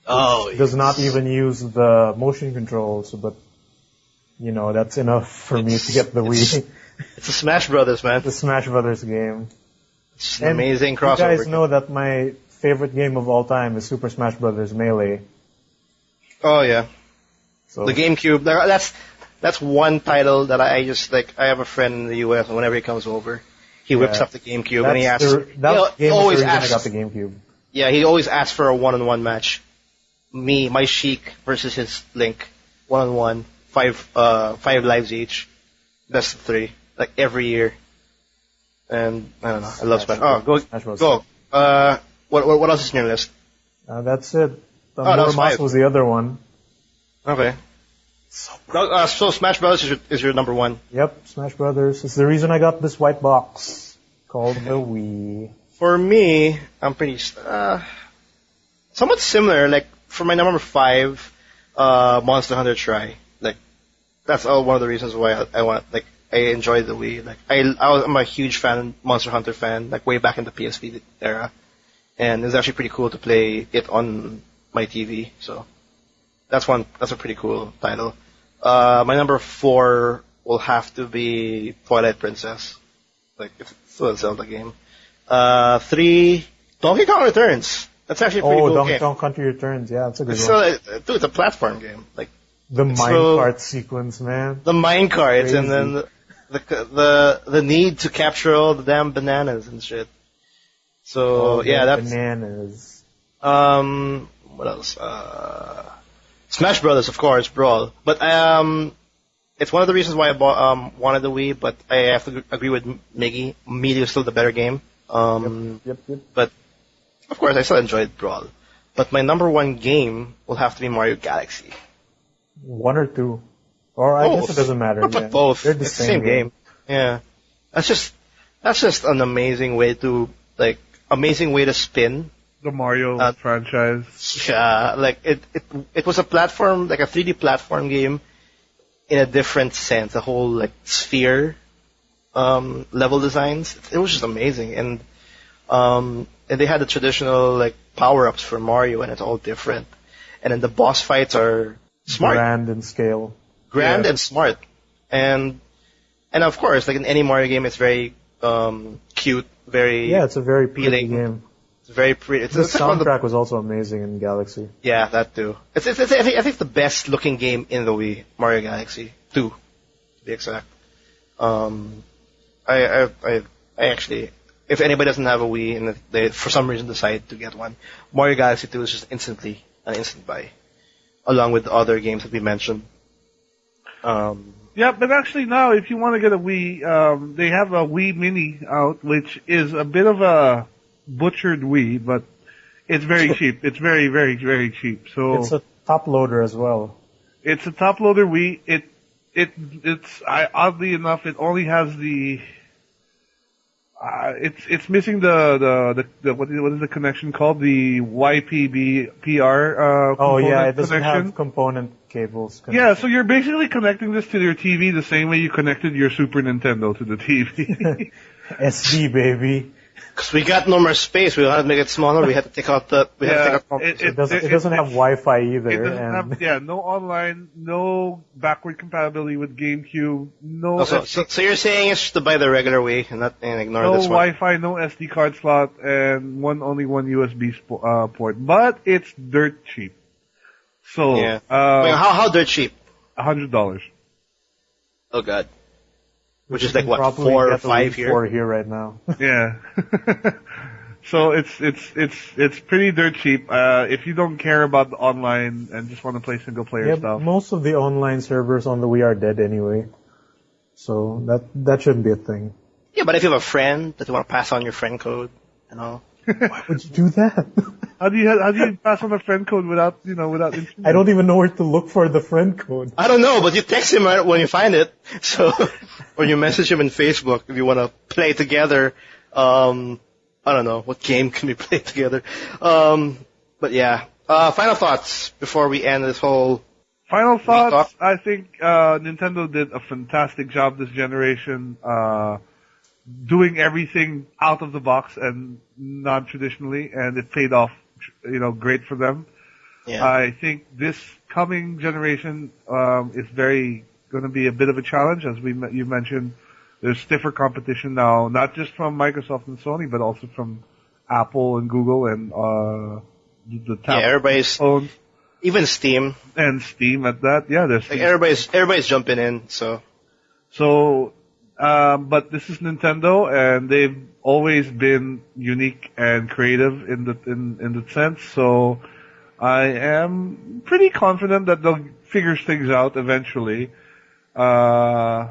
Does not even use the motion controls, but that's enough for me to get the Wii. It's a Smash Brothers, man. The Smash Brothers game. It's an amazing crossover. You guys know that my favorite game of all time is Super Smash Brothers Melee. Oh yeah. So the GameCube. That's one title that I just like. I have a friend in the U.S. and whenever he comes over, he whips up the GameCube and he asks. He always asks. I got the GameCube. Yeah, he always asks for a one-on-one match. My Sheik versus his Link, 1-on-1, 5 lives each, best of 3, like every year. And I don't know, I love Smash. Go. What else is in your list? That's it. That was was the other one. Okay. So Smash Brothers is your number 1. Yep, Smash Brothers. It's the reason I got this white box called the Wii. For me, I'm pretty somewhat similar. Like for my number 5, Monster Hunter Tri. Like that's one of the reasons why I enjoyed the Wii. Like I'm a huge Monster Hunter fan. Like way back in the PSP era, and it's actually pretty cool to play it on my TV. So that's a pretty cool title. My number 4 will have to be Twilight Princess. Like it's still a Zelda game. 3, Donkey Kong Returns. That's actually a pretty cool game. Donkey Kong Country Returns. Yeah, that's a good one. Dude, it's a platform game. Like the minecart sequence, man. The minecarts, and then the need to capture all the damn bananas and shit. So that's bananas. What else? Smash Brothers, of course, Brawl. But it's one of the reasons why I wanted the Wii. But I have to agree with Miggy. Melee is still the better game. Yep. But of course, I still enjoyed Brawl. But my number 1 game will have to be Mario Galaxy. 1 or 2, or I guess it doesn't matter. But both. They're the same game. Yeah, that's just That's just an amazing way to spin The Mario franchise. Yeah, like it was a platform, like a 3D platform game in a different sense. The whole like sphere level designs. It was just amazing, and they had the traditional like power ups for Mario, and it's all different. And then the boss fights are smart, grand in scale, and smart, and of course, like in any Mario game, it's very cute, very it's a very pretty appealing game. It's very pretty. The soundtrack was also amazing in Galaxy. Yeah, that too. I think it's the best looking game in the Wii, Mario Galaxy 2, to be exact. I actually, if anybody doesn't have a Wii and they for some reason decide to get one, Mario Galaxy 2 is just instantly an instant buy, along with the other games that we mentioned. Yeah, but actually now, if you want to get a Wii, they have a Wii Mini out, which is a bit of a butchered Wii, but it's very cheap. It's very, very, very cheap. So it's a top loader as well. It's a top loader Wii. Oddly enough, it only has the. It's missing the what is the connection called? The YPBPR. It doesn't have component cables. Yeah, so you're basically connecting this to your TV the same way you connected your Super Nintendo to the TV. SD baby. Because we got no more space, we wanted to make it smaller. We had to take out the. It doesn't have Wi-Fi either. It doesn't have no online, no backward compatibility with GameCube, no. So you're saying it's just to buy the regular way and ignore this one? No Wi-Fi, no SD card slot, and only one USB port. But it's dirt cheap. So yeah. How dirt cheap? $100. Oh God. Which is like what, 4 or 5 here? 4 here right now. Yeah. So it's pretty dirt cheap. If you don't care about the online and just want to play single player stuff. Most of the online servers on the Wii are dead anyway. So that shouldn't be a thing. Yeah, but if you have a friend that you want to pass on your friend code and all. Why would you do that? How do you pass on a friend code without internet? I don't even know where to look for the friend code. I don't know, but you text him when you find it. So, or you message him in Facebook if you want to play together. I don't know, what game can we play together? But yeah. Final thoughts before we end this whole. Final thoughts. I think Nintendo did a fantastic job this generation. Doing everything out of the box and non-traditionally, and it paid off, great for them. Yeah. I think this coming generation is going to be a bit of a challenge, as you mentioned. There's stiffer competition now, not just from Microsoft and Sony, but also from Apple and Google and the everybody's phones, even Steam and Steam at that. Yeah, there's like everybody's jumping in. So. But this is Nintendo, and they've always been unique and creative in the sense. So I am pretty confident that they'll figure things out eventually. Mario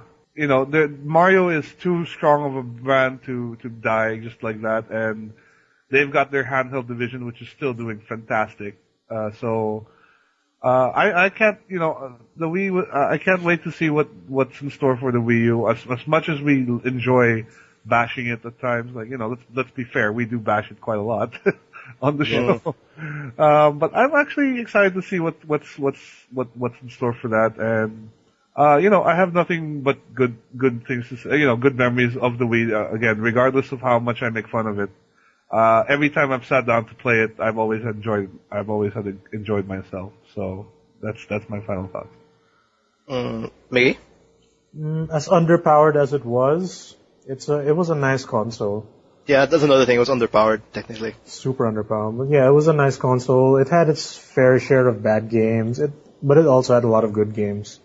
is too strong of a brand to die just like that, and they've got their handheld division, which is still doing fantastic. I can't, the Wii. I can't wait to see what's in store for the Wii U. As much as we enjoy bashing it at times, like let's be fair, we do bash it quite a lot on the show. But I'm actually excited to see what's in store for that. And I have nothing but good things to say. Good memories of the Wii. Again, regardless of how much I make fun of it. Every time I've sat down to play it, I've always enjoyed myself. So that's my final thoughts. Miggy? As underpowered as it was, it was a nice console. Yeah, that's another thing. It was underpowered, technically. Super underpowered. But yeah, it was a nice console. It had its fair share of bad games, but it also had a lot of good games.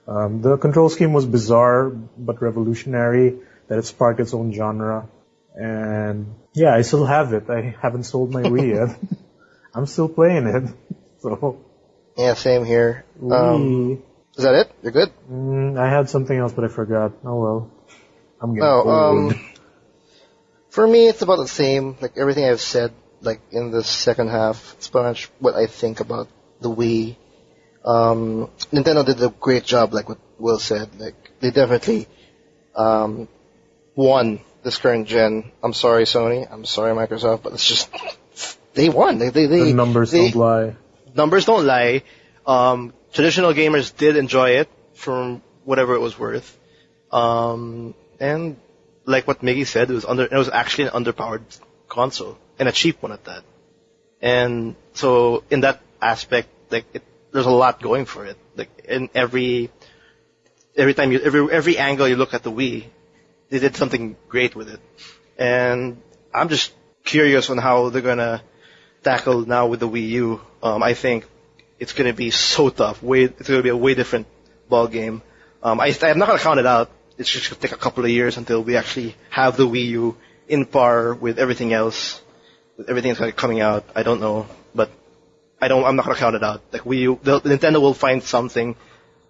The control scheme was bizarre, but revolutionary, that it sparked its own genre. And yeah, I still have it. I haven't sold my Wii yet. I'm still playing it. So. Yeah, same here. Wii. Is that it? You're good? I had something else, but I forgot. Oh well. I'm getting old. For me, it's about the same. Like everything I've said, like in the second half, it's pretty much what I think about the Wii. Nintendo did a great job, like what Will said. Like they definitely won this current gen. I'm sorry, Sony. I'm sorry, Microsoft, but it's just they won. The numbers don't lie. Numbers don't lie. Traditional gamers did enjoy it for whatever it was worth. And like what Miggy said, it was actually an underpowered console and a cheap one at that. And so in that aspect, there's a lot going for it. Like in every angle you look at the Wii, they did something great with it. And I'm just curious on how they're gonna tackle now with the Wii U. I think it's gonna be so tough. It's gonna be a way different ball game. I'm not gonna count it out. It's just gonna take a couple of years until we actually have the Wii U in par with everything else. With everything that's coming out, I don't know, but I'm not gonna count it out. Like Wii U, Nintendo will find something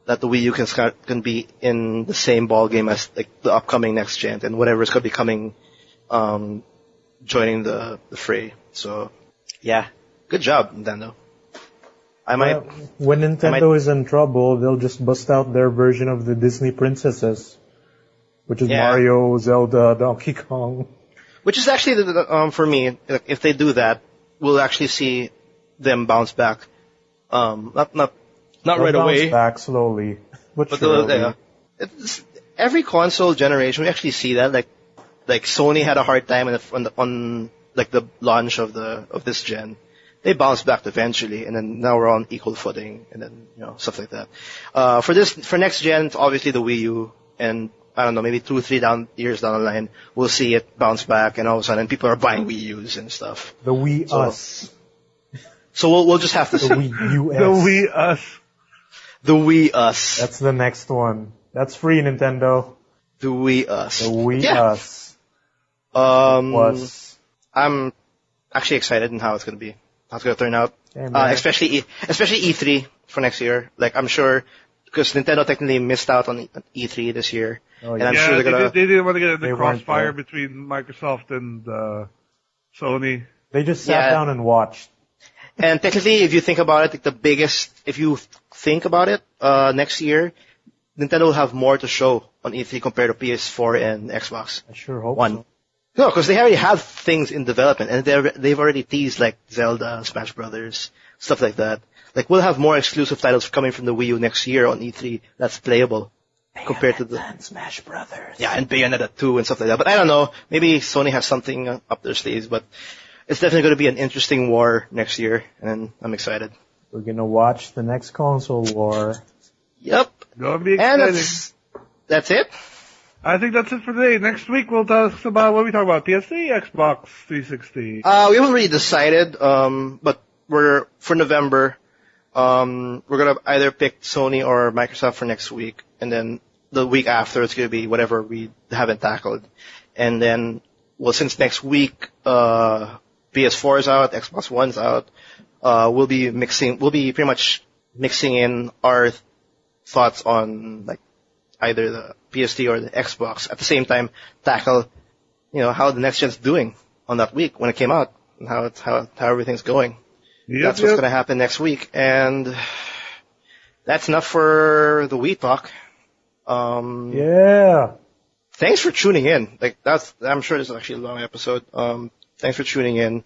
that the Wii U can be in the same ball game as like the upcoming next gen and whatever is gonna be coming, joining the fray. So, yeah, good job, Nintendo. When Nintendo is in trouble, they'll just bust out their version of the Disney princesses, which is Mario, Zelda, Donkey Kong. Which is actually, for me, if they do that, we'll actually see them bounce back. Not right away. Bounce back slowly, but surely. Every console generation, we actually see that. Like Sony had a hard time on the launch of this gen. They bounced back eventually, and then now we're on equal footing, and then stuff like that. For next gen, it's obviously the Wii U, and I don't know, maybe 2-3 years down the line, we'll see it bounce back, and all of a sudden people are buying Wii U's and stuff. The Wii Us. So we'll just have to see. The Wii US. The Wii Us. The Wii Us. That's the next one. That's free, Nintendo. The Wii Us. The Wii Us. I'm actually excited in how it's going to be. How it's going to turn out. Yeah, especially E3 for next year. Like, I'm sure, because Nintendo technically missed out on E3 this year. Oh, and I'm sure they're going to... They didn't want to get in the crossfire between Microsoft and Sony. They just sat down and watched. And technically, if you think about it, next year, Nintendo will have more to show on E3 compared to PS4 and Xbox I sure hope One. so. No, because they already have things in development, and they've already teased like Zelda, Smash Brothers, stuff like that. Like we'll have more exclusive titles coming from the Wii U next year on E3 that's playable compared to the Smash Brothers. Yeah, and Bayonetta 2 and stuff like that. But I don't know. Maybe Sony has something up their sleeves, but it's definitely going to be an interesting war next year, and I'm excited. We're gonna watch the next console war. Yep. Gonna be exciting. And that's it. I think that's it for today. Next week we'll talk about what we talk about. PS3, Xbox 360. We haven't really decided, but for November, we're gonna either pick Sony or Microsoft for next week, and then the week after it's gonna be whatever we haven't tackled. And then, well, since next week, PS4 is out, Xbox One's out, we'll be pretty much mixing in our thoughts on like either the PS3 or the Xbox at the same time, tackle, how the next gen's doing on that week when it came out and how everything's going. That's what's going to happen next week. And that's enough for the Wii talk. Yeah. Thanks for tuning in. I'm sure this is actually a long episode. Thanks for tuning in.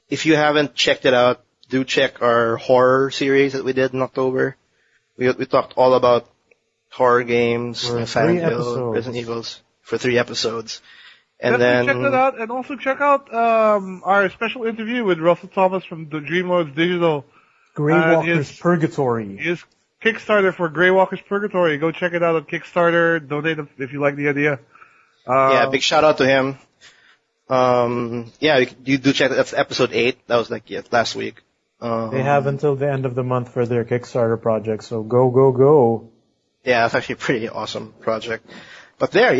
If you haven't checked it out, do check our horror series that we did in October. We talked all about horror games, Silent Hill, Resident Evils for 3 episodes. And definitely check that out, and also check out our special interview with Russell Thomas from the Dreamlords Digital. Greywalker's Purgatory. His Kickstarter for Greywalker's Purgatory. Go check it out on Kickstarter. Donate if you like the idea. Big shout out to him. You do check. That's episode 8. That was last week. They have until the end of the month for their Kickstarter project, so go. Yeah, it's actually a pretty awesome project. But we'll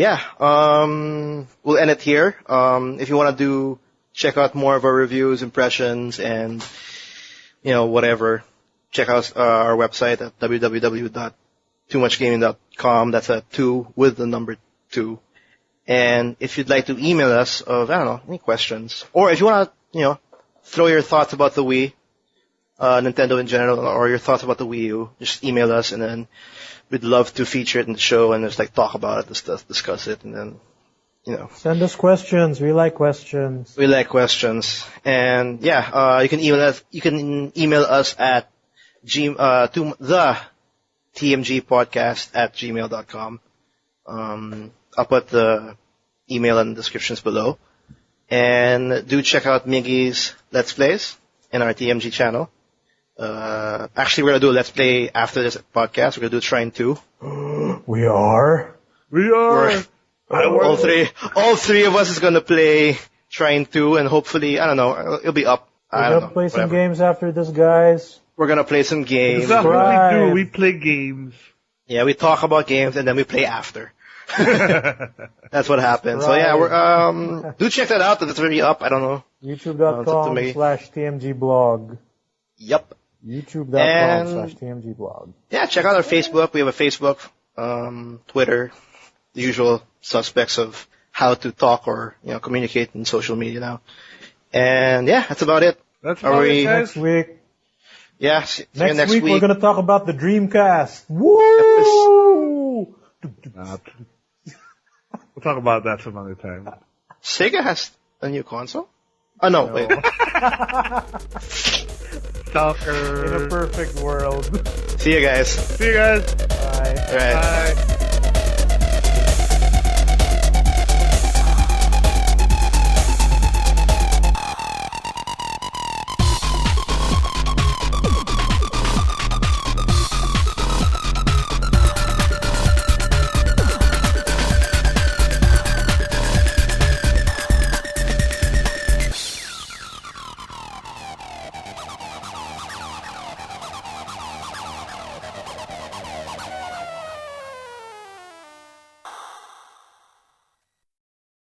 end it here. If you want to check out more of our reviews, impressions, and, whatever, check out our website at www.toomuchgaming.com. That's a 2 with the number 2. And if you'd like to email us of, any questions, or if you want to, throw your thoughts about the Wii, Nintendo in general, or your thoughts about the Wii U, just email us, and then we'd love to feature it in the show and just talk about it, discuss it, and then Send us questions. We like questions. We like questions. And yeah, you can email us at to the TMG Podcast at gmail.com. I'll put the email in the descriptions below. And do check out Miggy's Let's Plays in our TMG channel. Actually, we're going to do a Let's Play after this podcast. We're going to do Shrine 2. We are? All three of us is going to play Shrine 2, and hopefully, I don't know, it'll be up. We're going to play some games after this, guys. We're going to play some games. That's what we do. We play games. Yeah, we talk about games, and then we play after. That's what happens. So yeah, we're, do check that out. If it's already up, I don't know. YouTube.com/TMG blog. Yep. YouTube.com/TMG blog. Yeah, check out our Facebook. We have a Facebook, Twitter, the usual suspects of how to talk or, communicate in social media now. And yeah, that's about it. That's about it, guys. Next week. Yeah, next week we're going to talk about the Dreamcast. Woo! We'll talk about that some other time. Sega has a new console? Oh, no. Wait. Stalker. In a perfect world. See you guys. Bye. All right. Bye.